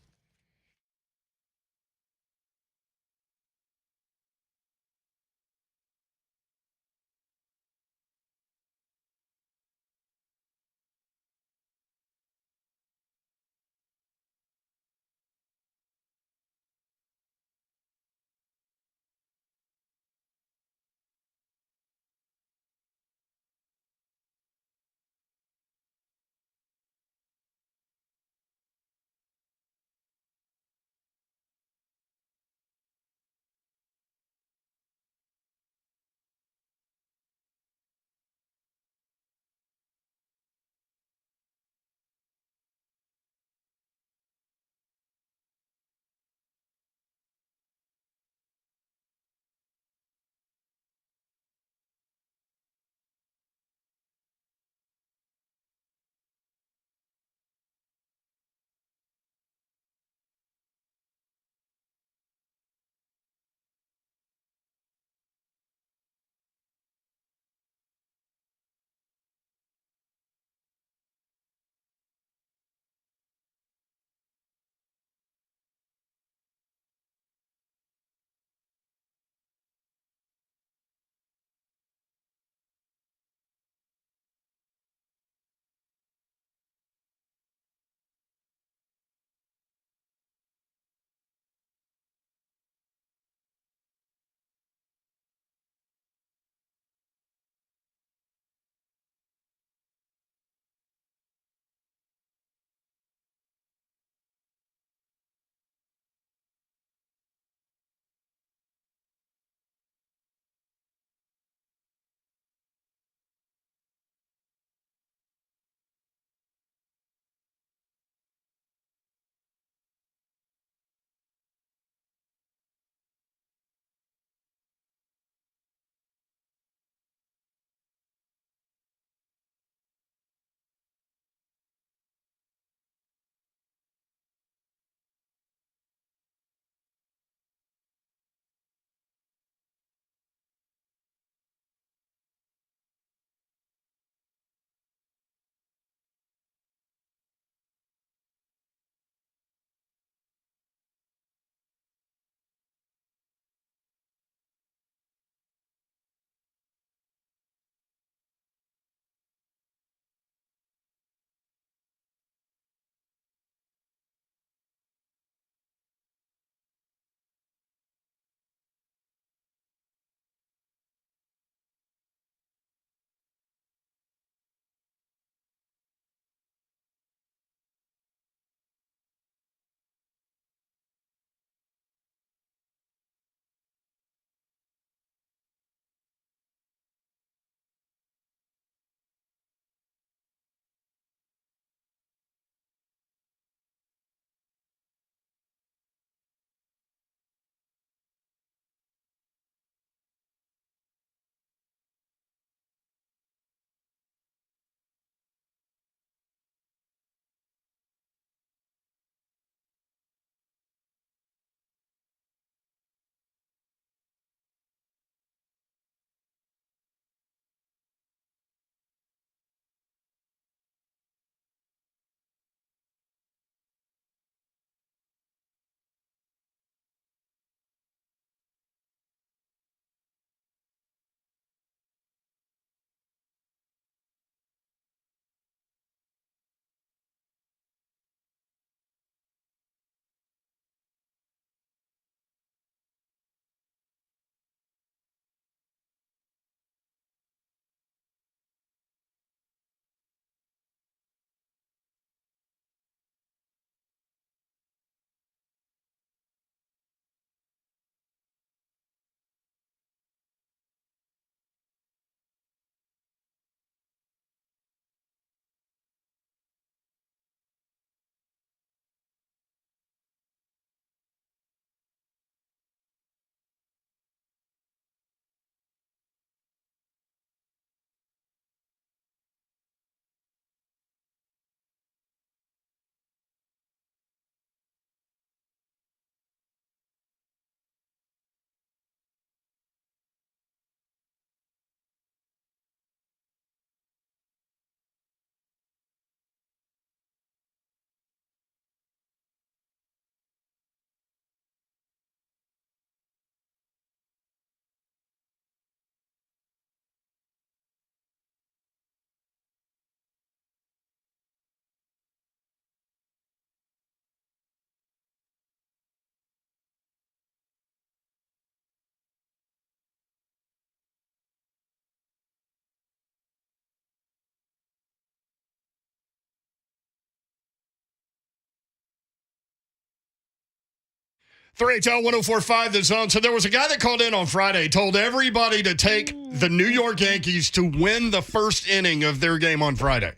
3HL 1045 The Zone. So there was a guy that called in on Friday, told everybody to take the New York Yankees to win the first inning of their game on Friday.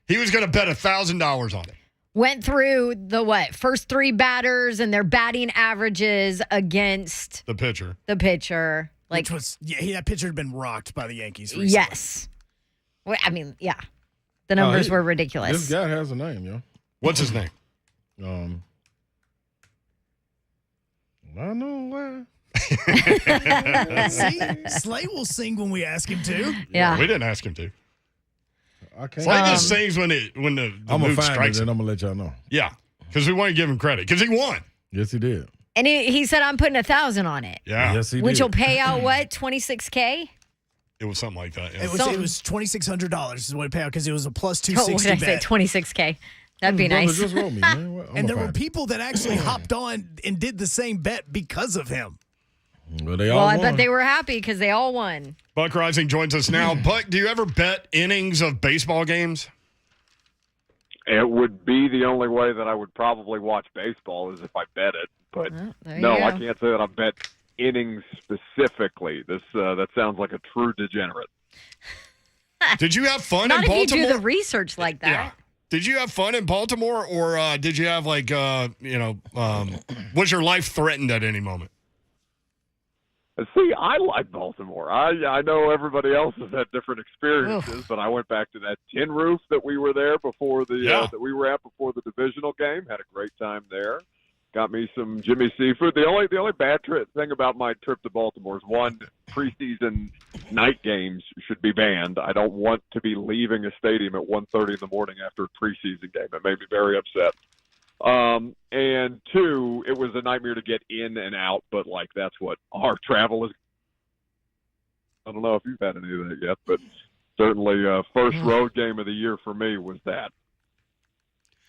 He was going to bet $1,000 on it. Went through the first three batters and their batting averages against the pitcher. Which was, that pitcher had been rocked by the Yankees recently. Yes. Well, I mean, yeah. The numbers were ridiculous. This guy has a name, yo. What's his name? I know why. See, Slay will sing when we ask him to. Yeah. We didn't ask him to. I can't. Slay just sings when the I'm gonna mood find strikes it him. and I'm gonna let y'all know. Yeah, because we want to give him credit because he won. Yes, he did. And he said, I'm putting $1,000 on it. Yeah. Yes, he Which did. will pay out what? $26K? It was something like that. Yeah. It was $2,600 is what it paid out because it was a plus Oh, what 260 did I say? bet. $26K. That'd be Brother, nice. just roll me, man. And there were people that actually hopped on and did the same bet because of him. Well, they all I won. bet they were happy because they all won. Buck Reising joins us now. Buck, do you ever bet innings of baseball games? It would be the only way that I would probably watch baseball is if I bet it. But there no, you I go. can't say that I bet innings specifically. That sounds like a true degenerate. Did you have fun Not in if you Baltimore? do the research like that. Yeah. Did you have fun in Baltimore, or did you have was your life threatened at any moment? See, I like Baltimore. I know everybody else has had different experiences, but I went back to that tin roof that we were there before that we were at before the divisional game. Had a great time there. Got me some Jimmy seafood. The only bad thing about my trip to Baltimore is one, preseason night games should be banned. I don't want to be leaving a stadium at 1:30 in the morning after a preseason game. It made me very upset. And two, it was a nightmare to get in and out, but that's what our travel is. I don't know if you've had any of that yet, but certainly first road game of the year for me was that.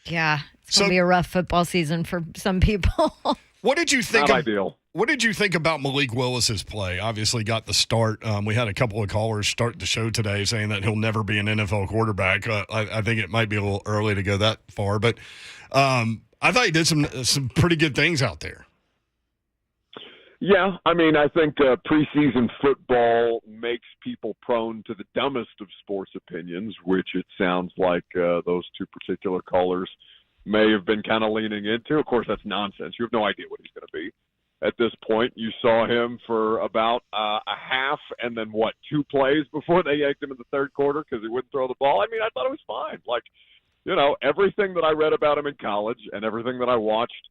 Yeah, it's going to be a rough football season for some people. What did you think? Not ideal. What did you think about Malik Willis's play? Obviously got the start. We had a couple of callers start the show today saying that he'll never be an NFL quarterback. I think it might be a little early to go that far, but I thought he did some pretty good things out there. Yeah, I mean, I think preseason football makes people prone to the dumbest of sports opinions, which it sounds like those two particular callers may have been kind of leaning into. Of course, that's nonsense. You have no idea what he's going to be. At this point, you saw him for about a half and then, 2 plays before they yanked him in the third quarter because he wouldn't throw the ball. I mean, I thought it was fine. Everything that I read about him in college and everything that I watched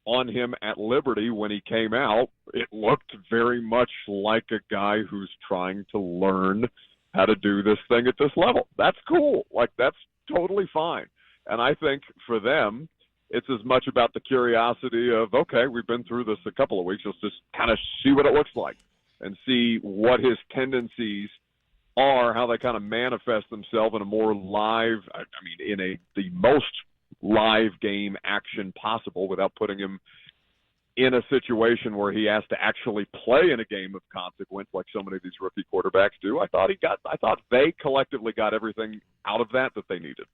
on him at Liberty when he came out, it looked very much like a guy who's trying to learn how to do this thing at this level. That's cool. That's totally fine. And I think for them, it's as much about the curiosity of, okay, we've been through this a couple of weeks. Let's just kind of see what it looks like and see what his tendencies are, how they kind of manifest themselves in a more live, in the most live game action possible without putting him in a situation where he has to actually play in a game of consequence like so many of these rookie quarterbacks do. I thought they collectively got everything out of that they needed.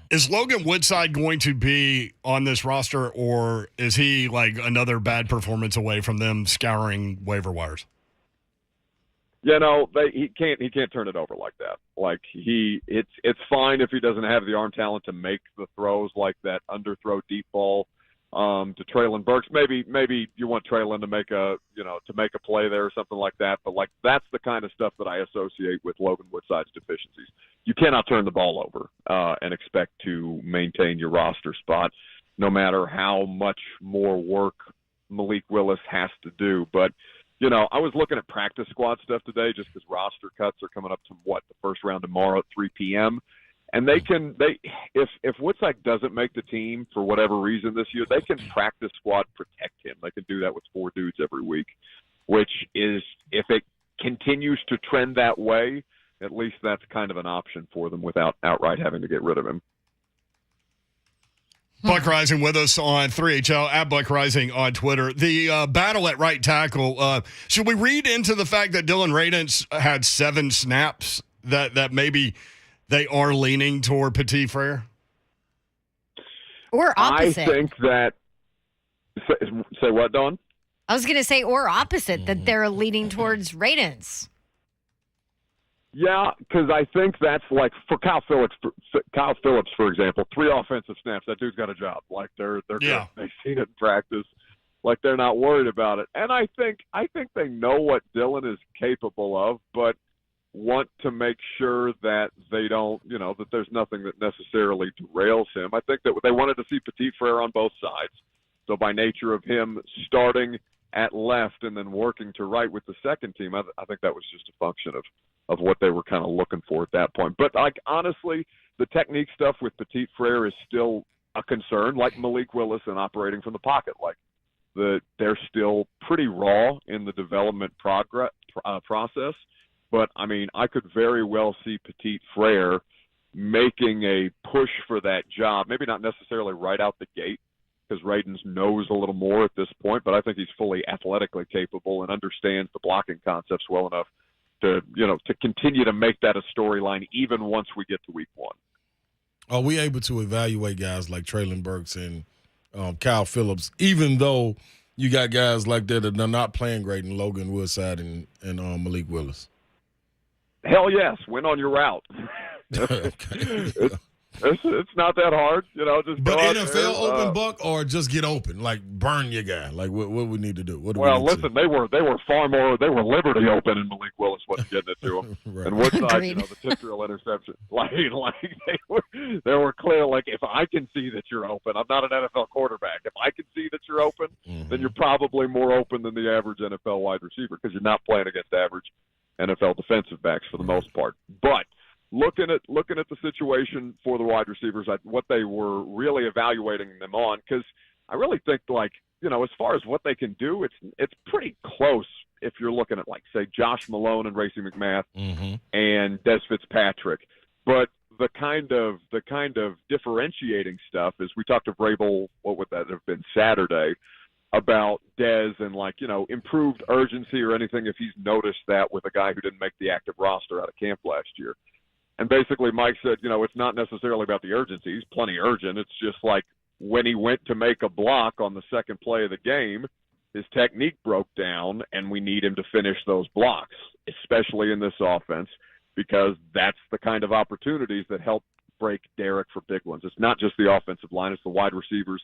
Is Logan Woodside going to be on this roster, or is he another bad performance away from them scouring waiver wires? He can't turn it over like that. It's fine if he doesn't have the arm talent to make the throws like that underthrow deep ball to Traylon Burks. Maybe you want Traylon to make a play there or something like that. But that's the kind of stuff that I associate with Logan Woodside's deficiencies. You cannot turn the ball over and expect to maintain your roster spot, no matter how much more work Malik Willis has to do. But I was looking at practice squad stuff today just because roster cuts are coming up to the first round tomorrow at 3 p.m. And if Woodside doesn't make the team for whatever reason this year, they can practice squad protect him. They can do that with 4 dudes every week, which is, if it continues to trend that way, at least that's kind of an option for them without outright having to get rid of him. Buck Reising with us on 3HL, at Buck Reising on Twitter. The battle at right tackle, should we read into the fact that Dylan Radunz had 7 snaps that maybe they are leaning toward Petit Frere? Or opposite? I think that Say what, Dawn? I was going to say, or opposite, that they're leaning towards Radens. Yeah, because I think that's like for Kyle Phillips, for example, 3 offensive snaps. That dude's got a job. Like they're good. They've seen it in practice. Like they're not worried about it. And I think they know what Dylan is capable of, but want to make sure that they don't, that there's nothing that necessarily derails him. I think that they wanted to see Petit Frere on both sides. So by nature of him starting at left and then working to right with the second team, I think that was just a function of what they were kind of looking for at that point. But like honestly, the technique stuff with Petit Frere is still a concern, like Malik Willis and operating from the pocket. Like they're still pretty raw in the development process. But I mean, I could very well see Petit Frere making a push for that job. Maybe not necessarily right out the gate, because Radens knows a little more at this point, but I think he's fully athletically capable and understands the blocking concepts well enough to continue to make that a storyline even once we get to week 1. Are we able to evaluate guys like Traylon Burks and Kyle Phillips, even though you got guys like that are not playing great in Logan Woodside and Malik Willis? Hell yes, win on your route. It's not that hard, just but go out NFL there, open, Buck, or just get open, like burn your guy. Like what we need to do? Listen, they were far more. They were Liberty open, and Malik Willis wasn't getting it to him. Right. And Woodside, the tip drill interception, like they were clear. Like if I can see that you're open, I'm not an NFL quarterback. If I can see that you're open, then you're probably more open than the average NFL wide receiver because you're not playing against average NFL defensive backs for the most part. But looking at the situation for the wide receivers, what they were really evaluating them on, because I really think as far as what they can do, it's pretty close if you're looking at say Josh Malone and Racing McMath and Des Fitzpatrick. But the kind of differentiating stuff is we talked to Vrabel, what would that have been, Saturday, about Dez and improved urgency or anything if he's noticed that with a guy who didn't make the active roster out of camp last year. And basically Mike said, it's not necessarily about the urgency. He's plenty urgent. It's just like when he went to make a block on the second play of the game, his technique broke down, and we need him to finish those blocks, especially in this offense, because that's the kind of opportunities that help break Derek for big ones. It's not just the offensive line. It's the wide receivers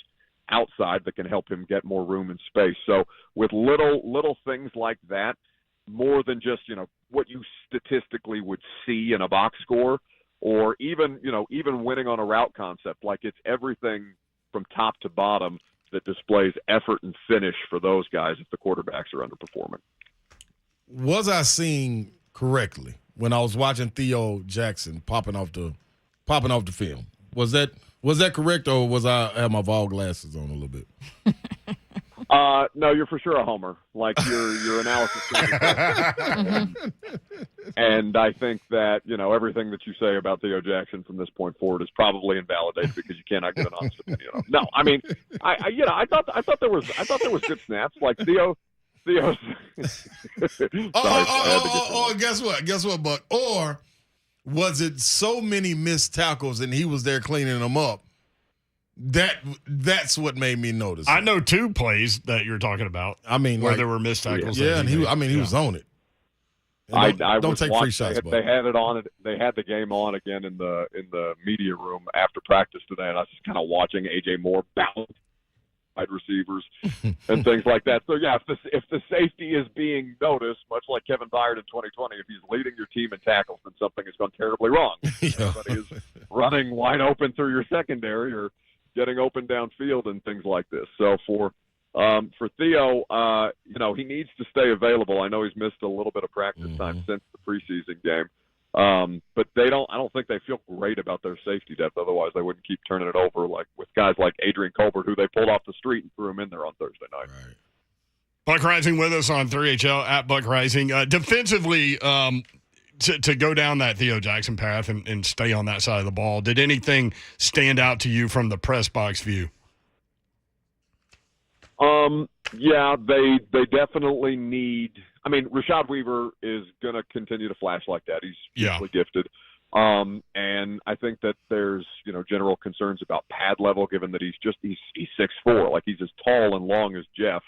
outside that can help him get more room and space. So with little things like that, more than just, what you statistically would see in a box score, or even winning on a route concept. Like it's everything from top to bottom that displays effort and finish for those guys if the quarterbacks are underperforming. Was I seeing correctly when I was watching Theo Jackson popping off the film? Was that correct, or was I have my Vol glasses on a little bit? No, you're for sure a homer. Like your analysis. And I think that everything that you say about Theo Jackson from this point forward is probably invalidated because you cannot get an honest opinion of him. No, I mean, I thought there was good snaps. Like Theo's. Guess what, Buck? Or was it so many missed tackles and he was there cleaning them up? That's what made me notice. I know 2 plays that you're talking about. I mean, where there were missed tackles. Yeah, and he was on it. Don't take free shots. They had it on. They had the game on again in the media room after practice today, and I was just kind of watching AJ Moore bounce wide receivers and things like that. So yeah, if the safety is being noticed, much like Kevin Byard in 2020, if he's leading your team in tackles, then something has gone terribly wrong. Everybody is running wide open through your secondary or getting open downfield and things like this. So for Theo, he needs to stay available. I know he's missed a little bit of practice time since the preseason game. But I don't think they feel great about their safety depth. Otherwise they wouldn't keep turning it over like with guys like Adrian Colbert, who they pulled off the street and threw him in there on Thursday night. Right. Buck Reising with us on 3HL at Buck Reising. Defensively, to go down that Theo Jackson path and stay on that side of the ball, did anything stand out to you from the press box view? Yeah, they definitely need. I mean, Rashad Weaver is going to continue to flash like that. He's usually gifted. And I think that there's, general concerns about pad level, given that he's 6'4", like he's as tall and long as Jeff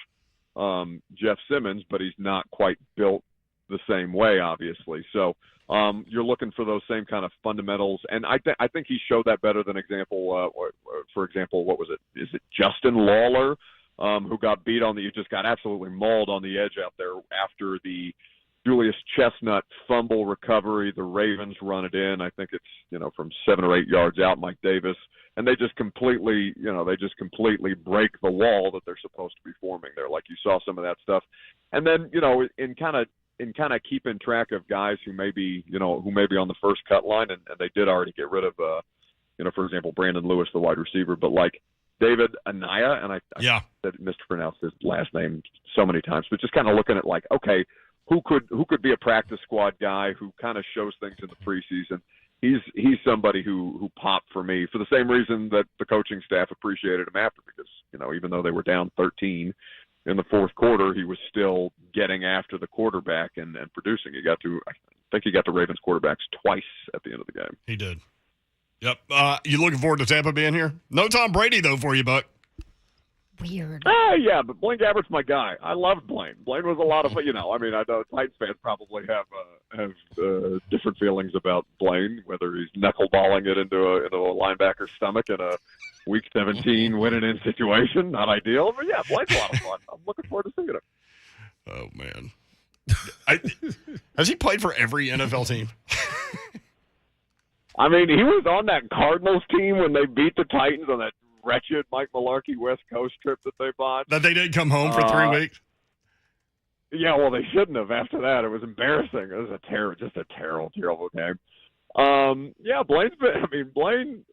Simmons, but he's not quite built the same way, obviously. So you're looking for those same kind of fundamentals, and I think he showed that better than for example, what was it? Is it Justin Lawler, who got beat just got absolutely mauled on the edge out there after the Julius Chestnut fumble recovery. The Ravens run it in. I think it's, from 7 or 8 yards out, Mike Davis. And they just completely break the wall that they're supposed to be forming there. Like you saw some of that stuff. And then, in kind of keeping track of guys who may be on the first cut line, and they did already get rid of, for example, Brandon Lewis, the wide receiver, but like David Anaya, and I mispronounced his last name so many times, but just kind of looking at like, okay, who could be a practice squad guy who kind of shows things in the preseason. He's somebody who popped for me for the same reason that the coaching staff appreciated him after, because, even though they were down 13 in the fourth quarter, he was still getting after the quarterback and producing. I think he got the Ravens quarterbacks twice at the end of the game. He did. Yep. You looking forward to Tampa being here? No Tom Brady, though, for you, Buck. Weird. Yeah, but Blaine Gabbert's my guy. I loved Blaine. Blaine was a lot of fun. I know Titans fans probably have different feelings about Blaine, whether he's knuckleballing it into a linebacker's stomach in a Week 17 winning-in situation. Not ideal, but yeah, Blaine's a lot of fun. I'm looking forward to seeing him. Oh, man. Has he played for every NFL team? I mean, he was on that Cardinals team when they beat the Titans on that wretched Mike Mularkey West Coast trip that they bought. That they didn't come home for 3 weeks? Yeah, well, they shouldn't have. After that, it was embarrassing. It was just a terrible, terrible game. Yeah, Blaine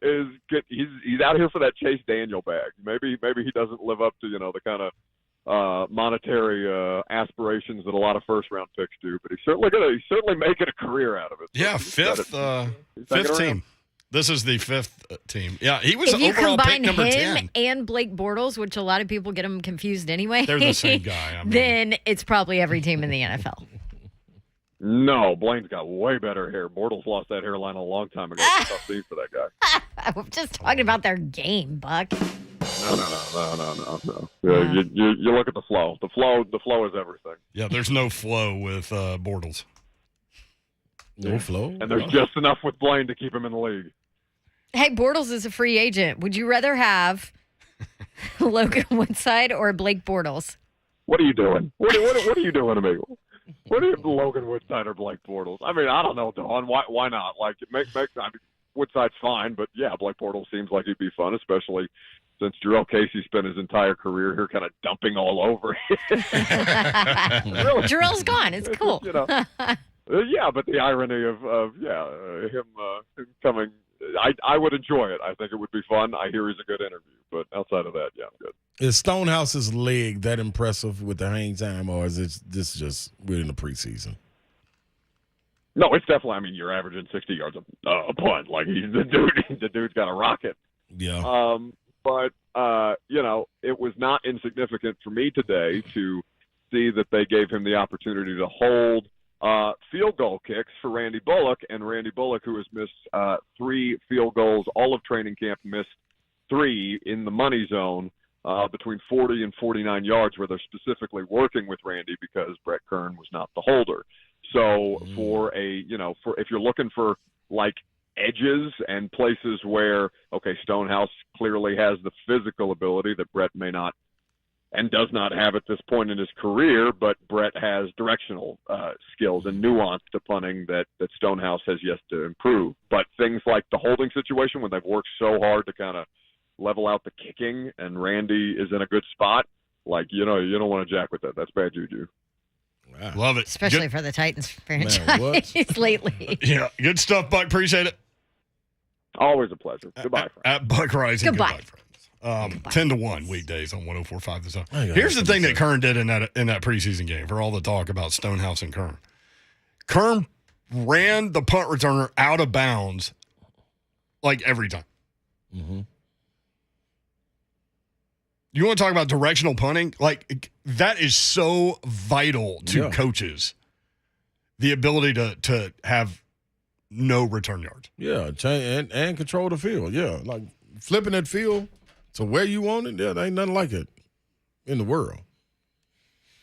is good. He's out here for that Chase Daniel bag. Maybe he doesn't live up to the kind of monetary aspirations that a lot of first round picks do, but he's certainly making a career out of it. Yeah, fifth team. This is the fifth team. Yeah, he was if you overall pick combine number him 10. and Blake Bortles, which a lot of people get him confused anyway. They're the same guy. Then it's probably every team in the NFL. No, Blaine's got way better hair. Bortles lost that hairline a long time ago. It's a tough scene for that guy. I'm just talking about their game, Buck. No. Yeah, you look at the flow. The flow is everything. Yeah, there's no flow with Bortles. No flow? And there's just enough with Blaine to keep him in the league. Hey, Bortles is a free agent. Would you rather have Logan Woodside or Blake Bortles? What are you doing? What are you doing to me? What are you, Logan Woodside or Blake Bortles? I mean, I don't know, Dawn. Why not? Like, Woodside's fine, but yeah, Blake Bortles seems like he'd be fun, especially since Jarrell Casey spent his entire career here kind of dumping all over him. Really? Jarrell's gone. It's cool. Yeah, but the irony of him coming, I would enjoy it. I think it would be fun. I hear he's a good interview, but outside of that, yeah, I'm good. Is Stonehouse's leg that impressive with the hang time, or is this just we're in the preseason? No, it's definitely. I mean, you're averaging 60 yards a punt. Like the dude's got a rocket. Yeah. But it was not insignificant for me today to see that they gave him the opportunity to hold field goal kicks for Randy Bullock, and Randy Bullock, who has missed 3 field goals all of training camp, missed 3 in the money zone between 40 and 49 yards, where they're specifically working with Randy because Brett Kern was not the holder. So if you're looking for like edges and places where, okay, Stonehouse clearly has the physical ability that Brett may not and does not have at this point in his career, but Brett has directional skills and nuance to punting that Stonehouse has yet to improve. But things like the holding situation, when they've worked so hard to kind of level out the kicking and Randy is in a good spot, like, you don't want to jack with that. That's bad juju. Wow. Love it. Especially for the Titans franchise lately. Yeah, good stuff, Buck. Appreciate it. Always a pleasure. Goodbye, friends. At Buck Reising. Goodbye friends. 10-1 weekdays on 104.5 The Zone. Here's the thing that Kern did in that preseason game, for all the talk about Stonehouse and Kern. Kern ran the punt returner out of bounds like every time. Mm-hmm. You want to talk about directional punting? Like, that is so vital to coaches. The ability to have no return yards. Yeah, and control the field. Yeah, like flipping that field to where you want it. Yeah, there ain't nothing like it in the world.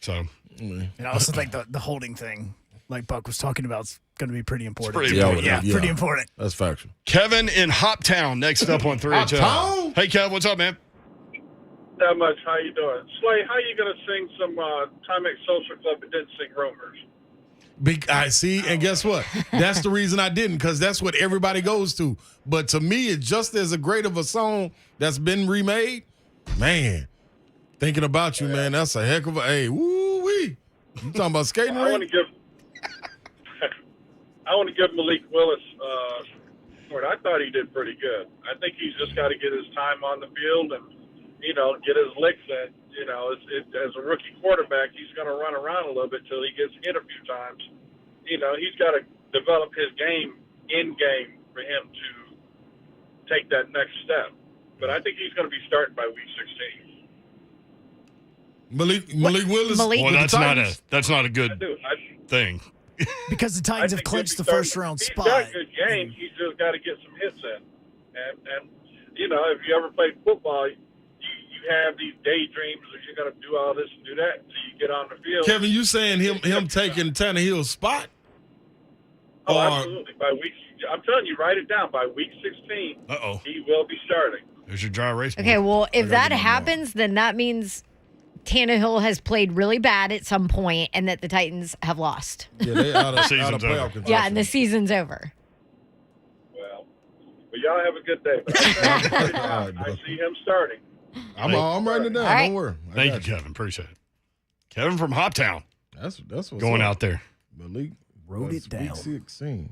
So, and I also think the holding thing, like Buck was talking about, is going to be pretty important. Pretty important. Yeah, pretty important. That's factual. Kevin in Hoptown next up on 3HL. Hoptown? Hey, Kev, what's up, man? Not much. How you doing? Slay, how you going to sing some Timex Social Club that didn't sing Roamers? I see, and guess what? That's the reason I didn't, because that's what everybody goes to. But to me, it's just as a great of a song that's been remade. Man, thinking about you, man, that's a heck of a, hey, woo-wee. You talking about skating I want to give Malik Willis credit. I thought he did pretty good. I think he's just got to get his time on the field and, get his licks in. As a rookie quarterback, he's going to run around a little bit till he gets hit a few times. He's got to develop his game in game for him to take that next step. But I think he's going to be starting by week 16. Malik Willis. Well, that's not a good thing. Because the Titans have clinched the first round spot. He's got a good game. He's just got to get some hits in. And if you ever played football, you have these daydreams that you're going to do all this and do that until you get on the field. Kevin, you saying him taking Tannehill's spot? Oh, absolutely. I'm telling you, write it down. By week 16, he will be starting. There's your dry erase. Okay, well, if that happens, then that means Tannehill has played really bad at some point and that the Titans have lost. Yeah, they out of Season's playoff over. contention. Yeah, and the season's over. Well, y'all have a good day. But I see him starting. I'm writing it down. All right. Don't worry. Thank you, Kevin. Appreciate it. Kevin from Hoptown. That's what's going up. out there. Malik Wrote it down. Week 16.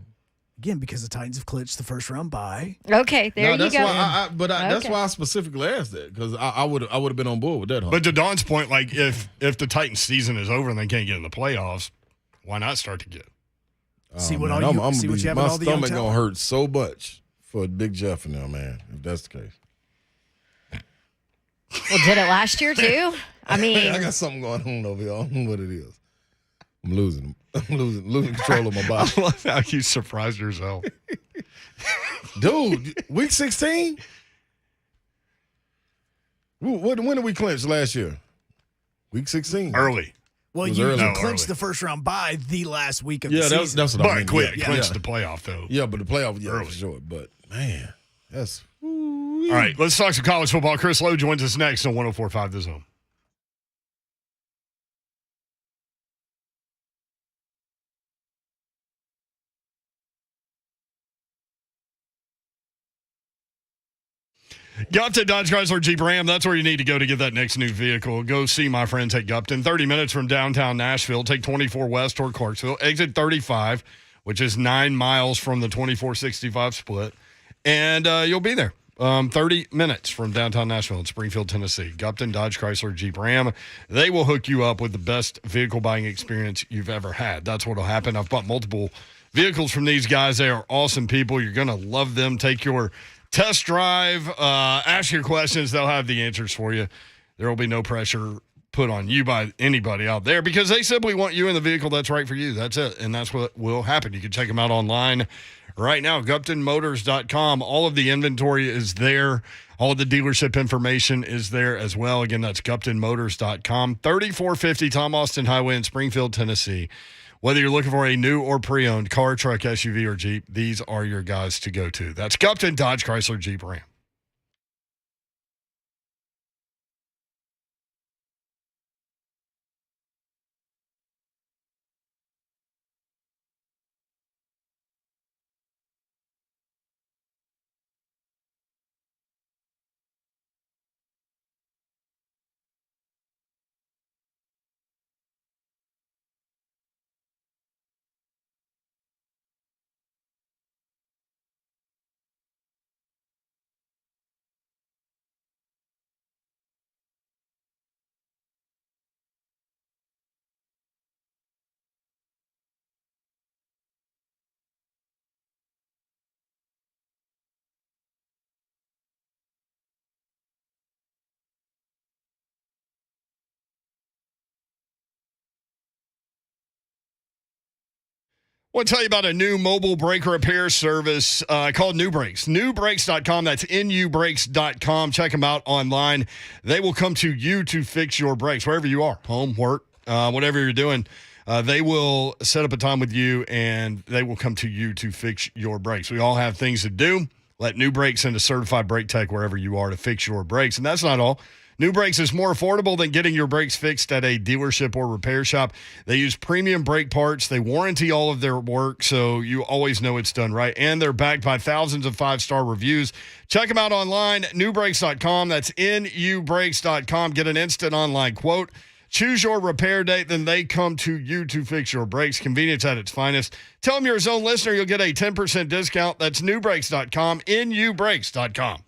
Again, because the Titans have clinched the first round bye. Okay, there you that's go. Why that's why I specifically asked that, because I would have been on board with that. But to Don's point, like if the Titans season is over and they can't get in the playoffs, why not start to get? See what man, all you I'm see what you have my in all the young stomach talent. gonna hurt so much for Big Jeff in there, man. If that's the case. Well, did it last year too? I mean, I got something going on over here. I don't know what it is. I'm losing control of my body. I love how you surprised yourself. Dude, week 16? When did we clinch last year? Week 16. Early. Well, It was you early. clinched the first round bye the last week of the Yeah, season. that's what I mean. But Yeah, clinched yeah. the playoff, though. Yeah, but the playoff, Early. for sure. But, man, that's... All right, let's talk some college football. Chris Lowe joins us next on 104.5 The Zone. Gupton Dodge Chrysler Jeep Ram, that's where you need to go to get that next new vehicle. Go see my friends at Gupton. 30 minutes from downtown Nashville. Take 24 west toward Clarksville. Exit 35, which is 9 miles from the 2465 split. And you'll be there. 30 minutes from downtown Nashville in Springfield, Tennessee. Gupton Dodge Chrysler Jeep Ram. They will hook you up with the best vehicle buying experience you've ever had. That's what will happen. I've bought multiple vehicles from these guys. They are awesome people. You're going to love them. Take your test drive, ask your questions. They'll have the answers for you. There will be no pressure put on you by anybody out there because they simply want you in the vehicle that's right for you. That's it. And that's what will happen. You can check them out online right now, GuptonMotors.com. All of the inventory is there. All of the dealership information is there as well. Again, that's GuptonMotors.com. 3450 Tom Austin Highway in Springfield, Tennessee. Whether you're looking for a new or pre-owned car, truck, SUV, or Jeep, these are your guys to go to. That's Gupton Dodge Chrysler Jeep Ram. want to tell you about a new mobile brake repair service called New Brakes. Newbrakes.com. That's nubrakes.com. Check them out online. They will come to you to fix your brakes wherever you are, home, work, whatever you're doing. They will set up a time with you, and they will come to you to fix your brakes. We all have things to do. Let New Brakes send a certified brake tech wherever you are to fix your brakes. And that's not all. New Brakes is more affordable than getting your brakes fixed at a dealership or repair shop. They use premium brake parts. They warranty all of their work, so you always know it's done right. And they're backed by thousands of 5-star reviews. Check them out online, newbrakes.com. That's nubrakes.com. Get an instant online quote. Choose your repair date, then they come to you to fix your brakes. Convenience at its finest. Tell them you're a Zone listener. You'll get a 10% discount. That's newbrakes.com, nubrakes.com.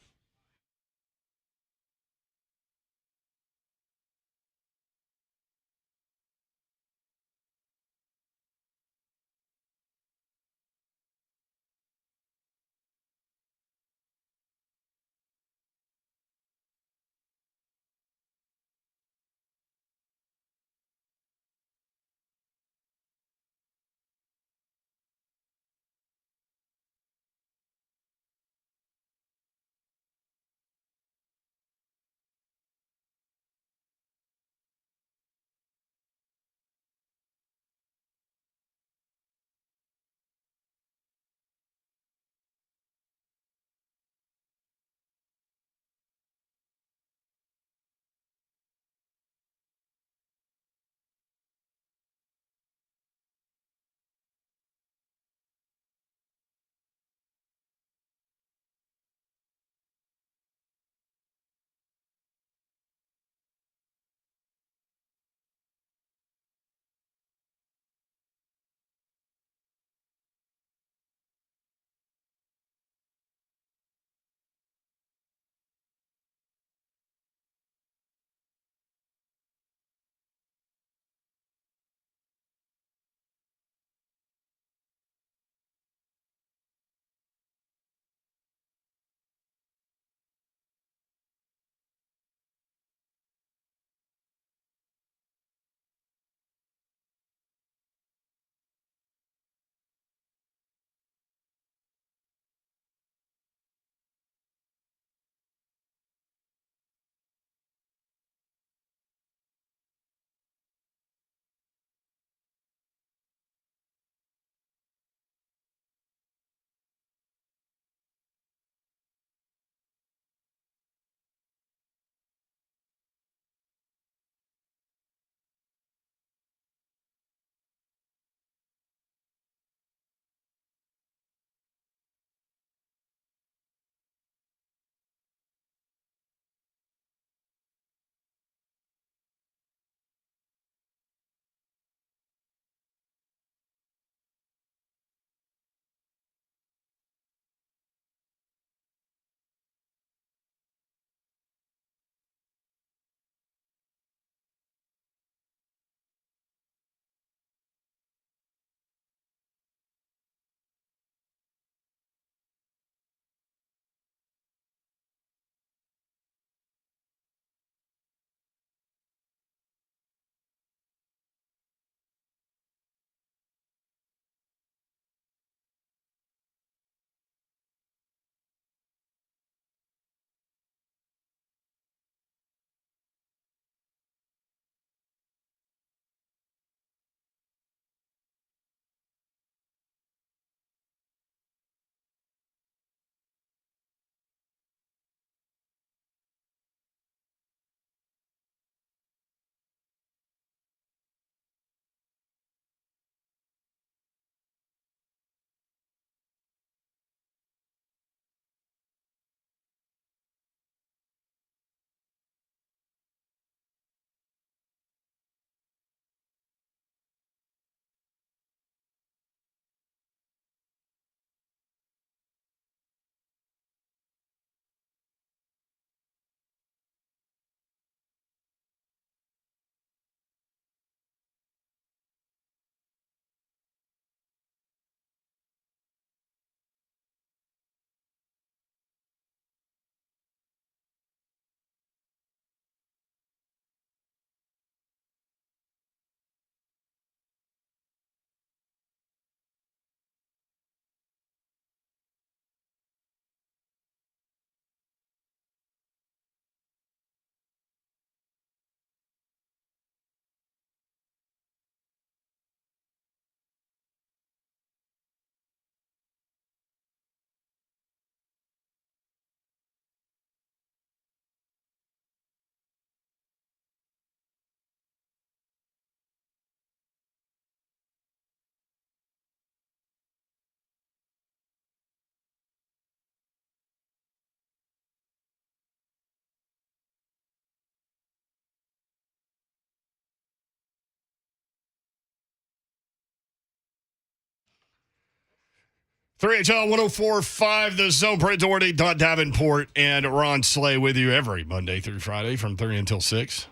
3HL 104.5, The Zone. Brent Doherty, Don Davenport, and Ron Slay with you every Monday through Friday from 3 until 6.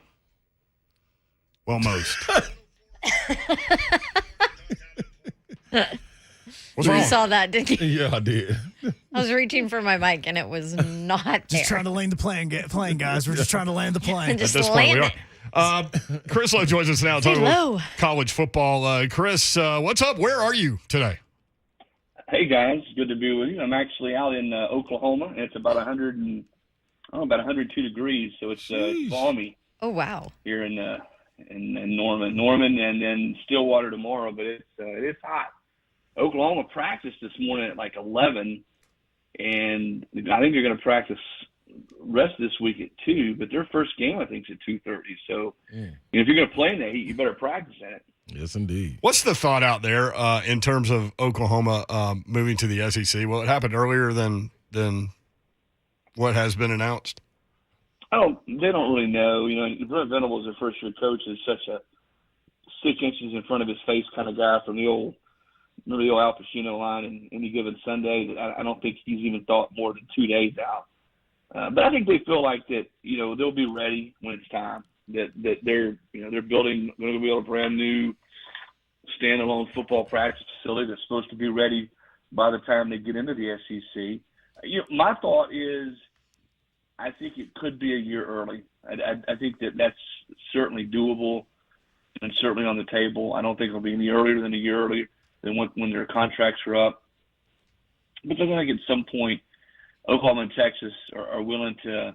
Well, most. What's wrong? You saw that, didn't you? Yeah, I did. I was reaching for my mic, and it was not there. Just trying to land the plane, guys. We're just trying to land the plane. Just At this point, we land are. Chris Lowe joins us now talking Hello. about college football. Chris, what's up? Where are you today? Hey guys, good to be with you. I'm actually out in Oklahoma, and it's about 102 degrees, so it's balmy. Oh wow! Here in Norman, and then Stillwater tomorrow, but it is hot. Oklahoma practiced this morning at like 11, and I think they're going to practice rest this week at 2. But their first game I think is at 2:30. So if you're going to play in that heat, you better practice in it. Yes, indeed. What's the thought out there in terms of Oklahoma moving to the SEC? Well, it happened earlier than what has been announced. Oh, they don't really know. You know, Brent Venables, their first-year coach, is such a 6 inches in front of his face kind of guy from the old Al Pacino line in Any Given Sunday that I don't think he's even thought more than 2 days out. But I think they feel like that, you know, they'll be ready when it's time. That they're building, going to build a brand new standalone football practice facility that's supposed to be ready by the time they get into the SEC. You know, my thought is, I think it could be a year early. I think that's certainly doable and certainly on the table. I don't think it'll be any earlier than a year earlier than when their contracts are up. But I think at some point, Oklahoma and Texas are willing to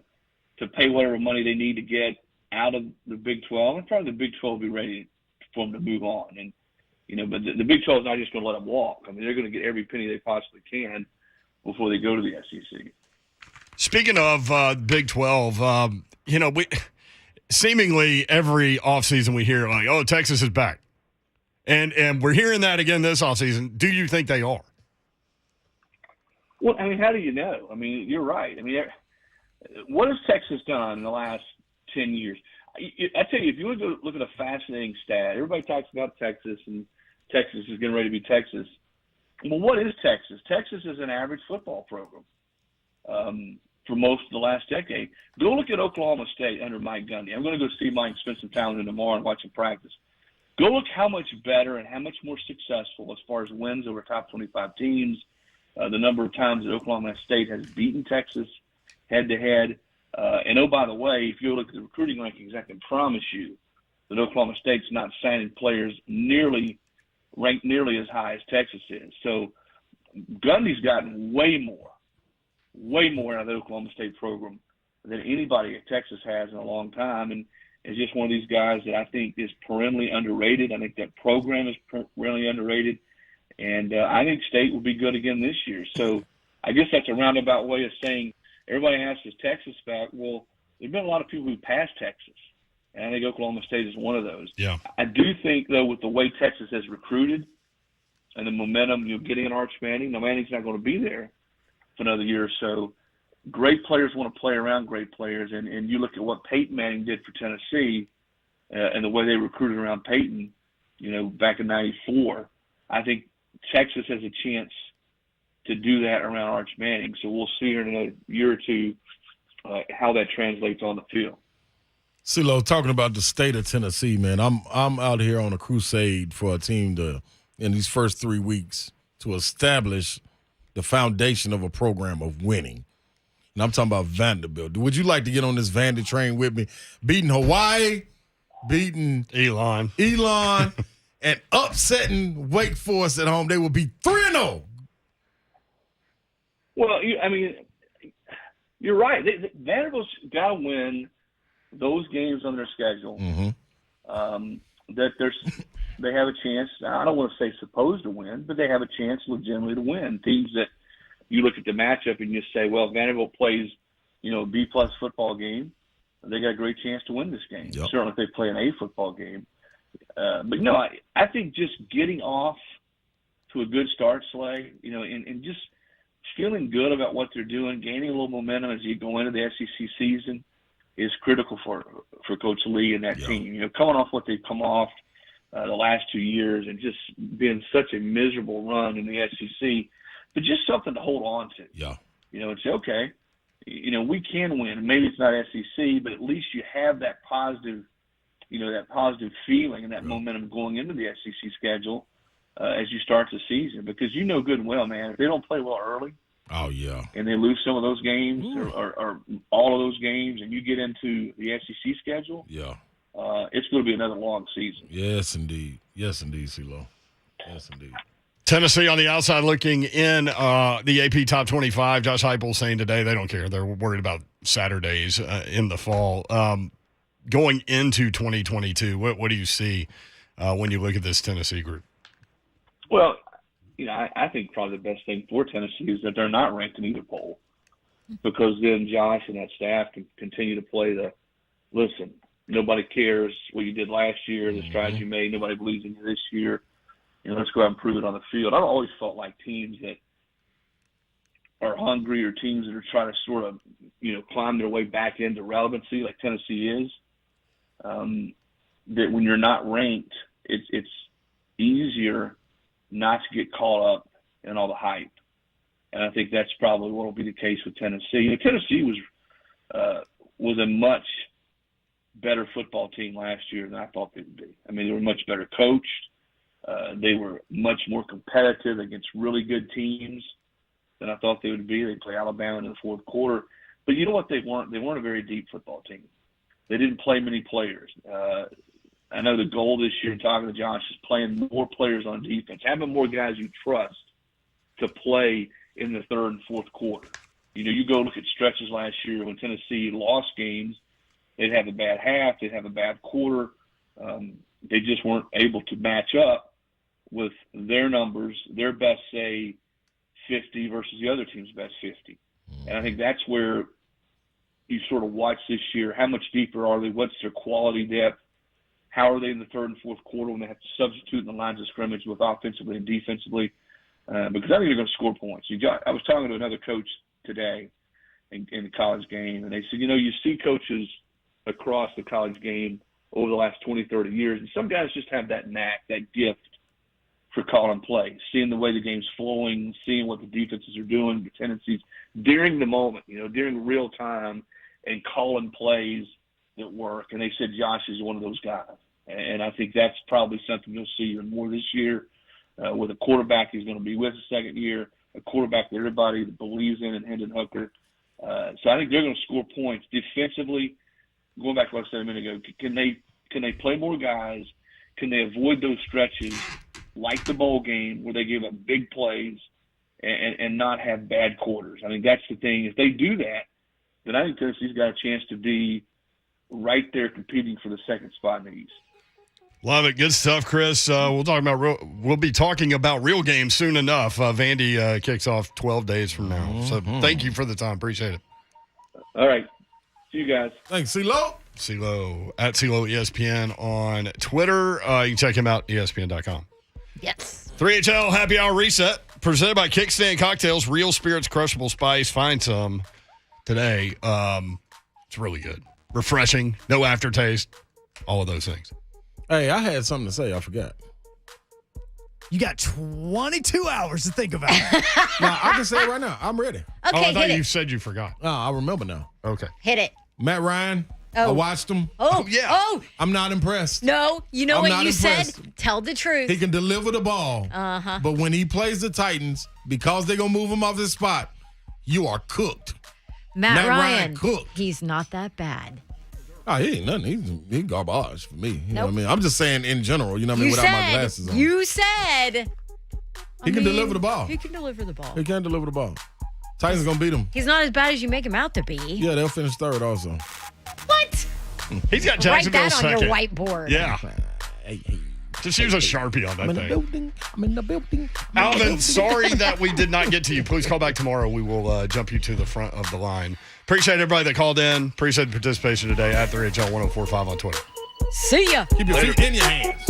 pay whatever money they need to get out of the Big 12, and probably the Big 12 will be ready for them to move on. And but the Big 12 is not just going to let them walk. I mean, they're going to get every penny they possibly can before they go to the SEC. Speaking of Big 12, we seemingly every offseason we hear like, oh, Texas is back. And we're hearing that again this offseason. Do you think they are? Well, I mean, how do you know? I mean, you're right. I mean, what has Texas done in the last 10 years? I tell you, if you want to look at a fascinating stat, everybody talks about Texas, and Texas is getting ready to be Texas. Well, what is Texas? Texas is an average football program for most of the last decade. Go look at Oklahoma State under Mike Gundy. I'm going to go see Mike, spend some time with him tomorrow and watch him practice. Go look how much better and how much more successful as far as wins over top 25 teams, the number of times that Oklahoma State has beaten Texas head-to-head. And, oh, by the way, if you look at the recruiting rankings, I can promise you that Oklahoma State's not signing players ranked nearly as high as Texas is. So Gundy's gotten way more out of the Oklahoma State program than anybody at Texas has in a long time. And is just one of these guys that I think is perennially underrated. I think that program is perennially underrated. And I think State will be good again this year. So I guess that's a roundabout way of saying everybody asks, is Texas back? Well, there have been a lot of people who passed Texas, and I think Oklahoma State is one of those. Yeah. I do think, though, with the way Texas has recruited and the momentum getting an Arch Manning, now Manning's not going to be there for another year or so. Great players want to play around great players, and you look at what Peyton Manning did for Tennessee and the way they recruited around Peyton, back in '94. I think Texas has a chance to do that around Arch Manning. So we'll see in another year or two how that translates on the field. CeeLo, talking about the state of Tennessee, man, I'm out here on a crusade for a team in these first 3 weeks to establish the foundation of a program of winning. And I'm talking about Vanderbilt. Would you like to get on this Vandy train with me? Beating Hawaii, beating Elon, and upsetting Wake Forest at home. They will be 3-0. Well, you're right. Vanderbilt's got to win those games on their schedule. Mm-hmm. They have a chance. I don't want to say supposed to win, but they have a chance legitimately to win. Teams that you look at the matchup and you say, well, Vanderbilt plays, a B-plus football game. They got a great chance to win this game. Yep. Certainly if they play an A football game. But no, I think just getting off to a good start, Slay, and just feeling good about what they're doing, gaining a little momentum as you go into the SEC season is critical for Coach Lee and that team. Coming off what they've come off the last 2 years and just being such a miserable run in the SEC, but just something to hold on to. Yeah. And say, okay, we can win. Maybe it's not SEC, but at least you have that positive, that positive feeling and that momentum going into the SEC schedule as you start the season. Because good and well, man, if they don't play well early, oh yeah, and they lose some of those games or all of those games, and you get into the SEC schedule, yeah, it's going to be another long season. Yes, indeed. Yes, indeed, CeeLo. Yes, indeed. Tennessee on the outside looking in the AP Top 25. Josh Heupel saying today they don't care. They're worried about Saturdays in the fall. Going into 2022, what do you see when you look at this Tennessee group? Well, I think probably the best thing for Tennessee is that they're not ranked in either poll, because then Josh and that staff can continue to play listen, nobody cares what you did last year, the strides you made, nobody believes in you this year. Let's go out and prove it on the field. I've always felt like teams that are hungry or teams that are trying to sort of, climb their way back into relevancy like Tennessee is, that when you're not ranked, it's easier not to get caught up in all the hype. And I think that's probably what will be the case with Tennessee. Tennessee was a much better football team last year than I thought they would be. I mean, they were much better coached. They were much more competitive against really good teams than I thought they would be. They play Alabama in the fourth quarter. But you know what they weren't? They weren't a very deep football team. They didn't play many players. I know the goal this year, talking to Josh, is playing more players on defense, having more guys you trust to play in the third and fourth quarter. You go look at stretches last year when Tennessee lost games. They'd have a bad half. They'd have a bad quarter. They just weren't able to match up with their numbers, their best, say, 50 versus the other team's best 50. And I think that's where you sort of watch this year. How much deeper are they? What's their quality depth? How are they in the third and fourth quarter when they have to substitute in the lines of scrimmage with offensively and defensively? Because I think they're going to score points. I was talking to another coach today in the college game, and they said, you see coaches across the college game over the last 20, 30 years, and some guys just have that knack, that gift for calling plays, seeing the way the game's flowing, seeing what the defenses are doing, the tendencies during the moment, during real time, and calling plays that work. And they said Josh is one of those guys. And I think that's probably something you'll see even more this year with a quarterback he's going to be with the second year, a quarterback that everybody believes in Hendon Hooker. So I think they're going to score points defensively. Going back to what I said a minute ago, can they play more guys? Can they avoid those stretches like the bowl game where they give up big plays and not have bad quarters? I think that's the thing. If they do that, then I think Tennessee's got a chance to be right there competing for the second spot in the East. Love it. Good stuff, Chris. We'll be talking about real games soon enough. Vandy kicks off 12 days from now. So thank you for the time. Appreciate it. All right. See you guys. Thanks, CeeLo. CeeLo at CeeLo ESPN on Twitter. You can check him out, ESPN.com. Yes. 3HL Happy Hour Reset, presented by Kickstand Cocktails, real spirits, crushable spice. Find some today. It's really good. Refreshing, no aftertaste, all of those things. Hey, I had something to say. I forgot. You got 22 hours to think about it. No, I can say it right now. I'm ready. Okay, I thought hit you it. said you forgot. No, I remember now. Okay. Hit it. Matt Ryan. I watched him. Oh, yeah. Oh. I'm not impressed. No, you know I'm what not you impressed. said? Tell the truth. He can deliver the ball. Uh-huh. But when he plays the Titans, because they're going to move him off his spot, you are cooked. Matt Ryan cooked. He's not that bad. Oh, he ain't nothing. He's garbage for me. You know Nope. what I mean? I'm just saying in general, you know what I mean, without my glasses on. You said. He can deliver the ball. He can deliver the ball. He can deliver the ball. Titans going to beat him. He's not as bad as you make him out to be. Yeah, they'll finish third also. What? He's got Write Jacksonville that on your second. whiteboard. Yeah. Just use a Sharpie on that I'm in thing. the building. I'm in the building. Alvin, sorry that we did not get to you. Please call back tomorrow. We will jump you to the front of the line. Appreciate everybody that called in. Appreciate the participation today at 3HL1045 on Twitter. See ya. Keep your feet in your hands.